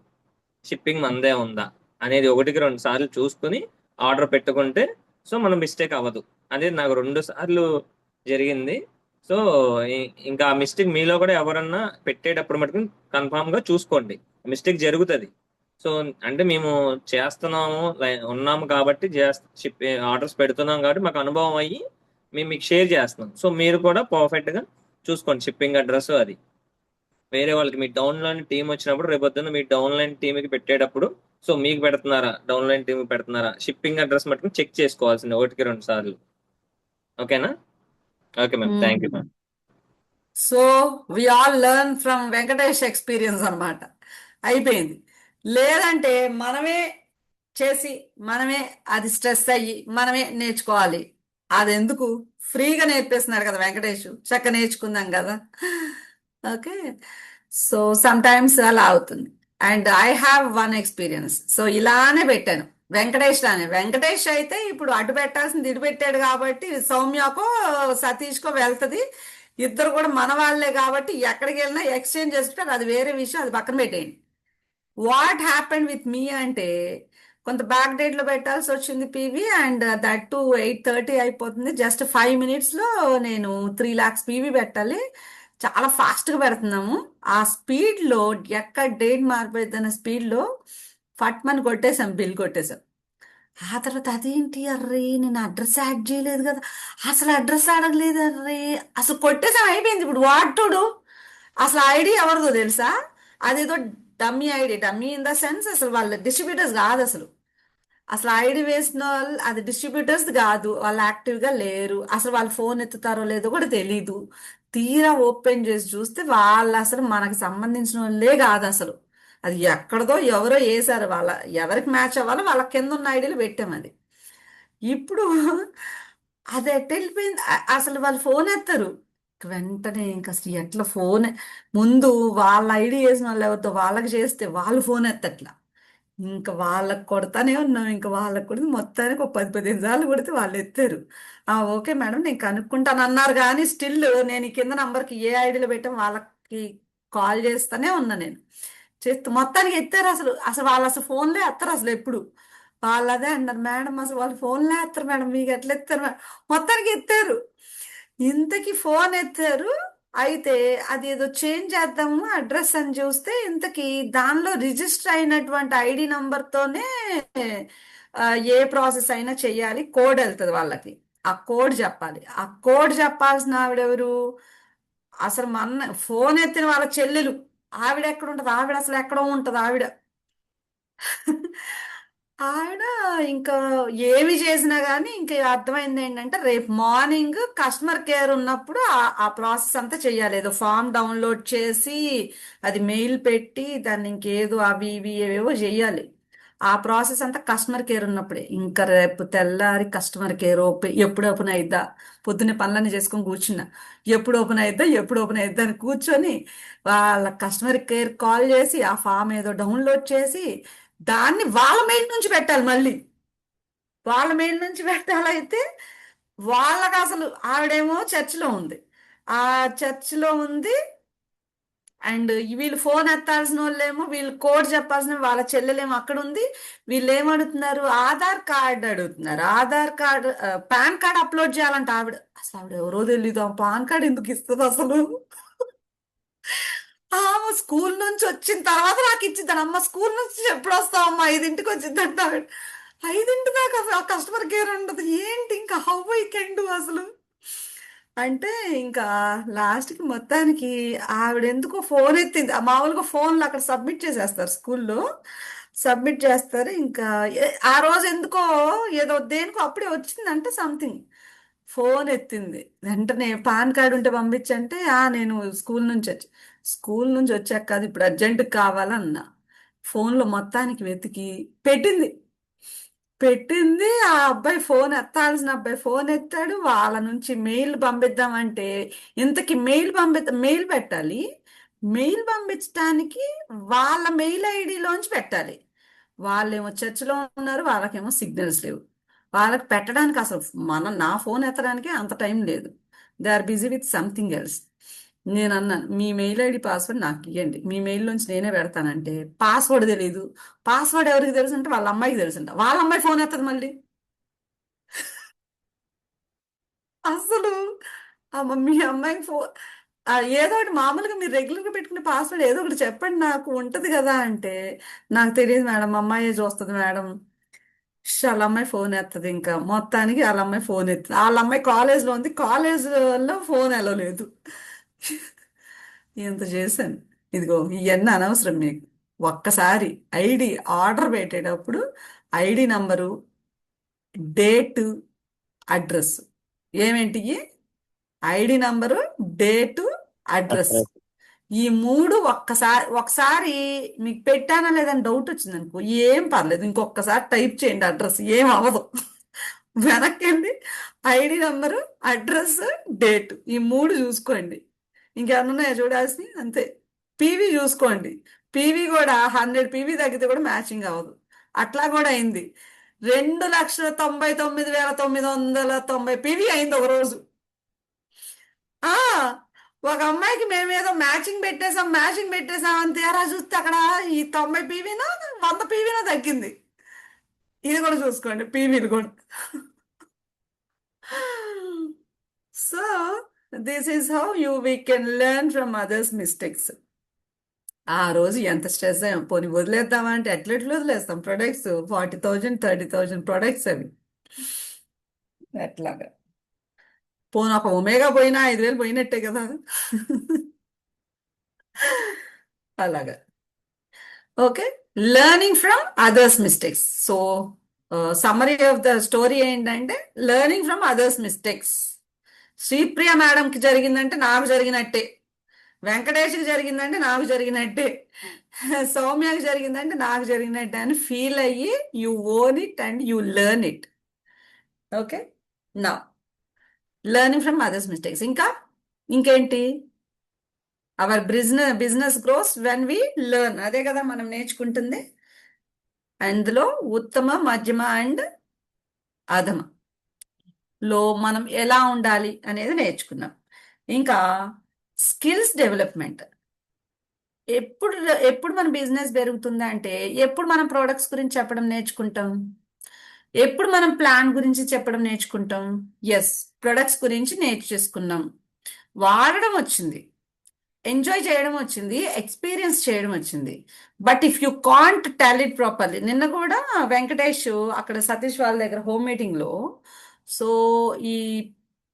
షిప్పింగ్ మందే ఉందా అనేది 1-2 సార్లు చూసుకుని ఆర్డర్ పెట్టుకుంటే సో మనం మిస్టేక్ అవ్వదు. అనేది నాకు 2 సార్లు జరిగింది. సో ఇంకా ఆ మిస్టేక్ మీలో కూడా ఎవరన్నా పెట్టేటప్పుడు మటుకు కన్ఫామ్ గా చూసుకోండి, మిస్టేక్ జరుగుతుంది. సో అంటే మేము చేస్తున్నాము, ఉన్నాము కాబట్టి ఆర్డర్స్ పెడుతున్నాం కాబట్టి మాకు అనుభవం అయ్యి మేము మీకు షేర్ చేస్తున్నాం. సో మీరు కూడా పర్ఫెక్ట్ గా చూసుకోండి షిప్పింగ్ అడ్రస్. అది వేరే వాళ్ళకి మీ డౌన్లైన్ టీం వచ్చినప్పుడు రేపొద్దున మీ డౌన్లైన్ టీంకి పెట్టేటప్పుడు సో మీకు పెడుతున్నారా, డౌన్లైన్ టీం పెడుతున్నారా, షిప్పింగ్ అడ్రస్ మటుకు చెక్ చేసుకోవాల్సింది 1-2 సార్లు. ఓకేనా? Okay ma'am, thank you ma'am. So we all learn from Venkatesh experience అనమాట. అయిపోయింది. లేదంటే మనమే చేసి మనమే అది స్ట్రెస్ అయ్యి మనమే నేర్చుకోవాలి. అది ఎందుకు, ఫ్రీగా నేర్పిస్తున్నాడు కదా వెంకటేష్, చక్కగా నేర్చుకుందాం కదా. ఓకే, సో సమ్ టైమ్స్ అలా అవుతుంది. And I have one experience. So ఇలానే పెట్టాను వెంకటేష్ అయితే ఇప్పుడు అటు పెట్టాల్సింది ఇటు పెట్టాడు కాబట్టి సౌమ్యకో సతీష్కో వెళ్తుంది. ఇద్దరు కూడా మన వాళ్ళే కాబట్టి ఎక్కడికి వెళ్ళినా ఎక్స్చేంజ్ చేసుకుంటారు, అది వేరే విషయం, అది పక్కన పెట్టేయండి. వాట్ హ్యాపెండ్ విత్ మీ అంటే కొంత బ్యాక్ డేట్ లో పెట్టాల్సి వచ్చింది పీవీ, అండ్ దట్ టు 8:30 అయిపోతుంది. జస్ట్ 5 minutes లో నేను 3 lakhs పీవీ పెట్టాలి. చాలా ఫాస్ట్ గా పెడుతున్నాము. ఆ స్పీడ్ లో ఎక్కడ డేట్ మారిపోయిందన్న స్పీడ్ లో ఫట్మని కొట్టేశాం, బిల్ కొట్టేశాం. ఆ తర్వాత అదేంటి, అర్రే నేను అడ్రస్ యాడ్ చేయలేదు కదా, అసలు అడ్రస్ అడగలేదు, అర్రే అసలు కొట్టేసాం, అయిపోయింది. ఇప్పుడు వాట్ టు డూ? అసలు ఐడి ఎవరిదో తెలుసా? అదేదో dummy ID, dummy in the sense అసలు వాళ్ళ డిస్ట్రిబ్యూటర్స్ కాదు. అసలు ఐడి వేసిన వాళ్ళు అది డిస్ట్రిబ్యూటర్స్ కాదు, వాళ్ళు యాక్టివ్గా లేరు. అసలు వాళ్ళు ఫోన్ ఎత్తుతారో లేదో కూడా తెలీదు. తీరా ఓపెన్ చేసి చూస్తే వాళ్ళు అసలు మనకు సంబంధించిన వాళ్ళే కాదు. అసలు అది ఎక్కడదో ఎవరో వేసారు, వాళ్ళ ఎవరికి మ్యాచ్ అవ్వాలో వాళ్ళ కింద ఉన్న ఐడీలు పెట్టాం. అది ఇప్పుడు అది ఎట్ట వెళ్ళిపోయింది, అసలు వాళ్ళు ఫోన్ ఎత్తారు. వెంటనే ఇంకా అసలు ఎట్లా ఫోన్, ముందు వాళ్ళ ఐడి వేసిన వాళ్ళు ఎవరితో వాళ్ళకి చేస్తే వాళ్ళు ఫోన్ ఎత్తట్లా, ఇంకా వాళ్ళకి కొడతానే ఉన్నాం. ఇంకా వాళ్ళకి కొడితే మొత్తానికి ఒక 10-15 సార్లు కొడితే వాళ్ళు ఎత్తారు. ఓకే మేడం నేను కనుక్కుంటాను అన్నారు, కానీ స్టిల్ నేను ఈ కింద నంబర్కి ఏ ఐడిలో పెట్టాం వాళ్ళకి కాల్ చేస్తానే ఉన్నా. నేను చేస్తూ మొత్తానికి ఎత్తారు. అసలు అసలు వాళ్ళు అసలు ఫోన్లే ఎత్తారు అసలు ఎప్పుడు. వాళ్ళు అదే అన్నారు, మేడం అసలు వాళ్ళు ఫోన్లే ఎత్తారు మేడం, మీకు ఎట్లా ఎత్తారు మేడం. మొత్తానికి ఎత్తారు, ఇంతకీ ఫోన్ ఎత్తారు. అయితే అది ఏదో చేంజ్ చేద్దాము అడ్రస్ అని చూస్తే ఇంతకీ దానిలో రిజిస్టర్ అయినటువంటి ఐడి నంబర్తోనే ఏ ప్రాసెస్ అయినా చెయ్యాలి, కోడ్ వెళ్తుంది వాళ్ళకి. ఆ కోడ్ చెప్పాలి. ఆ కోడ్ చెప్పాల్సిన ఆవిడెవరు, అసలు మన ఫోన్ ఎత్తిన వాళ్ళ చెల్లెలు. ఆవిడ ఎక్కడ ఉంటుంది, ఆవిడ అసలు ఎక్కడో ఉంటుంది ఆవిడ. ఆవిడ ఇంకా ఏమి చేసినా కానీ ఇంకా అర్థమైంది ఏంటంటే రేపు మార్నింగ్ కస్టమర్ కేర్ ఉన్నప్పుడు ఆ ప్రాసెస్ అంతా చెయ్యాలి. ఏదో ఫామ్ డౌన్లోడ్ చేసి అది మెయిల్ పెట్టి దాన్ని ఇంకేదో అవి ఇవి ఏవేవో చెయ్యాలి. ఆ ప్రాసెస్ అంతా కస్టమర్ కేర్ ఉన్నప్పుడే. ఇంకా రేపు తెల్లారి కస్టమర్ కేర్ ఎప్పుడు ఓపెన్ అయిద్దా, పొద్దున్నే పనులన్నీ చేసుకొని కూర్చున్నా, ఎప్పుడు ఓపెన్ అయిద్దా ఎప్పుడు ఓపెన్ అయిద్దా అని కూర్చొని వాళ్ళ కస్టమర్ కేర్ కాల్ చేసి ఆ ఫామ్ ఏదో డౌన్లోడ్ చేసి దాన్ని వాళ్ళ మెయిల్ నుంచి పెట్టాలి. మళ్ళీ వాళ్ళ మెయిల్ నుంచి పెట్టాలైతే వాళ్ళకి అసలు ఆవిడేమో చర్చిలో ఉంది, ఆ చర్చిలో ఉంది. అండ్ వీళ్ళు ఫోన్ ఎత్తాల్సిన వాళ్ళేమో వీళ్ళు కోడ్ చెప్పాల్సిన వాళ్ళ చెల్లెలేమో అక్కడ ఉంది. వీళ్ళు ఏమడుగుతున్నారు, ఆధార్ కార్డ్ అడుగుతున్నారు. Aadhaar card pan card upload చేయాలంట. అసలు ఆవిడ ఎవరో తెలీదు, ఆ పాన్ కార్డ్ ఎందుకు ఇస్తుంది అసలు. ఆమె స్కూల్ నుంచి వచ్చిన తర్వాత నాకు ఇచ్చిద్దాను. అమ్మ స్కూల్ నుంచి ఎప్పుడు వస్తావమ్మా, 5ంటికి వచ్చిందంట ఆవిడ. 5ంటి దాకా అసలు ఆ కస్టమర్ కేర్ ఉండదు. ఏంటి ఇంకా హౌ ఐ కెన్ డూ అసలు అంటే ఇంకా లాస్ట్కి మొత్తానికి ఆవిడ ఎందుకో ఫోన్ ఎత్తింది. మామూలుగా ఫోన్లు అక్కడ సబ్మిట్ చేసేస్తారు, స్కూల్లో సబ్మిట్ చేస్తారు. ఇంకా ఆ రోజు ఎందుకో ఏదో దేనికో అప్పుడే వచ్చిందంటే సంథింగ్, ఫోన్ ఎత్తింది. వెంటనే పాన్ కార్డు ఉంటే పంపించంటే నేను స్కూల్ నుంచి వచ్చాక కాదు, ఇప్పుడు అర్జెంట్ కావాలన్నా. ఫోన్లో మొత్తానికి వెతికి పెట్టింది. ఆ అబ్బాయి ఫోన్ ఎత్తాల్సిన అబ్బాయి ఫోన్ ఎత్తాడు. వాళ్ళ నుంచి మెయిల్ పంపిద్దామంటే ఇంతకి మెయిల్ పెట్టాలి. మెయిల్ పంపించడానికి వాళ్ళ మెయిల్ ఐడిలోంచి పెట్టాలి. వాళ్ళేమో చర్చిలో ఉన్నారు, వాళ్ళకేమో సిగ్నల్స్ లేవు. వాళ్ళకి పెట్టడానికి అసలు నా ఫోన్ ఎత్తడానికి అంత టైం లేదు. They are busy with something else. నేను అన్నాను, మీ మెయిల్ ఐడి పాస్వర్డ్ నాకు ఇవ్వండి, మీ మెయిల్ నుంచి నేనే పెడతానంటే పాస్వర్డ్ తెలియదు. పాస్వర్డ్ ఎవరికి తెలుసు అంటే వాళ్ళ అమ్మాయికి తెలుసంట. వాళ్ళ అమ్మాయి ఫోన్ ఎత్తది మళ్ళీ. అసలు మీ అమ్మాయికి ఫోన్ ఏదో ఒకటి మామూలుగా మీరు రెగ్యులర్గా పెట్టుకునే పాస్వర్డ్ ఏదో ఒకటి చెప్పండి, నాకు ఉంటది కదా అంటే నాకు తెలియదు మేడం, అమ్మాయే చూస్తుంది మేడం. వాళ్ళ అమ్మాయి ఫోన్ ఎత్తది. ఇంకా మొత్తానికి వాళ్ళ అమ్మాయి ఫోన్ ఎత్తుంది. వాళ్ళ అమ్మాయి కాలేజ్లో ఉంది, కాలేజ్లో ఫోన్ ఎలా లేదు. ఇంత చేశాను. ఇదిగో ఇవన్నీ అనవసరం మీకు. ఒక్కసారి ఐడి ఆర్డర్ పెట్టేటప్పుడు ఐడి నంబరు, డేటు, అడ్రస్, ఏమేంటి ఐడి నంబరు, డేటు, అడ్రస్, ఈ 3 ఒకసారి మీకు పెట్టానా లేదని డౌట్ వచ్చింది అనుకో, ఏం పర్లేదు, ఇంకొకసారి టైప్ చేయండి అడ్రస్, ఏం అవ్వదు. వెనక్కి వెళ్ళి ఐడి నంబరు, అడ్రస్, డేట్, ఈ 3 చూసుకోండి. ఇంకేమన్నా ఉన్నాయా చూడాల్సి, అంతే. పీవీ చూసుకోండి. పీవీ కూడా 100 పీవీ తగ్గితే కూడా మ్యాచింగ్ అవ్వదు. అట్లా కూడా అయింది. 2,99,990 పీవీ అయింది ఒక రోజు. ఆ ఒక అమ్మాయికి మేమేదో మ్యాచింగ్ పెట్టేసాం అని తీరా చూస్తే అక్కడ ఈ 90 పీవీనో 100 పీవీనో తగ్గింది. ఇది కూడా చూసుకోండి, పీవీలు కూడా. So this is how we can learn from others mistakes. ఆ రోజు ఎంత స్ట్రెస్ అయ్యాం. పోనీ వదిలేద్దామా అంటే ఎట్లా వదిలేస్తాం. ప్రొడక్ట్స్ 40,000 30,000 ప్రొడక్ట్స్ అవి. ఎట్లాగా పోనీ ఒక ఒమేగా పోయినా 5,000 పోయినట్టే కదా. అలాగా. Okay, learning from others mistakes. So summary of the story ఏంటంటే learning from others mistakes. Sripriya మేడంకి జరిగిందంటే నాకు జరిగినట్టే, వెంకటేష్కి జరిగిందంటే నాకు జరిగినట్టే, సౌమ్యకి జరిగిందంటే నాకు జరిగినట్టే అని ఫీల్ అయ్యి you own it and you learn it. Okay, నా లెర్నింగ్ ఫ్రమ్ అదర్స్ మిస్టేక్స్. ఇంకేంటి, our business grows when we learn. అదే కదా మనం నేర్చుకుంటుంది. అందులో ఉత్తమ, మధ్యమ అండ్ అధమ లో మనం ఎలా ఉండాలి అనేది నేర్చుకున్నాం. ఇంకా స్కిల్స్ డెవలప్మెంట్. ఎప్పుడు ఎప్పుడు మన బిజినెస్ పెరుగుతుంది అంటే ఎప్పుడు మనం ప్రోడక్ట్స్ గురించి చెప్పడం నేర్చుకుంటాం, ఎప్పుడు మనం ప్లాన్ గురించి చెప్పడం నేర్చుకుంటాం. ఎస్, ప్రొడక్ట్స్ గురించి నేర్చేసుకున్నాం, వాడడం వచ్చింది, ఎంజాయ్ చేయడం వచ్చింది, ఎక్స్పీరియన్స్ చేయడం వచ్చింది. But if you can't tell it properly. నిన్న కూడా వెంకటేష్ అక్కడ సతీష్ వాళ్ళ దగ్గర హోమ్ మీటింగ్లో, సో ఈ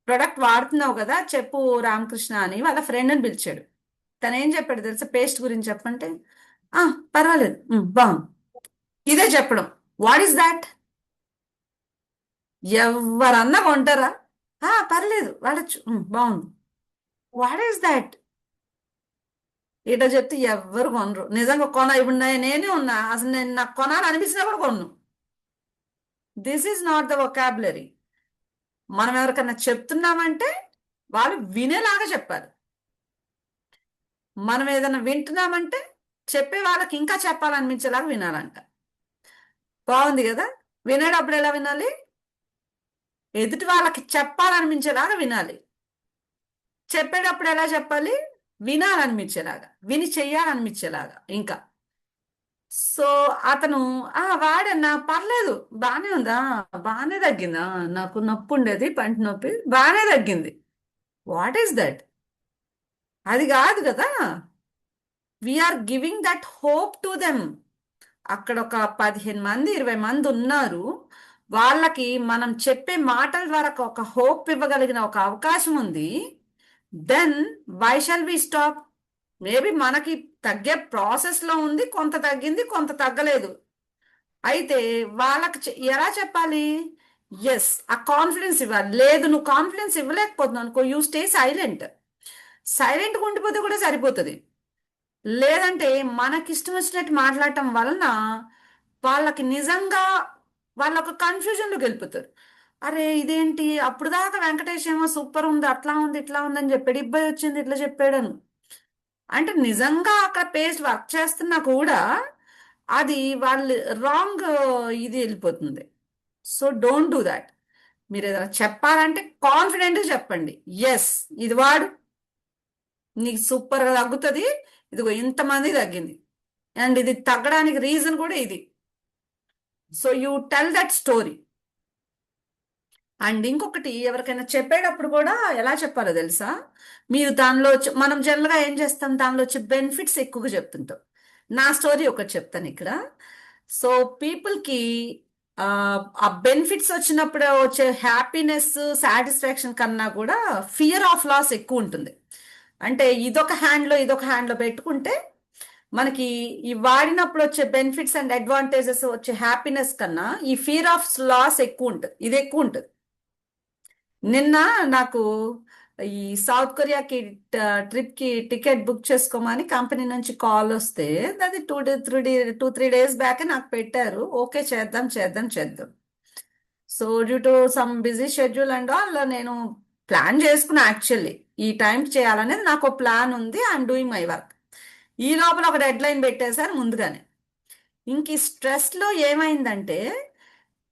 ప్రొడక్ట్ వాడుతున్నావు కదా చెప్పు రామకృష్ణ అని వాళ్ళ ఫ్రెండ్ని పిలిచాడు. తను ఏం చెప్పాడు తెలుసా, పేస్ట్ గురించి చెప్పంటే పర్వాలేదు బాగుంది. ఇదే చెప్పడం. What is that? ఎవరన్నా కొంటారా? పర్లేదు వాడచ్చు, బాగుంది. What is that? ఇట్లా చెప్తే ఎవ్వరు కొనరు. నిజంగా ఇప్పుడు నేనే ఉన్నా, అసలు నేను నాకు కొనాలనిపించినా కూడా కొన్ను. This is not the vocabulary. మనం ఎవరికన్నా చెప్తున్నామంటే వాళ్ళు వినేలాగా చెప్పాలి. మనం ఏదైనా వింటున్నామంటే చెప్పే వాళ్ళకి ఇంకా చెప్పాలనిపించేలాగా వినాలంట. బాగుంది కదా? వినేటప్పుడు ఎలా వినాలి? ఎదుటి వాళ్ళకి చెప్పాలనిపించేలాగా వినాలి. చెప్పేటప్పుడు ఎలా చెప్పాలి? వినాలనిపించేలాగా, విని చెయ్యాలనిపించేలాగా. ఇంకా సో అతను వాడన్నా పర్లేదు, బాగానే ఉందా, బాగానే తగ్గిందా, నాకు నొప్పి ఉండేది, పంటి నొప్పి బాగానే తగ్గింది. What is that? అది కాదు కదా. We're giving that hope to them. అక్కడ ఒక 15 మంది 20 మంది ఉన్నారు. వాళ్ళకి మనం చెప్పే మాటల ద్వారా ఒక హోప్ ఇవ్వగలిగిన ఒక అవకాశం ఉంది. Then why shall we stop? Maybe మనకి తగ్గే ప్రాసెస్లో ఉంది, కొంత తగ్గింది, కొంత తగ్గలేదు. అయితే వాళ్ళకి ఎలా చెప్పాలి? ఎస్, ఆ కాన్ఫిడెన్స్ ఇవ్వాలి. లేదు, నువ్వు కాన్ఫిడెన్స్ ఇవ్వలేకపోతున్నావు అనుకో, యూ స్టే సైలెంట్. సైలెంట్గా ఉండిపోతే కూడా సరిపోతుంది. లేదంటే మనకిష్టం వచ్చినట్టు మాట్లాడటం వలన వాళ్ళకి నిజంగా వాళ్ళ ఒక కన్ఫ్యూజన్లోకి వెళ్ళిపోతారు. అరే ఇదేంటి, అప్పుడు దాకా వెంకటేష్ ఏమో సూపర్ ఉంది, అట్లా ఉంది, ఇట్లా ఉందని చెప్పాడు, ఇబ్బంది వచ్చింది ఇట్లా చెప్పాడను. అంటే నిజంగా అక్కడ పేస్ట్ వర్క్ చేస్తున్నా కూడా అది వాళ్ళు రాంగ్ ఇది వెళ్ళిపోతుంది. So don't do that. మీరు ఏదైనా చెప్పాలంటే కాన్ఫిడెంట్గా చెప్పండి. ఎస్, ఇది వాడు, నీకు సూపర్గా తగ్గుతుంది, ఇదిగో ఇంతమంది తగ్గింది, అండ్ ఇది తగ్గడానికి రీజన్ కూడా ఇది. So you tell that story. And ఇంకొకటి, ఎవరికైనా చెప్పేటప్పుడు కూడా ఎలా చెప్పాలో తెలుసా? మీరు దానిలో మనం జనరల్గా ఏం చేస్తాం, దానిలో వచ్చే బెనిఫిట్స్ ఎక్కువగా చెప్తుంటాం. నా స్టోరీ ఒకటి చెప్తాను ఇక్కడ. సో పీపుల్కి ఆ బెనిఫిట్స్ వచ్చినప్పుడు వచ్చే హ్యాపీనెస్, సాటిస్ఫాక్షన్ కన్నా కూడా ఫియర్ ఆఫ్ లాస్ ఎక్కువ ఉంటుంది. అంటే ఇదొక హ్యాండ్లో పెట్టుకుంటే మనకి ఈ వాడినప్పుడు వచ్చే బెనిఫిట్స్ అండ్ అడ్వాంటేజెస్ వచ్చే హ్యాపీనెస్ కన్నా ఈ ఫియర్ ఆఫ్ లాస్ ఎక్కువ ఉంటుంది, ఇది ఎక్కువ ఉంటుంది. నిన్న నాకు ఈ సౌత్ కొరియాకి ట్రిప్కి టికెట్ బుక్ చేసుకోమని కంపెనీ నుంచి కాల్ వస్తే, అది 2-3 డేస్ బ్యాక్ నాకు పెట్టారు. ఓకే, చేద్దాం. So due to some busy schedule and all నేను ప్లాన్ చేసుకున్నా. యాక్చువల్లీ ఈ టైంకి చేయాలనేది నాకు ప్లాన్ ఉంది. I'm doing my work. ఈ లోపల ఒక డెడ్ లైన్ పెట్టేశారు ముందుగానే. ఇంక ఈ స్ట్రెస్లో ఏమైందంటే,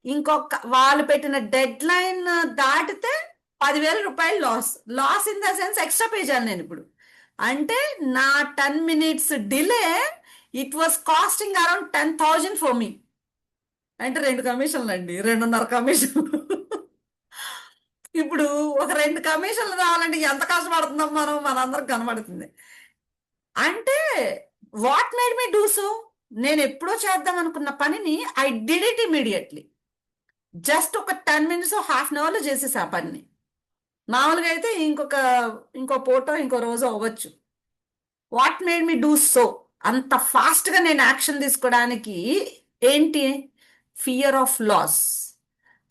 ఇంకొక వాళ్ళు పెట్టిన డెడ్ లైన్ దాటితే 10,000 రూపాయలు loss in the sense extra pay చేయాలి నేను ఇప్పుడు. అంటే నా 10 minutes delay, it was costing around 10,000 for me. అంటే 2 కమిషన్లు అండి, 2.5 కమిషన్లు. ఇప్పుడు ఒక 2 కమిషన్లు రావాలంటే ఎంత కష్టపడుతుందో మనందరికి కనబడుతుంది. అంటే what made me do so? నేను ఎప్పుడో చేద్దాం అనుకున్న పనిని I did it immediately. Just ఒక 10 minutes, హాఫ్ అన్ అవర్లో చేసేసి ఆ పనిని. మామూలుగా అయితే ఇంకో పూటో ఇంకో రోజు అవ్వచ్చు. What made me do so? అంత ఫాస్ట్గా నేను యాక్షన్ తీసుకోవడానికి ఏంటి? Fear of loss.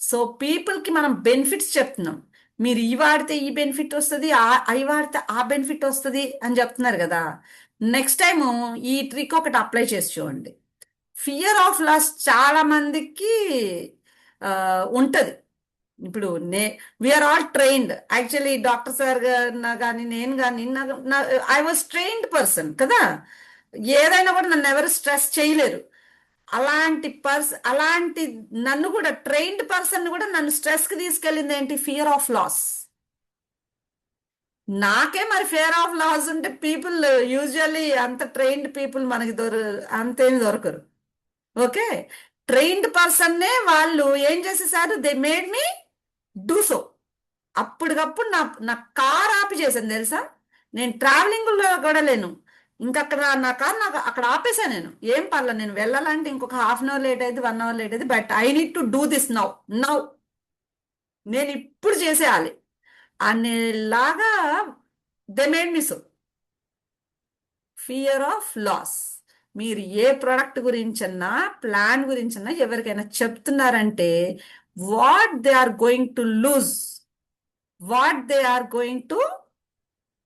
సో పీపుల్కి మనం బెనిఫిట్స్ చెప్తున్నాం. మీరు ఈ వాడితే ఈ బెనిఫిట్ వస్తుంది, అవి వాడితే ఆ బెనిఫిట్ వస్తుంది అని చెప్తున్నారు కదా. నెక్స్ట్ టైము ఈ ట్రిక్ ఒకటి అప్లై చేసి చూడండి. ఫియర్ ఆఫ్ లాస్ చాలా మందికి ఉంటుంది. ఇప్పుడు we're all trained. Actually doctor sir కానీ నేను కానీ ఐ వాజ్ ట్రైన్డ్ పర్సన్ కదా. ఏదైనా కూడా నన్ను ఎవరు స్ట్రెస్ చేయలేరు. అలాంటి నన్ను కూడా ట్రైన్డ్ పర్సన్ కూడా నన్ను స్ట్రెస్కి తీసుకెళ్ళింది ఏంటి? Fear of loss. నాకే మరి ఫియర్ ఆఫ్ లాస్ ఉంటే పీపుల్ యూజువల్లీ అంత ట్రైన్డ్ పీపుల్ మనకి అంతేమి దొరకరు. ఓకే, ట్రైన్డ్ పర్సన్నే వాళ్ళు ఏం చేసేసారు? They made me do so. అప్పటికప్పుడు నా కార్ ఆపి చేశాను తెలుసా. నేను ట్రావెలింగ్లో కూడా లేను. ఇంకక్కడ నా కార్ నాకు అక్కడ ఆపేసాను. నేను ఏం పర్లేదు, నేను వెళ్ళాలంటే ఇంకొక హాఫ్ అన్ అవర్ లేట్ అయితే, 1 hour లేట్ అయితే, but I need to do this now. నేను ఇప్పుడు చేసేయాలి అనేలాగా they made me so. Fear of loss. మీరు ఏ ప్రోడక్ట్ గురించన్నా ప్లాన్ గురించన్నా ఎవరికైనా చెప్తున్నారంటే what they are going to lose, what they are going to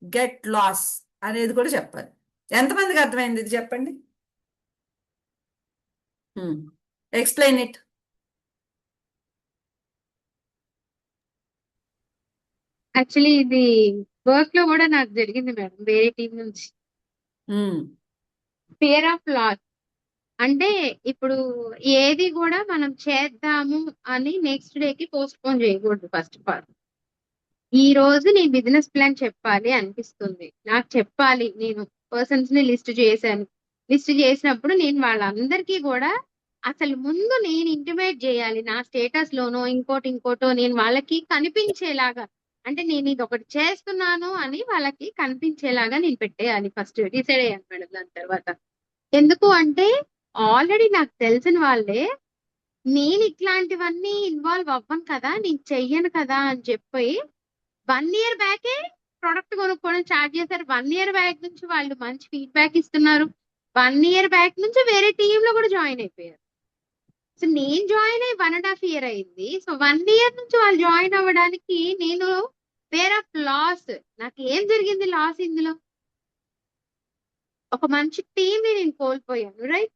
get loss అనేది కూడా చెప్పాలి. ఎంతమందికి అర్థమైంది ఇది చెప్పండి? Explain it. యాక్చువల్లీ ఇది వర్క్ లో కూడా నాకు జరిగింది మేడం, వేరే టీం నుంచి. ఫియర్ ఆఫ్ లాస్ అంటే ఇప్పుడు ఏది కూడా మనం చేద్దాము అని నెక్స్ట్ డేకి పోస్ట్ పోన్ చేయకూడదు. ఫస్ట్ ఆఫ్ ఆల్ ఈ రోజు నేను బిజినెస్ ప్లాన్ చెప్పాలి అనిపిస్తుంది, నాకు చెప్పాలి. నేను పర్సన్స్ ని లిస్ట్ చేశాను. లిస్ట్ చేసినప్పుడు నేను వాళ్ళందరికీ కూడా అసలు ముందు నేను ఇంటిమేట్ చేయాలి. నా స్టేటస్ లోనో ఇంకోటో నేను వాళ్ళకి కనిపించేలాగా, అంటే నేను ఇది ఒకటి చేస్తున్నాను అని వాళ్ళకి కనిపించేలాగా నేను పెట్టేయాలి. ఫస్ట్ డిసైడ్ అయ్యాను మేడం. దాని తర్వాత ఎందుకు అంటే ఆల్రెడీ నాకు తెలిసిన వాళ్ళే నేను ఇట్లాంటివన్నీ ఇన్వాల్వ్ అవ్వను కదా, నేను చెయ్యను కదా అని చెప్పి 1 year బ్యాకే ప్రొడక్ట్ కొనుక్కోవడం స్టార్ట్ చేశారు. 1 year బ్యాక్ నుంచి వాళ్ళు మంచి ఫీడ్బ్యాక్ ఇస్తున్నారు. 1 year బ్యాక్ నుంచి వేరే టీమ్ లో కూడా జాయిన్ అయిపోయారు. సో నేను జాయిన్ అయ్యి 1.5 year అయింది. సో 1 year నుంచి వాళ్ళు జాయిన్ అవ్వడానికి నేను ఫియర్ ఆఫ్ లాస్, నాకు ఏం జరిగింది లాస్ ఇందులో? ఒక మంచి టీం ని నేను కోల్పోయాను, రైట్?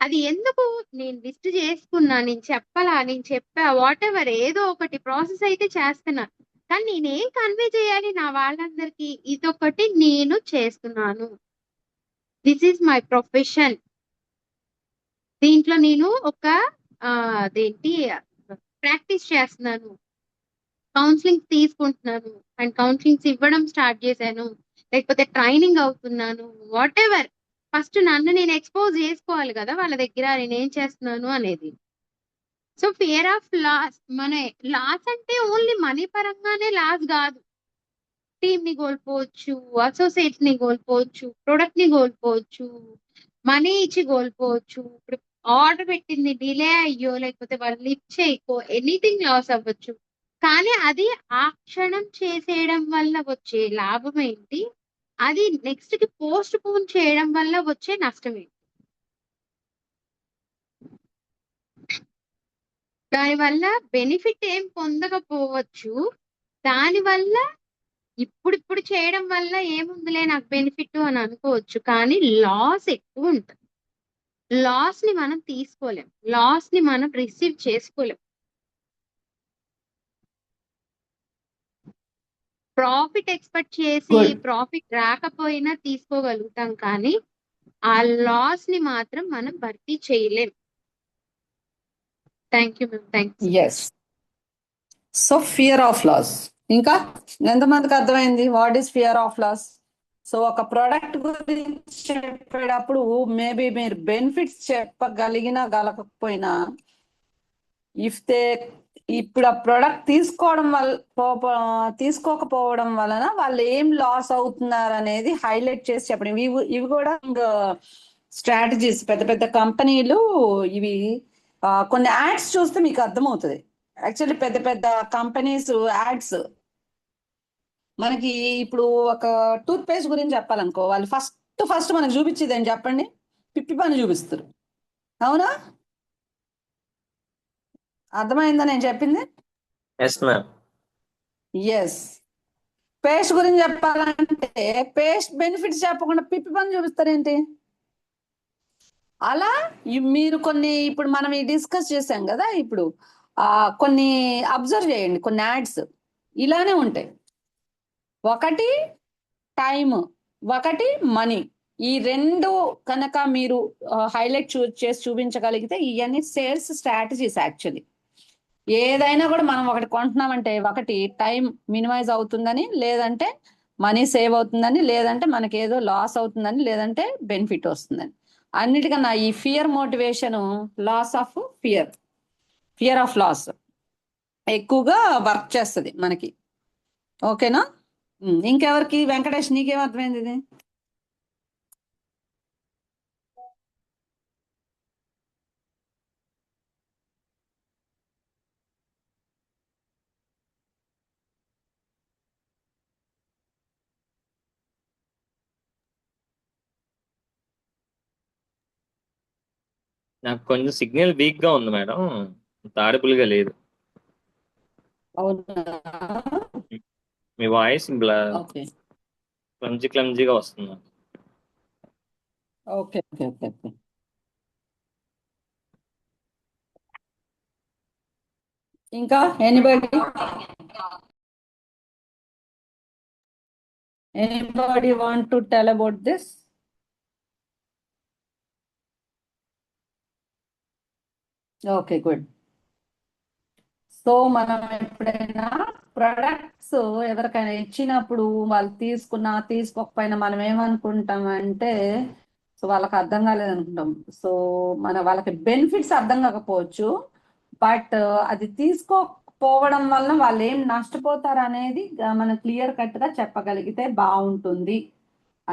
అది ఎందుకు? నేను లిస్ట్ చేసుకున్నా, నేను చెప్పాలా, నేను చెప్పా, వాట్ ఎవర్ ఏదో ఒకటి ప్రాసెస్ అయితే చేస్తున్నా. కానీ నేనేం కన్వే చేయాలి నా వాళ్ళందరికీ? ఇదొకటి నేను చేస్తున్నాను, దిస్ ఈజ్ మై ప్రొఫెషన్. దీంట్లో నేను ఒక అదేంటి ప్రాక్టీస్ చేస్తున్నాను, కౌన్సిలింగ్ తీసుకుంటున్నాను, అండ్ కౌన్సిలింగ్స్ ఇవ్వడం స్టార్ట్ చేశాను, లేకపోతే ట్రైనింగ్ అవుతున్నాను, వాట్ ఎవర్. ఫస్ట్ నన్ను నేను ఎక్స్పోజ్ చేసుకోవాలి కదా వాళ్ళ దగ్గర నేను ఏం చేస్తున్నాను అనేది. సో ఫియర్ ఆఫ్ లాస్, మన లాస్ అంటే ఓన్లీ మనీ పరంగానే లాస్ కాదు. టీమ్ ని కోల్పోవచ్చు, అసోసియేట్స్ ని కోల్పోవచ్చు, ప్రొడక్ట్ ని కోల్పోవచ్చు, మనీ ఇచ్చి కోల్పోవచ్చు. ఇప్పుడు ఆర్డర్ పెట్టింది డిలే అయ్యో, లేకపోతే వాళ్ళు లిఫ్ట్ చేయకో, ఎనీథింగ్ లాస్ అవ్వచ్చు. కానీ అది ఆ క్షణం చేసేయడం వల్ల వచ్చే లాభం ఏంటి, అది నెక్స్ట్ కి పోస్ట్ పోన్ చేయడం వల్ల వచ్చే నష్టం ఏంటి? దానివల్ల బెనిఫిట్ ఏం పొందకపోవచ్చు, దానివల్ల ఇప్పుడు చేయడం వల్ల ఏముందిలే నాకు బెనిఫిట్ అని అనుకోవచ్చు. కానీ లాస్ ఎక్కువ ఉంటుంది. లాస్ ని మనం తీసుకోలేం, లాస్ ని మనం రిసీవ్ చేసుకోలేం. ప్రాఫిట్ ఎక్స్పెక్ట్ చేసి గుడ్. ప్రాఫిట్ రాకపోయినా తీసుకోగలుగుతాం, కానీ ఆ లాస్ ని మాత్రం మనం భర్తీ చేయలేం. Thank you ma'am, thanks. Yes. So fear of loss. ఇంకా ఎంతమందికి అర్థమైంది what is fear of loss? So ఒక ప్రోడక్ట్ గురించి చెప్పేటప్పుడు మేబీ మీరు బెనిఫిట్స్ గలకపోయినా ఇఫ్ దే ఇప్పుడు ఆ ప్రోడక్ట్ తీసుకోకపోవడం వలన వాళ్ళు ఏం లాస్ అవుతున్నారు అనేది హైలైట్ చేసి చెప్పడం. ఇవి కూడా స్ట్రాటజీస్. పెద్ద పెద్ద కంపెనీలు ఇవి కొన్ని యాడ్స్ చూస్తే మీకు అర్థమవుతుంది. యాక్చువల్లీ పెద్ద పెద్ద కంపెనీస్ యాడ్స్ మనకి ఇప్పుడు ఒక టూత్ పేస్ట్ గురించి చెప్పాలనుకో, వాళ్ళు ఫస్ట్ మనకు చూపించేది అని చెప్పండి, పిప్పి పని చూపిస్తారు. అవునా? అర్థమైందా నేను చెప్పింది? Yes ma'am. ఎస్. పేస్ట్ గురించి చెప్పాలంటే పేస్ట్ బెనిఫిట్స్ చెప్పకుండా పిప్పి పని చూపిస్తారేంటి? అలా మీరు కొన్ని ఇప్పుడు మనం డిస్కస్ చేసాం కదా, ఇప్పుడు కొన్ని అబ్జర్వ్ చేయండి. కొన్ని యాడ్స్ ఇలానే ఉంటాయి. ఒకటి టైం, ఒకటి మనీ. ఈ రెండు కనుక మీరు హైలైట్ చేసి చూపించగలిగితే ఇవన్నీ సేల్స్ స్ట్రాటజీస్. యాక్చువల్లీ ఏదైనా కూడా మనం ఒకటి కొంటున్నామంటే ఒకటి టైం మినిమైజ్ అవుతుందని, లేదంటే మనీ సేవ్ అవుతుందని, లేదంటే మనకి ఏదో లాస్ అవుతుందని, లేదంటే బెనిఫిట్ వస్తుందని. అన్నిటికన్నా ఈ fear motivation, loss of fear of loss ఎక్కువగా వర్క్ చేస్తుంది మనకి. ఓకేనా? ఇంకెవరికి? వెంకటేష్ నీకేం అర్థమైంది ఇది? నాకు కొంచెం సిగ్నల్ వీక్ గా ఉంది మేడం, తాడబుల్గా లేదు. అవునా? మీ వాయిస్ ఓకే క్లమ్జీగా వస్తుంది. Okay okay okay okay. ఇంకా anybody want to tell about this? Okay good. So మనం ఎప్పుడైనా ప్రొడక్ట్స్ ఎవరికైనా ఇచ్చినప్పుడు వాళ్ళు తీసుకోకపోయినా మనం ఏమనుకుంటామంటే, సో వాళ్ళకి అర్థం కాలేదు అనుకుంటాం. సో వాళ్ళకి బెనిఫిట్స్ అర్థం కాకపోవచ్చు, బట్ అది తీసుకోకపోవడం వలన వాళ్ళు ఏం నష్టపోతారు అనేది మనం క్లియర్ కట్ గా చెప్పగలిగితే బాగుంటుంది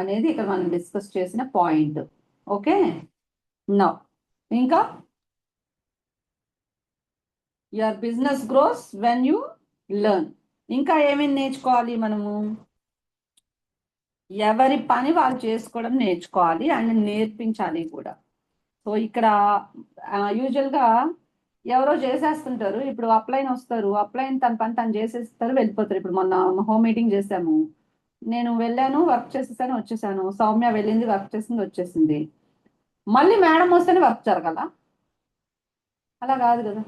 అనేది ఇక్కడ మనం డిస్కస్ చేసిన పాయింట్. ఓకే, నౌ ఇంకా your business grows when you learn. ఇంకా ఏమేమి నేర్చుకోవాలి మనము? ఎవరి పని వాళ్ళు చేసుకోవడం నేర్చుకోవాలి అండ్ నేర్పించాలి కూడా. సో ఇక్కడ యూజువల్గా ఎవరో చేసేస్తుంటారు. ఇప్పుడు అప్లైన్ వస్తారు, అప్లైన్ తన పని తను చేసేస్తారు, వెళ్ళిపోతారు. ఇప్పుడు మొన్న హోమ్ మీటింగ్ చేసాము, నేను వెళ్ళాను, వర్క్ చేసేసాను, వచ్చేసాను. సౌమ్య వెళ్ళింది, వర్క్ చేసింది, వచ్చేసింది. మళ్ళీ మేడం వస్తేనే వర్క్ జరగాల? అలా కాదు కదా.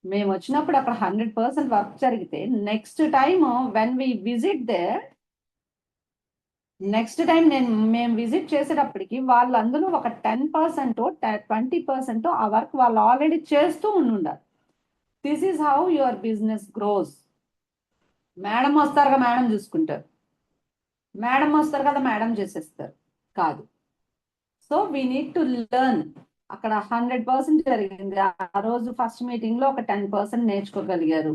మేము వచ్చినప్పుడు అక్కడ 100% వర్క్ జరిగితే next time when we visit there, next time మేము విజిట్ చేసేటప్పటికి వాళ్ళు అందులో ఒక 10% 20% ఆ వర్క్ వాళ్ళు ఆల్రెడీ చేస్తూ ఉండాలి. This is how your business gross. Madam వస్తారు కదా మేడం చూసుకుంటారు, మేడం వస్తారు కదా మేడం చేసేస్తారు, కాదు. So we need to learn. అక్కడ 100% జరిగింది. ఆ రోజు ఫస్ట్ మీటింగ్ లో ఒక 10% నేర్చుకోగలిగారు,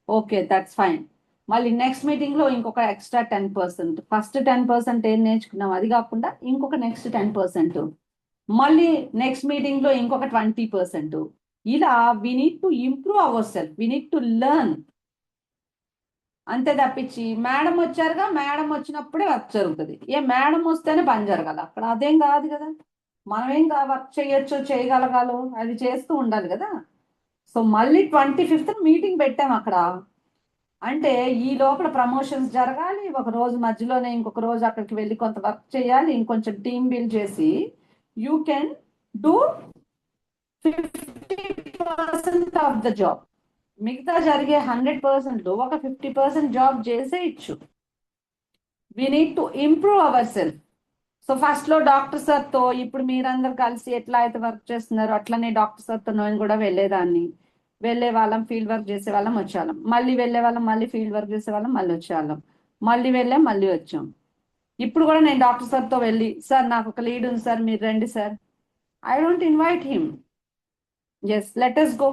ఓకే దట్స్ ఫైన్. మళ్ళీ నెక్స్ట్ మీటింగ్ లో ఇంకొక ఎక్స్ట్రా 10%. ఫస్ట్ 10% ఏం నేర్చుకున్నాం అది కాకుండా ఇంకొక నెక్స్ట్ 10%, మళ్ళీ నెక్స్ట్ మీటింగ్ లో ఇంకొక 20%. ఇలా we need to improve our self, we need to learn. అంతే తప్పించి మేడం వచ్చారుగా మేడం వచ్చినప్పుడే వర్క్ జరుగుతుంది, ఏ మేడం వస్తేనే పని జరగాలి అక్కడ? అదేం కాదు కదా. మనమేం వర్క్ చేయొచ్చు, చేయగలగాలో అది చేస్తూ ఉండాలి కదా. సో మళ్ళీ 25th మీటింగ్ పెట్టాం అక్కడ. అంటే ఈ లోపల ప్రమోషన్స్ జరగాలి, ఒక రోజు మధ్యలోనే ఇంకొక రోజు అక్కడికి వెళ్ళి కొంత వర్క్ చేయాలి, ఇంకొంచెం టీమ్ బిల్డ్ చేసి you can do 50% of the job. మిగతా జరిగే 100% ఒక 50% జాబ్ చేసేయచ్చు. We need to improve our self. So first లో డాక్టర్ సార్తో, ఇప్పుడు మీరందరు కలిసి ఎట్లా అయితే వర్క్ చేస్తున్నారు అట్లనే డాక్టర్ సార్తో నేను కూడా వెళ్ళేదాన్ని. వెళ్ళే వాళ్ళం, ఫీల్డ్ వర్క్ చేసే వాళ్ళం, వచ్చేవాళ్ళం, మళ్ళీ వెళ్ళే వాళ్ళం, మళ్ళీ ఫీల్డ్ వర్క్ చేసే వాళ్ళం, మళ్ళీ వచ్చేవాళ్ళం, మళ్ళీ వెళ్ళాం, మళ్ళీ వచ్చాం. ఇప్పుడు కూడా నేను డాక్టర్ సార్తో వెళ్ళి, సార్ నాకు ఒక లీడ్ ఉంది సార్, మీరు రండి sir. I don't invite him. Yes let us go.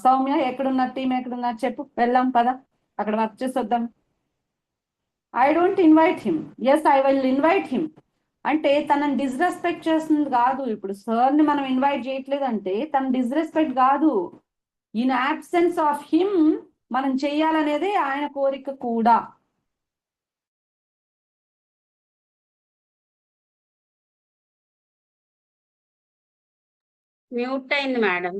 Soumya ఎక్కడున్నారు, టీం ఎక్కడున్నారు చెప్పు, వెళ్దాం పద, అక్కడ వర్క్ చేసి వద్దాం. I don't invite him. Yes I will invite him. అంటే తనని డిస్రెస్పెక్ట్ చేస్తుంది కాదు. ఇప్పుడు సార్ని మనం ఇన్వైట్ చేయట్లేదు అంటే తన డిస్రెస్పెక్ట్ కాదు. ఇన్ యాబ్సెన్స్ ఆఫ్ హిమ్ మనం చెయ్యాలనేది ఆయన కోరిక కూడా. మ్యూట్ అయింది మేడం.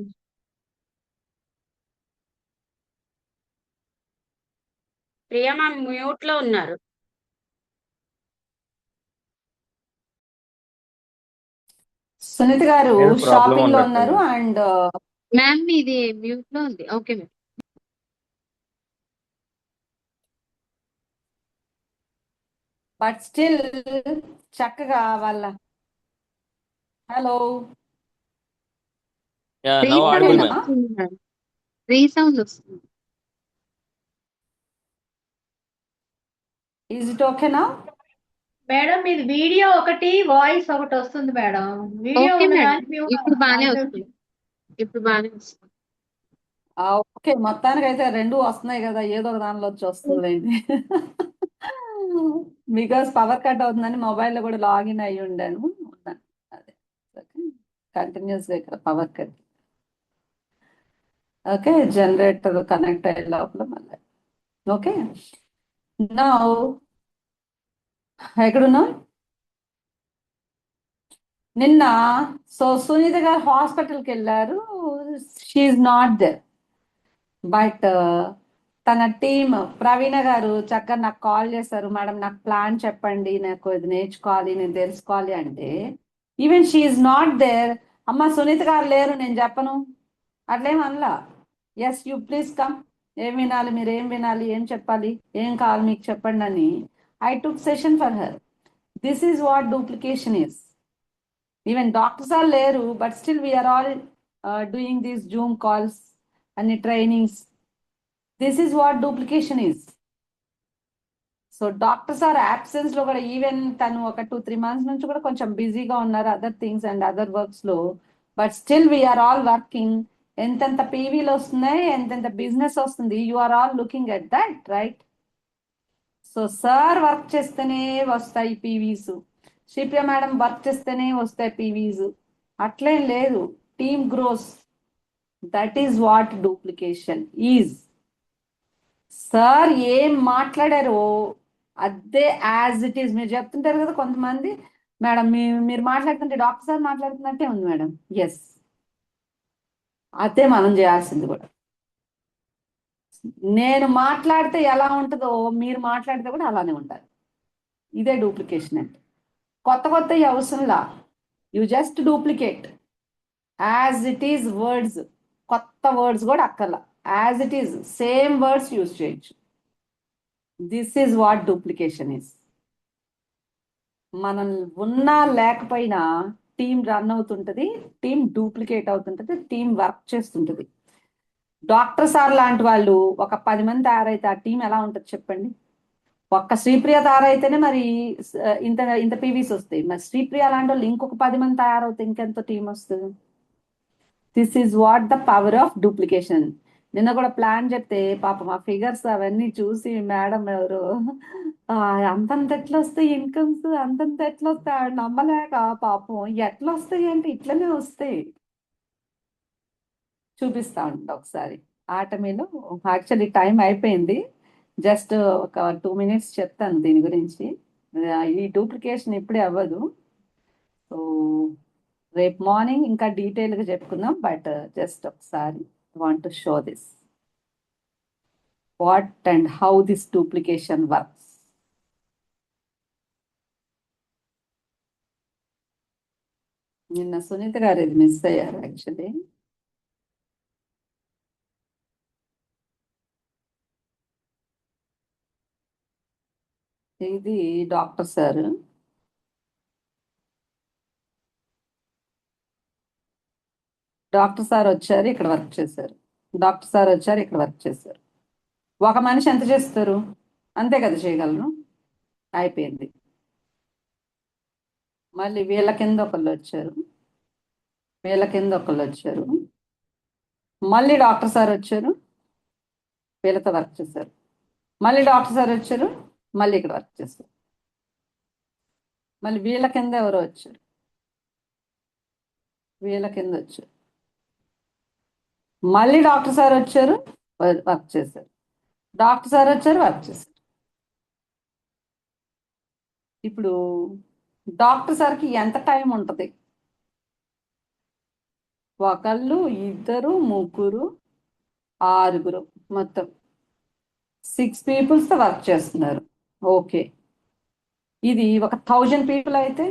ప్రియా మ్యామ్ మ్యూట్ లో ఉన్నారు. సునీత గారు ఏదో ప్రాబ్లం షాపింగ్ లో ఉన్నట్టుంది. ఉన్నారు అండ్ మ్యామ్ ఇది మ్యూట్ లో ఉంది. Okay ma'am. బట్ స్టిల్ చక్కగా వాళ్ళ hello now audible resound ma'am. వస్తుంది మ్యామ్. రీసౌండ్ వస్తుంది. ఈజ్ ఇట్ ఓకే నా? మేడం మీది వీడియో ఒకటి వాయిస్ ఒకటి వస్తుంది మేడం. వీడియో ఓకే ఉన్న మేడం, దాన్ని మేము ఇప్పుడు బాగానే unmute వస్తుంది. ఇప్పుడు బాగానే వస్తుంది. ఓకే, మొత్తానికి అయితే రెండు వస్తున్నాయి కదా, ఏదో ఒక దానిలో వచ్చి వస్తుందిలేండి. బికాస్ పవర్ కట్ అవుతుందని మొబైల్లో కూడా లాగిన్ అయ్యి ఉండాను. అదే కంటిన్యూస్గా ఇక్కడ power cut. Okay, generator connect అయ్యే లోపల మళ్ళీ. ఓకే, నా ఎక్కడున్నా? నిన్న సునీత గారు హాస్పిటల్కి వెళ్ళారు. She's not there. బట్ తన టీమ్ ప్రవీణ గారు చక్కగా నాకు కాల్ చేశారు, మేడం నాకు ప్లాన్ చెప్పండి, నాకు ఇది నేర్చుకోవాలి, నేను తెలుసుకోవాలి అంటే ఈవెన్ షీఈ్ నాట్ దేర్. అమ్మ సునీత గారు లేరు, నేను చెప్పను అట్లేం అనలా. ఎస్ యూ ప్లీజ్ కమ్, ఏం వినాలి, మీరు ఏం వినాలి, ఏం చెప్పాలి, ఏం కావాలి మీకు చెప్పండి అని I took session for her. This is what duplication is. Even doctors are లేరు, but still we are all doing these zoom calls అన్ని trainings. This is what duplication is. So doctors are absence లో కూడా even తను ఒక 2-3 months నుంచి కూడా కొంచెం బిజీగా ఉన్నారు other things and other works లో. But still we are all working. ఎంతెంత పీవీలు వస్తున్నాయి, ఎంతెంత బిజినెస్ వస్తుంది, you are all looking at that, right? So sir work చేస్తేనే వస్తాయి పీవీస్, శ్రీప్రియ మేడం వర్క్ చేస్తేనే వస్తాయి పీవీస్, అట్లేం లేదు. Team gross. That is what duplication is. Sir ఏం మాట్లాడారో అదే యాజ్ ఇట్ ఈస్. మీరు చెప్తుంటారు కదా కొంతమంది, మేడం మీరు మాట్లాడుతుంటే డాక్టర్ సార్ మాట్లాడుతున్నట్టే ఉంది మేడం. ఎస్, అదే మనం చేయాల్సింది కూడా. నేను మాట్లాడితే ఎలా ఉంటుందో మీరు మాట్లాడితే కూడా అలానే ఉంటారు. ఇదే డూప్లికేషన్ అంటే. కొత్త కొత్త అవసరంలా, you just duplicate as it is words. కొత్త వర్డ్స్ కూడా అక్కర్లా, as it is same words use చేయొచ్చు. This is what duplication is. మనం ఉన్నా లేకపోయినా టీం రన్ అవుతుంటది, టీం డూప్లికేట్ అవుతుంటది, టీం వర్క్ చేస్తుంటది. డాక్టర్ సార్ లాంటి వాళ్ళు ఒక 10 మంది తయారైతే ఆ టీం ఎలా ఉంటుంది చెప్పండి? ఒక్క శ్రీప్రియ తయారైతేనే మరి ఇంత ఇంత పీవీస్ వస్తాయి. మరి శ్రీప్రియ లాంటి వాళ్ళు ఇంకొక 10 మంది తయారవుతే ఇంకెంత టీం వస్తుంది? This is what the power of duplication. నిన్న కూడా ప్లాన్ చెప్తే పాప మా ఫిగర్స్ అవన్నీ చూసి మేడం ఎవరు అంతంత ఎట్లా వస్తాయి ఇన్కమ్స్, అంతంత ఎట్లా వస్తాయి నమ్మలేక పాపం ఎట్లా వస్తాయి అంటే ఇట్లనే వస్తాయి. చూపిస్తా ఉంటా ఒకసారి ఆటమీలో. యాక్చువల్లీ టైం అయిపోయింది, జస్ట్ ఒక 2 minutes చెప్తాను దీని గురించి. ఈ డూప్లికేషన్ ఇప్పుడే అవ్వదు, సో రేపు మార్నింగ్ ఇంకా డీటెయిల్గా చెప్పుకుందాం. బట్ జస్ట్ ఒకసారి want to show this what and how this duplication works. నిన్న సునీత గారు ఇది మిస్ అయ్యారు యాక్చువల్లీ. ఇది డాక్టర్ సార్. డాక్టర్ సార్ వచ్చారు, ఇక్కడ వర్క్ చేశారు. డాక్టర్ సార్ వచ్చారు, ఇక్కడ వర్క్ చేశారు. ఒక మనిషి ఎంత చేస్తారు? అంతే కదా చేయగలరు. అయిపోయింది. మళ్ళీ వీళ్ళ కింద ఒకళ్ళు వచ్చారు, వీళ్ళ కింద ఒకళ్ళు వచ్చారు, మళ్ళీ డాక్టర్ సార్ వచ్చారు, వీళ్ళతో వర్క్ చేశారు. మళ్ళీ డాక్టర్ సార్ వచ్చారు, మళ్ళీ ఇక్కడ వర్క్ చేశారు. మళ్ళీ వీళ్ళ కింద ఎవరో వచ్చారు, వీళ్ళ కింద వచ్చారు, మళ్ళీ డాక్టర్ సార్ వచ్చారు, వర్క్ చేశారు. డాక్టర్ సార్ వచ్చారు, వర్క్ చేశారు. ఇప్పుడు డాక్టర్ సార్కి ఎంత టైం ఉంటుంది? ఒకళ్ళు, ఇద్దరు, ముగ్గురు, ఆరుగురు, మొత్తం 6 peopleతో వర్క్ చేస్తున్నారు. ఓకే, ఇది ఒక 1000 people అయితే,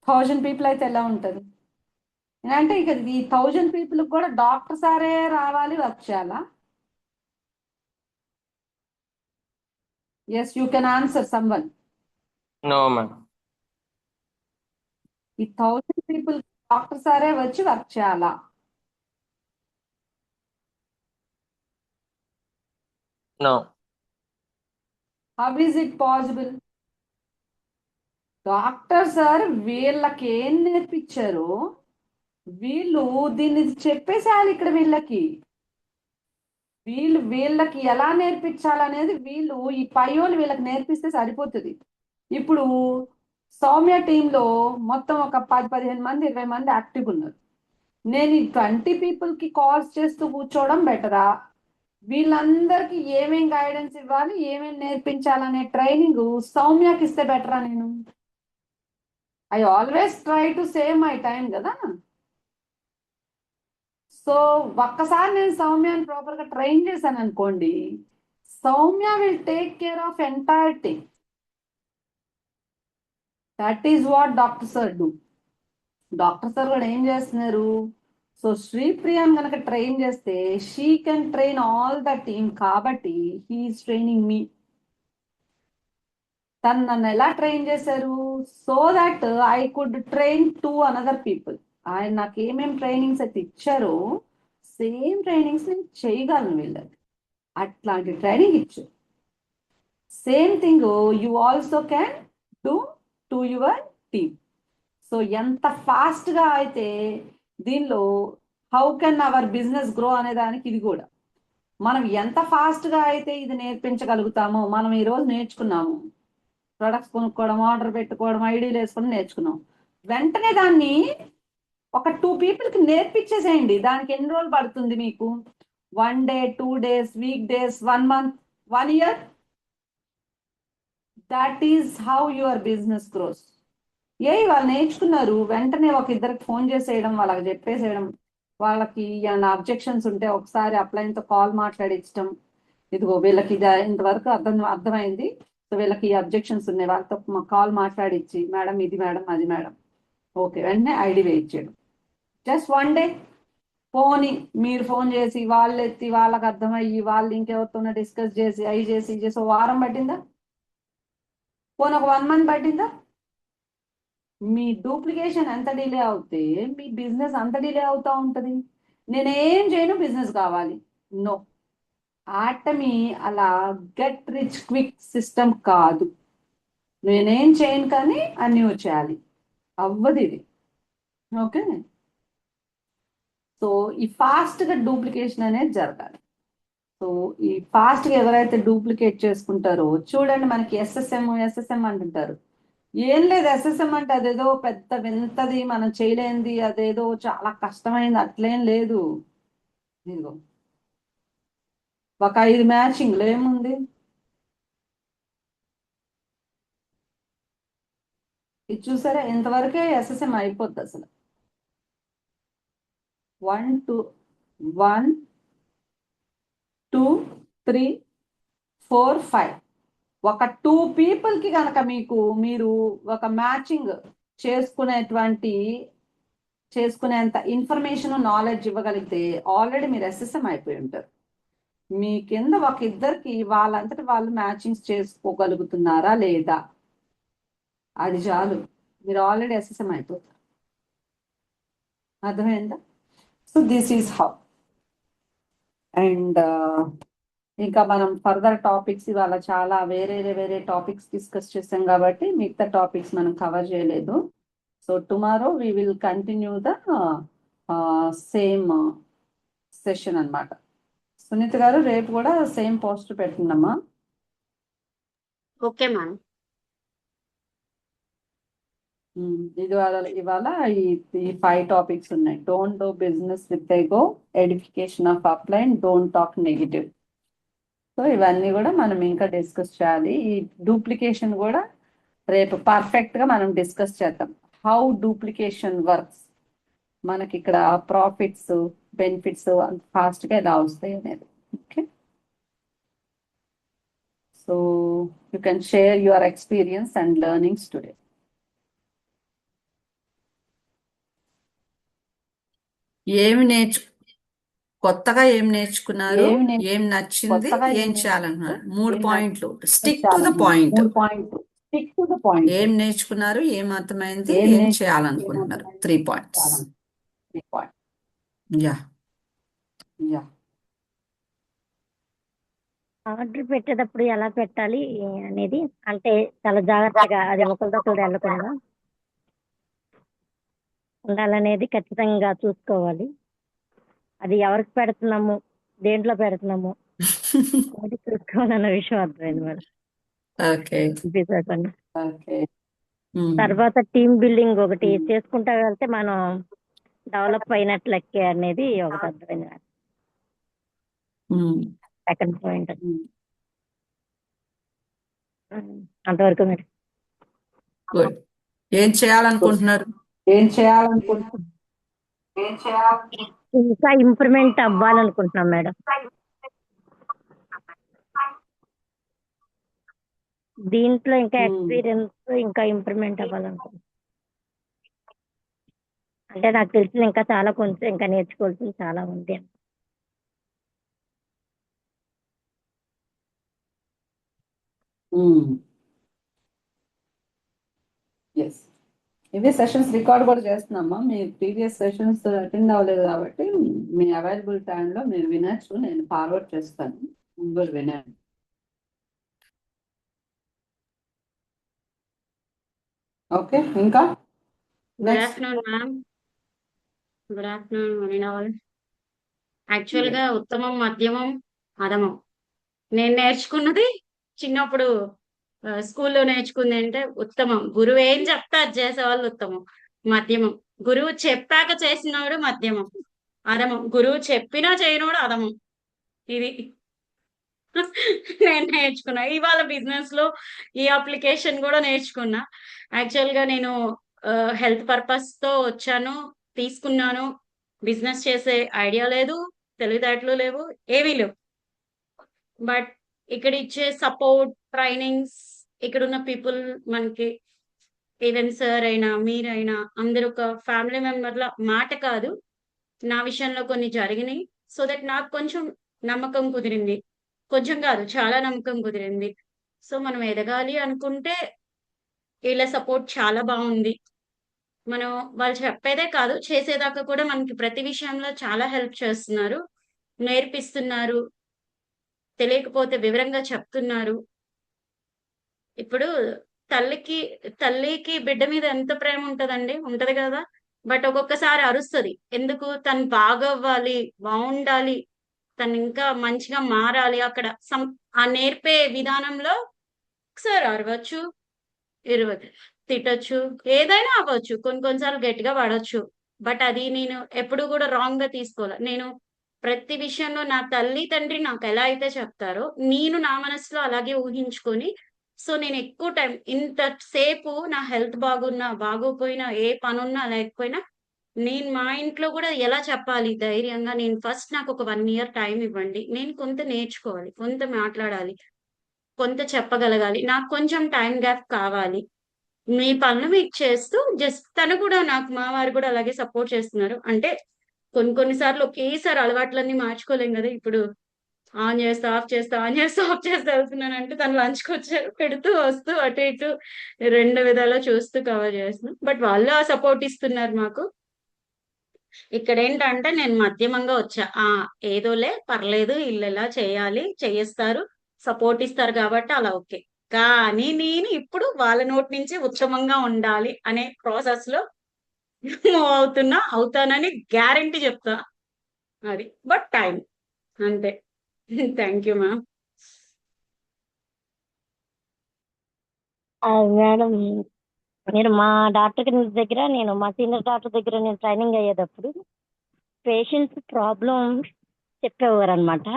1000 people అయితే ఎలా ఉంటుంది అంటే? ఇక ఈ 1000 people కూడా డాక్టర్ సారే రావాలి, వర్క్ చేయాలా? Yes, you can answer someone. No madam. ఈ 1000 people డాక్టర్ సారే వచ్చి వర్క్ చేయాలా? No. How is it possible? Doctor sir వీళ్ళకి ఏం నేర్పించారో వీళ్ళు దీన్ని చెప్పేసేయాలి ఇక్కడ. వీళ్ళకి ఎలా నేర్పించాలనేది వీళ్ళు ఈ పయోలు వీళ్ళకి నేర్పిస్తే సరిపోతుంది. ఇప్పుడు సౌమ్య టీంలో మొత్తం ఒక 10-15 మంది, 20 మంది యాక్టివ్ ఉన్నారు. నేను ఈ 20 peopleకి కాల్స్ చేస్తూ కూర్చోవడం బెటరా? వీళ్ళందరికీ ఏమేం గైడెన్స్ ఇవ్వాలి, ఏమేం నేర్పించాలనే ట్రైనింగ్ సౌమ్యకి ఇస్తే బెటరా? నేను I always try to save my time కదా. సో ఒక్కసారి నేను సౌమ్యాన్ని ప్రాపర్గా ట్రైన్ చేశాను అనుకోండి, Soumya will take care of entire thing. That is what doctor sir do. Doctor sir కూడా ఏం చేస్తున్నారు, సో శ్రీప్రియాని కనుక ట్రైన్ చేస్తే she can train all the team, కాబట్టి హీఈస్ ట్రైనింగ్ మీ. తను నన్ను ఎలా ట్రైన్ చేశారు, so that I could train to another people. ఆయన నాకు ఏమేమి ట్రైనింగ్స్ అయితే ఇచ్చారో సేమ్ ట్రైనింగ్స్ నేను చేయగలను వీళ్ళకి. అట్లాంటి ట్రైనింగ్ ఇచ్చారు. Same thing you also can do to your team. So ఎంత ఫాస్ట్గా అయితే దీనిలో how can our business grow అనే దానికి ఇది కూడా, మనం ఎంత ఫాస్ట్గా అయితే ఇది నేర్పించగలుగుతామో. మనం ఈరోజు నేర్చుకున్నాము ప్రొడక్ట్స్ కొనుక్కోవడం, ఆర్డర్ పెట్టుకోవడం, ఐడీలు వేసుకొని నేర్చుకున్నాం. వెంటనే దాన్ని ఒక 2 పీపుల్కి నేర్పించేసేయండి. దానికి ఎన్ని రోజులు పడుతుంది మీకు? 1 day, 2 days, week days, 1 month, 1 year. That is how your business gross. వాళ్ళు నేర్చుకున్నారు, వెంటనే ఒక ఇద్దరికి ఫోన్ చేసేయడం, వాళ్ళకి చెప్పేసేయడం. వాళ్ళకి ఏమైనా అబ్జెక్షన్స్ ఉంటే ఒకసారి అప్లైన్తో కాల్ మాట్లాడించడం. ఇదిగో వీళ్ళకి ఇది ఇంతవరకు అర్థమైంది, సో వీళ్ళకి ఈ అబ్జెక్షన్స్ ఉన్నాయి, వాళ్ళతో కాల్ మాట్లాడించి, మేడం ఇది మేడం అది మేడం, ఓకే, వెంటనే ఐడి వేయించాడు. Just 1 day. పోని మీరు ఫోన్ చేసి వాళ్ళు ఎత్తి వాళ్ళకి అర్థమయ్యి వాళ్ళు ఇంకెవరితోనో డిస్కస్ చేసి అవి చేసి ఇది చేసి వారం పట్టిందా? పోనీ ఒక 1 month పట్టిందా? మీ డూప్లికేషన్ ఎంత డిలే అవుతే మీ బిజినెస్ అంత డిలే అవుతా ఉంటుంది. నేనేం చేయను, బిజినెస్ కావాలి, నో. ఆటమీ అలా గెట్ రిచ్ క్విక్ సిస్టమ్ కాదు. నేనేం చేయను కానీ అన్నీ వచ్చేయాలి, అవ్వదు ఇది. ఓకే. సో ఈ ఫాస్ట్గా డూప్లికేషన్ అనేది జరగాలి. సో ఈ ఫాస్ట్గా ఎవరైతే డూప్లికేట్ చేసుకుంటారో, చూడండి మనకి ఎస్ఎస్ఎం అంటుంటారు. ఏం లేదు, ఎస్ఎస్ఎం అంటే అదేదో పెద్ద వింతది, మనం చేయలేనిది, అదేదో చాలా కష్టమైంది, అట్లేం లేదు. ఇదిగో ఒక 5 మ్యాచింగ్లు ఏముంది, ఇది చూసారా, ఇంతవరకే ఎస్ఎస్ఎం అయిపోద్ది అసలు. 1 2 1 2 3 4 5. ఒక 2 పీపుల్కి కనుక మీరు ఒక మ్యాచింగ్ చేసుకునేంత ఇన్ఫర్మేషన్ నాలెడ్జ్ ఇవ్వగలిగితే ఆల్రెడీ మీరు ఎస్ఎస్ఎం అయిపోయి ఉంటారు. మీ కింద ఒక ఇద్దరికి వాళ్ళంతటి వాళ్ళు మ్యాచింగ్స్ చేసుకోగలుగుతున్నారా లేదా, అది చాలు, మీరు ఆల్రెడీ ఎస్ఎస్ఎం అయిపోతారు. అర్థమైందా? So this is how. And ఇంకా మనం ఫర్దర్ టాపిక్స్ ఇవాళ చాలా వేరే టాపిక్స్ డిస్కస్ చేసాం కాబట్టి మిగతా టాపిక్స్ మనం కవర్ చేయలేదు. So tomorrow we will continue the same session అన్నమాట. సునీత గారు రేపు కూడా సేమ్ పోస్ట్ పెడుతుందమ్మా. Okay madam. ఇవాళ ఈ 5 టాపిక్స్ ఉన్నాయి. Don't do business with ego, edification of upline, don't talk negative. So ఇవన్నీ కూడా మనం ఇంకా డిస్కస్ చేయాలి. ఈ డూప్లికేషన్ కూడా రేపు పర్ఫెక్ట్గా మనం డిస్కస్ చేద్దాం. హౌ డూప్లికేషన్ వర్క్స్, మనకి ఇక్కడ ప్రాఫిట్స్ బెనిఫిట్స్ అంత ఫాస్ట్గా ఎలా వస్తాయి అనేది. Okay. So you can share your experience and learnings today. కొత్తగా ఏం నేర్చుకున్నారు, ఏం నచ్చింది, ఏం చేయాలనుకున్నారు? 3 పాయింట్లు. Stick to the point. ఏం నేర్చుకున్నారు, ఏం అర్థమైంది, ఏం చేయాలనుకుంటున్నారు? 3 points. యా. ఆర్డర్ పెట్టేటప్పుడు ఎలా పెట్టాలి అనేది, అంటే చాలా జాగ్రత్తగా అది ఒకరిదొకరు వెళ్ళకుండా ఉండాలనేది ఖచ్చితంగా చూసుకోవాలి. అది ఎవరికి పెడుతున్నాము, దేంట్లో పెడుతున్నాము అది చూసుకోవాలన్న విషయం అర్థమైంది మేడం. ఓకే. తర్వాత టీమ్ బిల్డింగ్ ఒకటి చేసుకుంటా వెళ్తే మనం డెవలప్ అయినట్లు లెక్కే అనేది ఒకటి అర్థమైంది మేడం. సెకండ్ పాయింట్ అంతవరకు మేడం. గుడ్. ఏం చేయాలనుకుంటున్నారు? ఇంకా ఇంప్రూవ్మెంట్ అవ్వాలనుకుంటున్నాం మేడం. దీంట్లో ఇంకా ఎక్స్పీరియన్స్ ఇంకా ఇంప్రూవ్మెంట్ అవ్వాలనుకుంటున్నాం. అంటే నాకు తెలిసిన ఇంకా చాలా కొంచెం ఇంకా నేర్చుకోవాల్సింది చాలా ఉంది. ఎస్, ఇవే సెషన్స్ రికార్డ్ కూడా చేస్తున్నామా. మీ ప్రీవియస్ సెషన్స్ అటెండ్ అవ్వలేదు కాబట్టి మీ అవైలబుల్ టైంలో మీరు వినొచ్చు. నేను ఫార్వర్డ్ చేస్తాను, మీరు వినండి. ఓకే, ఇంకా good next. Afternoon ma'am. Good afternoon one all. Actual గా ఉత్తమం, మధ్యమం, అధమం నేను నేర్చుకున్నది చిన్నప్పుడు స్కూల్లో నేర్చుకుంది అంటే ఉత్తమం. గురువు ఏం చెప్తే అది చేసేవాళ్ళు ఉత్తమం. మధ్యమం, గురువు చెప్పాక చేసినవాడు మధ్యమం. అధమం, గురువు చెప్పినా చేయనోడు అధమం. ఇది నేను నేర్చుకున్నా. ఇవాళ బిజినెస్ లో ఈ అప్లికేషన్ కూడా నేర్చుకున్నా. యాక్చువల్ గా నేను హెల్త్ పర్పస్ తో వచ్చాను, తీసుకున్నాను. బిజినెస్ చేసే ఐడియా లేదు, తెలివితేటలు లేవు, ఏమీ లేవు. బట్ ఇక్కడ ఇచ్చే సపోర్ట్, ట్రైనింగ్స్, ఇక్కడ ఉన్న పీపుల్ మనకి, ఈవెన్ సార్ అయినా మీరైనా అందరు ఒక ఫ్యామిలీ మెంబర్ల మాట కాదు, నా విషయంలో కొన్ని జరిగినాయి. సో దట్ నాకు కొంచెం నమ్మకం కుదిరింది. కొంచెం కాదు, చాలా నమ్మకం కుదిరింది. సో మనం ఎదగాలి అనుకుంటే వీళ్ళ సపోర్ట్ చాలా బాగుంది. మనం వాళ్ళు చెప్పేదే కాదు, చేసేదాకా కూడా మనకి ప్రతి విషయంలో చాలా హెల్ప్ చేస్తున్నారు, నేర్పిస్తున్నారు, తెలియకపోతే వివరంగా చెప్తున్నారు. ఇప్పుడు తల్లికి తల్లికి బిడ్డ మీద ఎంత ప్రేమ ఉంటదండి, ఉంటది కదా. బట్ ఒక్కొక్కసారి అరుస్తుంది. ఎందుకు? తను బాగవ్వాలి, బాగుండాలి, తను ఇంకా మంచిగా మారాలి. అక్కడ ఆ నేర్పే విధానంలో ఒకసారి అరవచ్చు, ఇరవై తిట్టచ్చు, ఏదైనా అవ్వచ్చు, కొన్నిసార్లు గట్టిగా పడవచ్చు. బట్ అది నేను ఎప్పుడు కూడా రాంగ్ గా తీసుకోవాలి. నేను ప్రతి విషయంలో నా తల్లి తండ్రి నాకు ఎలా అయితే చెప్తారో నేను నా మనసులో అలాగే ఊహించుకొని, సో నేను ఎక్కువ టైం ఇంతసేపు నా హెల్త్ బాగున్నా బాగోపోయినా, ఏ పనున్నా లేకపోయినా, నేను మా ఇంట్లో కూడా ఎలా చెప్పాలి ధైర్యంగా, నేను ఫస్ట్ నాకు ఒక 1 year టైం ఇవ్వండి, నేను కొంత నేర్చుకోవాలి, కొంత మాట్లాడాలి, కొంత చెప్పగలగాలి, నాకు కొంచెం టైం గ్యాప్ కావాలి. మీ పనులు మీకు చేస్తూ జస్ట్ తను కూడా, నాకు మా వారు కూడా అలాగే సపోర్ట్ చేస్తున్నారు. అంటే కొన్నిసార్లు ఒకేసారి అలవాట్లన్నీ మార్చుకోలేం కదా. ఇప్పుడు ఆన్ చేస్తా, ఆఫ్ చేస్తా, ఆన్ చేస్తా, ఆఫ్ చేస్తా వెళ్తున్నాను అంటే తను లంచ్కి వచ్చారు, పెడుతూ వస్తూ అటు ఇటు 2 విధాలా చూస్తూ కవర్ చేస్తున్నాం. బట్ వాళ్ళు ఆ సపోర్ట్ ఇస్తున్నారు మాకు. ఇక్కడ ఏంటంటే నేను మధ్యమంగా వచ్చా. ఏదోలే పర్లేదు, వీళ్ళు ఎలా చేయాలి, చేయిస్తారు, సపోర్ట్ ఇస్తారు కాబట్టి అలా ఓకే. కానీ నేను ఇప్పుడు వాళ్ళ నోటి నుంచి ఉత్తమంగా ఉండాలి అనే ప్రాసెస్ లో మూవ్ అవుతానని గ్యారంటీ చెప్తా. అది బట్ టైం అంతే. Thank you ma'am. మేడం, నేను మా డాక్టర్ దగ్గర, మా సీనియర్ డాక్టర్ దగ్గర నేను ట్రైనింగ్ అయ్యేటప్పుడు పేషెంట్స్ ప్రాబ్లం చెప్పేవారు అనమాట.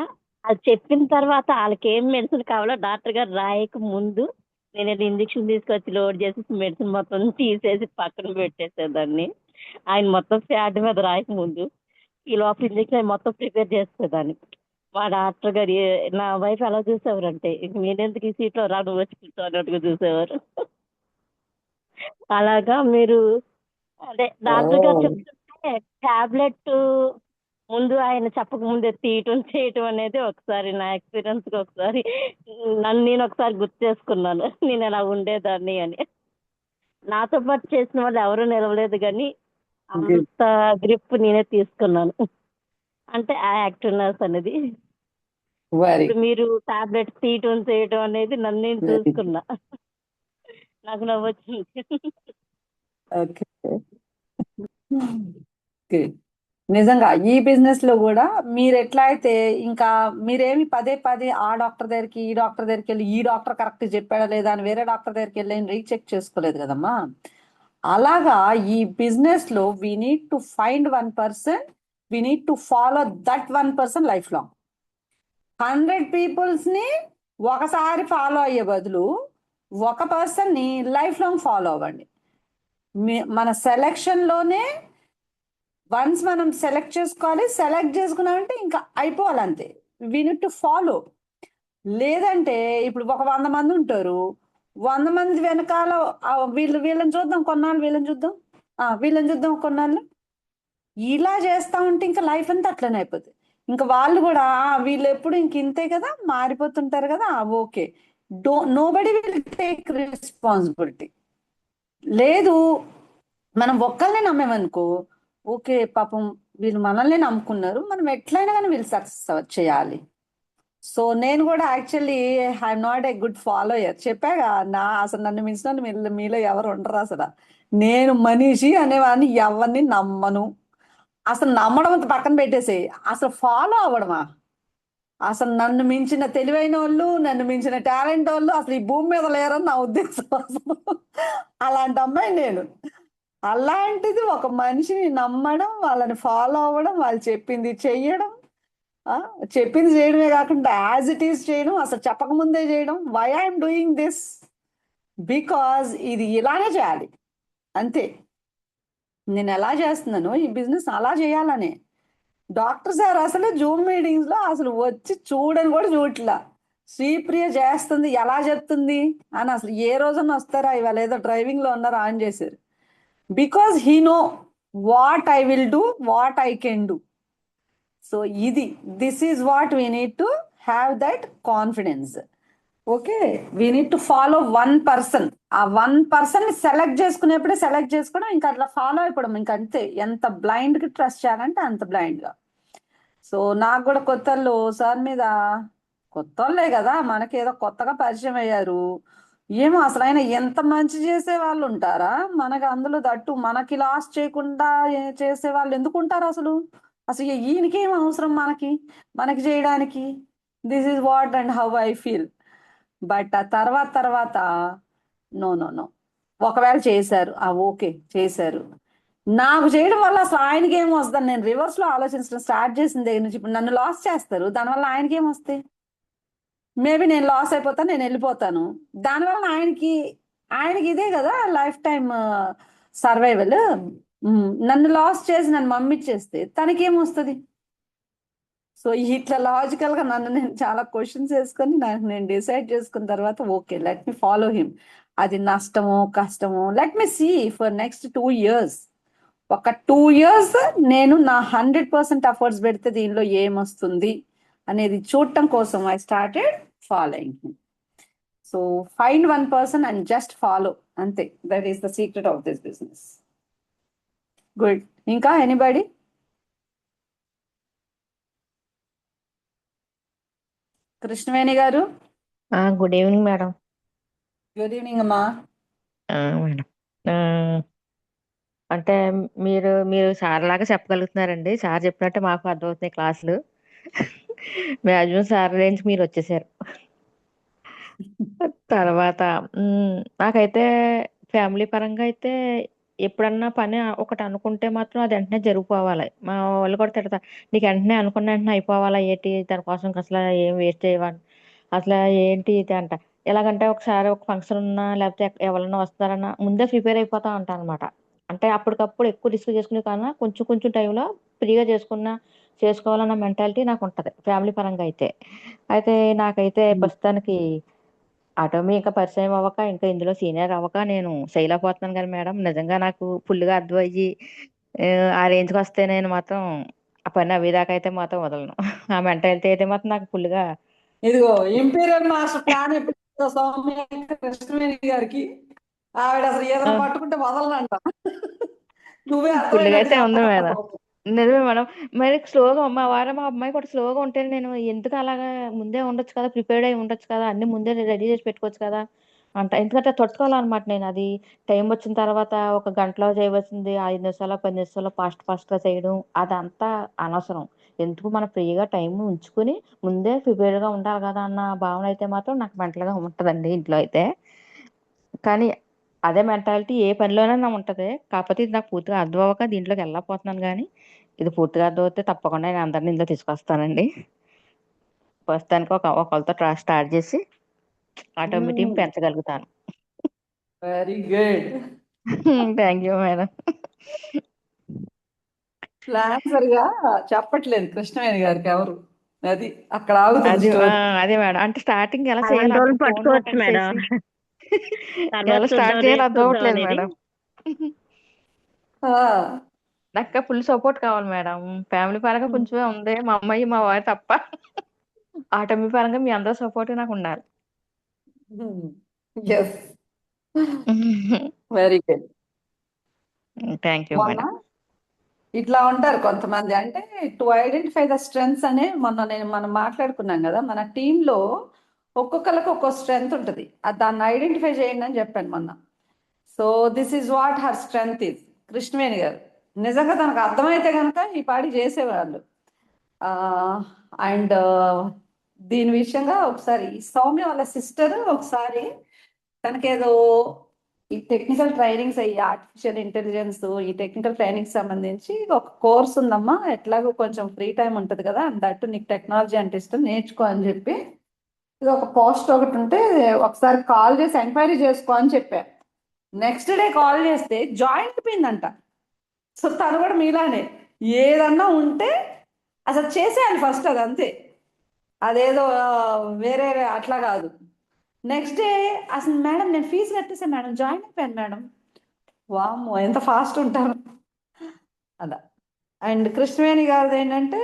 అది చెప్పిన తర్వాత వాళ్ళకి ఏం మెడిసిన్ కావాలో డాక్టర్ గారు రాయక ముందు నేను ఇంజక్షన్ తీసుకొచ్చి లోడ్ చేసి మెడిసిన్ మొత్తం తీసేసి పక్కన పెట్టేసేదాన్ని. ఆయన మొత్తం ఫ్యాట్ మీద రాయక ముందు ఈ లోపల ఇంజక్షన్ మొత్తం ప్రిపేర్ చేసేదాన్ని. మా డాక్టర్ గారు నా వైఫ్ ఎలా చూసేవారంటే, మీరెందుకు ఈ సీట్లో రా, నువ్వు వచ్చి కూర్చో అన్నట్టుగా చూసేవారు. అలాగా మీరు అదే డాక్టర్ గారు చెప్తుంటే టాబ్లెట్ ముందు ఆయన చెప్పక ముందే తీయటం చేయటం అనేది ఒకసారి నా ఎక్స్పీరియన్స్ ఒకసారి నన్ను నేను ఒకసారి గుర్తు చేసుకున్నాను, నేను ఎలా ఉండేదాన్ని అని. నాతో పాటు చేసిన వాళ్ళు ఎవరు నిలవలేదు, కానీ అంత గ్రిప్ నేనే తీసుకున్నాను. అంటే ఆ యాక్టివ్నెస్ అనేది ఇప్పుడు మీరు టాబ్లెట్ తీయటం చేయటం అనేది నన్ను నేను చూసుకున్నా. నాకు నవ్వొచ్చింది. ఓకే, నిజంగా ఈ బిజినెస్ లో కూడా మీరు ఎట్లా అయితే ఇంకా మీరేమి పదే పదే ఆ డాక్టర్ దగ్గరికి ఈ డాక్టర్ దగ్గరికి వెళ్ళి ఈ డాక్టర్ కరెక్ట్ చెప్పాడా లేదా అని వేరే డాక్టర్ దగ్గరికి వెళ్ళి రీచెక్ చేసుకోలేదు కదమ్మా. అలాగా ఈ బిజినెస్ లో we need to find 1 person, we need to follow that 1 person life long. 100 peoples ని ఒకసారి ఫాలో అయ్యే బదులు ఒక పర్సన్ ని లైఫ్ లాంగ్ ఫాలో అవ్వండి. మన సెలక్షన్లోనే వన్స్ మనం సెలెక్ట్ చేసుకోవాలి. సెలెక్ట్ చేసుకున్నామంటే ఇంకా అయిపోవాలి అంతే. We need to follow. లేదంటే ఇప్పుడు ఒక 100 మంది ఉంటారు. 100 మంది వెనకాల వీళ్ళని చూద్దాం కొన్నాళ్ళు, వీళ్ళని చూద్దాం కొన్నాళ్ళు, ఇలా చేస్తా ఉంటే ఇంకా లైఫ్ అంతా అట్లనే అయిపోతుంది. ఇంకా వాళ్ళు కూడా వీళ్ళు ఎప్పుడు ఇంక ఇంతే కదా, మారిపోతుంటారు కదా, okay. Nobody will take responsibility. లేదు, మనం ఒక్కరినే నమ్మేమనుకో, ఓకే పాపం వీళ్ళు మనల్ని నమ్ముకున్నారు, మనం ఎట్లయినా కానీ వీళ్ళు సక్సెస్ చేయాలి. సో నేను కూడా actually I'm not a good follower. చెప్పాగా, అసలు నన్ను మించిన మీలో ఎవరు ఉండరు. అసలు నేను మనిషి అనేవాడిని ఎవరిని నమ్మను. అసలు నమ్మడం అంత పక్కన పెట్టేసి అసలు ఫాలో అవ్వడమా, అసలు నన్ను మించిన తెలివైన వాళ్ళు, నన్ను మించిన టాలెంట్ వాళ్ళు అసలు ఈ భూమి మీద లేరని నా ఉద్దేశం. అసలు అలాంటి అమ్మాయి నేను. అలాంటిది ఒక మనిషిని నమ్మడం, వాళ్ళని ఫాలో అవ్వడం, వాళ్ళు చెప్పింది చెయ్యడం, చెప్పింది చేయడమే కాకుండా యాజ్ ఇట్ ఈస్ చేయడం, అసలు చెప్పకముందే చేయడం. Why I'm doing this? Because ఇది ఇలానే చేయాలి అంతే. నేను ఎలా చేస్తున్నానో ఈ బిజినెస్ అలా చేయాలనే. డాక్టర్ సార్ అసలు జూమ్ మీటింగ్స్ లో అసలు వచ్చి చూడని కూడా చూడట్లా. శ్రీప్రియ చేస్తుంది, ఎలా చెప్తుంది అని అసలు ఏ రోజున వస్తారా, ఇవాళ ఏదో డ్రైవింగ్ లో ఉన్నారో ఆన్ చేశారు. Because he know what I will do, what I can do. So this is what we need to have that confidence. Okay, we need to follow 1 person. ఆ 1 పర్సన్ సెలెక్ట్ చేసుకునేప్పుడే సెలెక్ట్ చేసుకోవడం, ఇంకా అట్లా follow అయిపోవడం, ఇంకా అంతే. ఎంత blind గా trust చేయాలంటే అంత బ్లైండ్ గా. సో నాకు కూడా కొత్తల్లో సార్ మీద, కొత్తోళ్ళే కదా మనకి, ఏదో కొత్తగా పరిచయం అయ్యారు. ఏమో అసలు ఆయన ఎంత మంచి చేసే వాళ్ళు ఉంటారా మనకి, అందులో దట్టు మనకి లాస్ చేయకుండా చేసే వాళ్ళు ఎందుకు ఉంటారు అసలు? అసలు ఈయనకేం అవసరం మనకి చేయడానికి? This is what and how I feel. But ఆ తర్వాత నో, ఒకవేళ చేశారు, ఓకే చేశారు, నాకు చేయడం వల్ల అసలు ఆయనకి ఏం వస్తుంది? నేను రివర్స్ లో ఆలోచించడం స్టార్ట్ చేసిన దగ్గర నుంచి ఇప్పుడు నన్ను లాస్ చేస్తారు, దానివల్ల ఆయనకి ఏం వస్తాయి? మేబీ నేను లాస్ అయిపోతాను, నేను వెళ్ళిపోతాను. దానివల్ల ఆయనకి ఇదే కదా లైఫ్ టైం సర్వైవల్. నన్ను లాస్ చేసి నన్ను పంపించేస్తే తనకేం వస్తుంది? సో ఇట్లా లాజికల్ గా నేను చాలా క్వశ్చన్స్ వేసుకొని నేను డిసైడ్ చేసుకున్న తర్వాత okay let me follow him. అది నష్టమో కష్టమో let me see for next 2 years. ఒక 2 years నేను నా 100% ఎఫర్ట్స్ పెడితే దీనిలో ఏమొస్తుంది అనేది చూడటం కోసం I started following him. So find 1 person and just follow, అంతే. That is the secret of this business. Good. ఇంకా ఎనీబడి? కృష్ణవేణి గారు, good evening madam. Good evening అమ్మా. మేడం, అంటే మీరు మీరు సార్ లాగా చెప్పగలుగుతున్నారండి. సార్ చెప్పినట్టే మాకు అర్థమవుతున్నాయి క్లాసులు. మ్యాక్సిమం సార్ రేంజ్ మీరు వచ్చేసారు. తర్వాత నాకైతే ఫ్యామిలీ పరంగా అయితే ఎప్పుడన్నా పని ఒకటి అనుకుంటే మాత్రం అది వెంటనే జరిగిపోవాలి. మా వాళ్ళు కూడా తిడతారు, నీకు వెంటనే అనుకున్న వెంటనే అయిపోవాలా ఏంటి, దానికోసం అసలు ఏం వేస్ట్ చేయవాలి, అసలు ఏంటి ఇది అంట. ఎలాగంటే ఒకసారి ఒక ఫంక్షన్ ఉన్నా లేకపోతే ఎవరన్నా వస్తారన్నా ముందే ప్రిపేర్ అయిపోతా ఉంటాను అనమాట. అంటే అప్పటికప్పుడు ఎక్కువ రిస్క్ చేసుకునే కన్నా కొంచెం కొంచెం టైంలో ఫ్రీగా చేసుకోవాలన్న మెంటాలిటీ నాకు ఉంటుంది ఫ్యామిలీ పరంగా అయితే. అయితే నాకైతే ప్రస్తుతానికి ఆటోమీ ఇంకా పరిచయం అవ్వక, ఇంకా ఇందులో సీనియర్ అవ్వక నేను ఫెయిల్ అయిపోతున్నాను కానీ మేడం, నిజంగా నాకు ఫుల్గా అర్థం అయ్యి ఆ రేంజ్కి వస్తే నేను మాత్రం ఆ పని అవ్వేదాకా అయితే మాత్రం వదలను. ఆ మెంటాలిటీ అయితే మాత్రం నాకు ఫుల్గా. ఇదిగో ఇంపీరియల్ మాస్టర్ ప్లాన్ ఎప్పుడు సౌమ్య కృష్ణవేణి గారికి, ఆవిడ అసలు ఏదైనా పట్టుకుంటే వదలనంట. నువ్వే ఫుల్గా అర్థమైనట్టు అయితే ఉంది మేడం. చెప్తావు. నిజమే మేడం. మరి స్లోగా మా అమ్మాయి కూడా స్లోగా ఉంటే నేను ఎందుకు అలాగా ముందే ఉండొచ్చు కదా, ప్రిపేర్డ్ అయి ఉండొచ్చు కదా, అన్ని ముందే రెడీ చేసి పెట్టుకోవచ్చు కదా అంట. ఎందుకంటే తట్టుకోవాలన్నమాట నేను. అది టైం వచ్చిన తర్వాత ఒక గంటలో చేయవలసింది 5 నిమిషాలు 10 నిమిషాలు ఫాస్ట్గా చేయడం అదంతా అనవసరం. ఎందుకు మనం ఫ్రీగా టైం ఉంచుకుని ముందే ప్రిపేర్డ్గా ఉండాలి కదా అన్న భావన అయితే మాత్రం నాకు మెంటల్గా ఉంటుందండి ఇంట్లో అయితే. కానీ అదే మెంటాలిటీ ఏ పనిలోనైనా ఉంటుంది. కాకపోతే ఇది నాకు పూర్తిగా అర్థం అవ్వక దీంట్లోకి వెళ్ళకపోతున్నాను. కానీ ఇది పూర్తిగా అర్థం అవుతే తప్పకుండా నేను అందరిని ఇందులో తీసుకొస్తానండి. ప్రస్తుతానికి ఒకళ్ళతో స్టార్ట్ చేసి ఆటోమేటిక్ పెంచగలుగుతాను. Very good. Thank you madam. Plan సరిగా చెప్పట్లేదు కృష్ణవేణి గారికి ఎవరు. అది అక్కడ ఆగుతుంది అది స్టోరీ. అదే మేడం. అంటే స్టార్టింగ్ ఎలా అలాంటి చేయాలి వాళ్ళు అప్పుడు ఫోన్ పట్టుకోవచ్చు ఓపెన్ మేడం. చేసి తర్వాత ఎలా స్టార్ట్ చూద్దాం, చేయాలి రేపు అర్థం చూద్దాం అవ్వట్లేదు అనేది. మేడం. ఆ, నాకు ఫుల్ సపోర్ట్ కావాలి మేడం. ఫ్యామిలీ పరంగా కొంచెమే ఉంది, మా అమ్మాయి మా వారు తప్ప. ఆటమీ పరంగా మీ అందరూ సపోర్ట్ నాకు ఉండాలి. Yes, very good. Thank you మొన్న మేడం. ఇట్లా ఉంటారు కొంతమంది, అంటే టు ఐడెంటిఫై ద స్ట్రెంగ్స్ అనే మనం మాట్లాడుకున్నాం కదా, మన టీంలో ఒక్కొక్కరికి ఒక్కో స్ట్రెంగ్త్ ఉంటుంది, అది దాన్ని ఐడెంటిఫై చేయండి అని చెప్పాను మొన్న. So this is what her strength is. Krishnaveni గారు నిజంగా తనకు అర్థమైతే కనుక ఈ పాడి చేసేవాళ్ళు. అండ్ దీని విషయంగా ఒకసారి సౌమ్య వాళ్ళ సిస్టర్ ఒకసారి తనకేదో ఈ టెక్నికల్ ట్రైనింగ్స్ అయ్యి ఆర్టిఫిషియల్ ఇంటెలిజెన్స్ ఈ టెక్నికల్ ట్రైనింగ్ సంబంధించి ఒక కోర్స్ ఉందమ్మా, ఎట్లాగో కొంచెం ఫ్రీ టైం ఉంటుంది కదా, దట్టు నీకు టెక్నాలజీ అంటే ఇష్టం, నేర్చుకో అని చెప్పి ఇది ఒక పోస్ట్ ఒకటి ఉంటే ఒకసారి కాల్ చేసి ఎంక్వైరీ చేసుకో అని చెప్పా. నెక్స్ట్ డే కాల్ చేస్తే జాయిన్ అయిపోయిందంట. సో తను కూడా మీలానే ఏదన్నా ఉంటే అసలు చేసేయాలి ఫస్ట్, అది అంతే, అదేదో వేరే అట్లా కాదు. నెక్స్ట్ డే అసలు మేడం నేను ఫీజు కట్టేసాను మేడం, జాయిన్ అయిపోయాను మేడం. వామ్మో ఎంత ఫాస్ట్ ఉంటారు అదా. అండ్ కృష్ణవేణి గారిది ఏంటంటే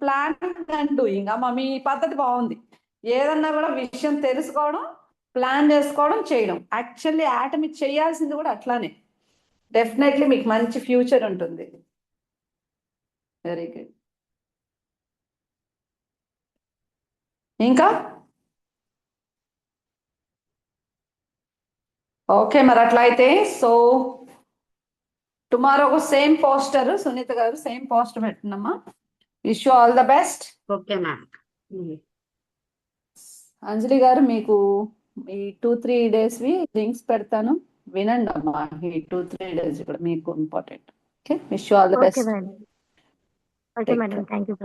ప్లానింగ్ అండ్ డూయింగ్. అమ్మ మీ పద్ధతి బాగుంది, ఏదన్నా కూడా విషయం తెలుసుకోవడం, ప్లాన్ చేసుకోవడం, చేయడం. యాక్చువల్లీ ఆటమిక్ చేయాల్సింది కూడా అట్లానే. డెఫినెట్లీ మీకు మంచి ఫ్యూచర్ ఉంటుంది. Very good. ఇంకా ఓకే మరి అట్లా అయితే so tomorrow same poster Sunitha గారు సేమ్ పోస్టర్ పెట్టినమ్మా. Wish you all the best. Okay ma'am. Anjali గారు మీకు ఈ 2-3 డేస్వి లింక్స్ పెడతాను, వినండి అమ్మా. ఈ 2-3 డేస్ కూడా మీకు important. Okay, wish you all the okay best. Madam. Okay take madam, care. Thank you.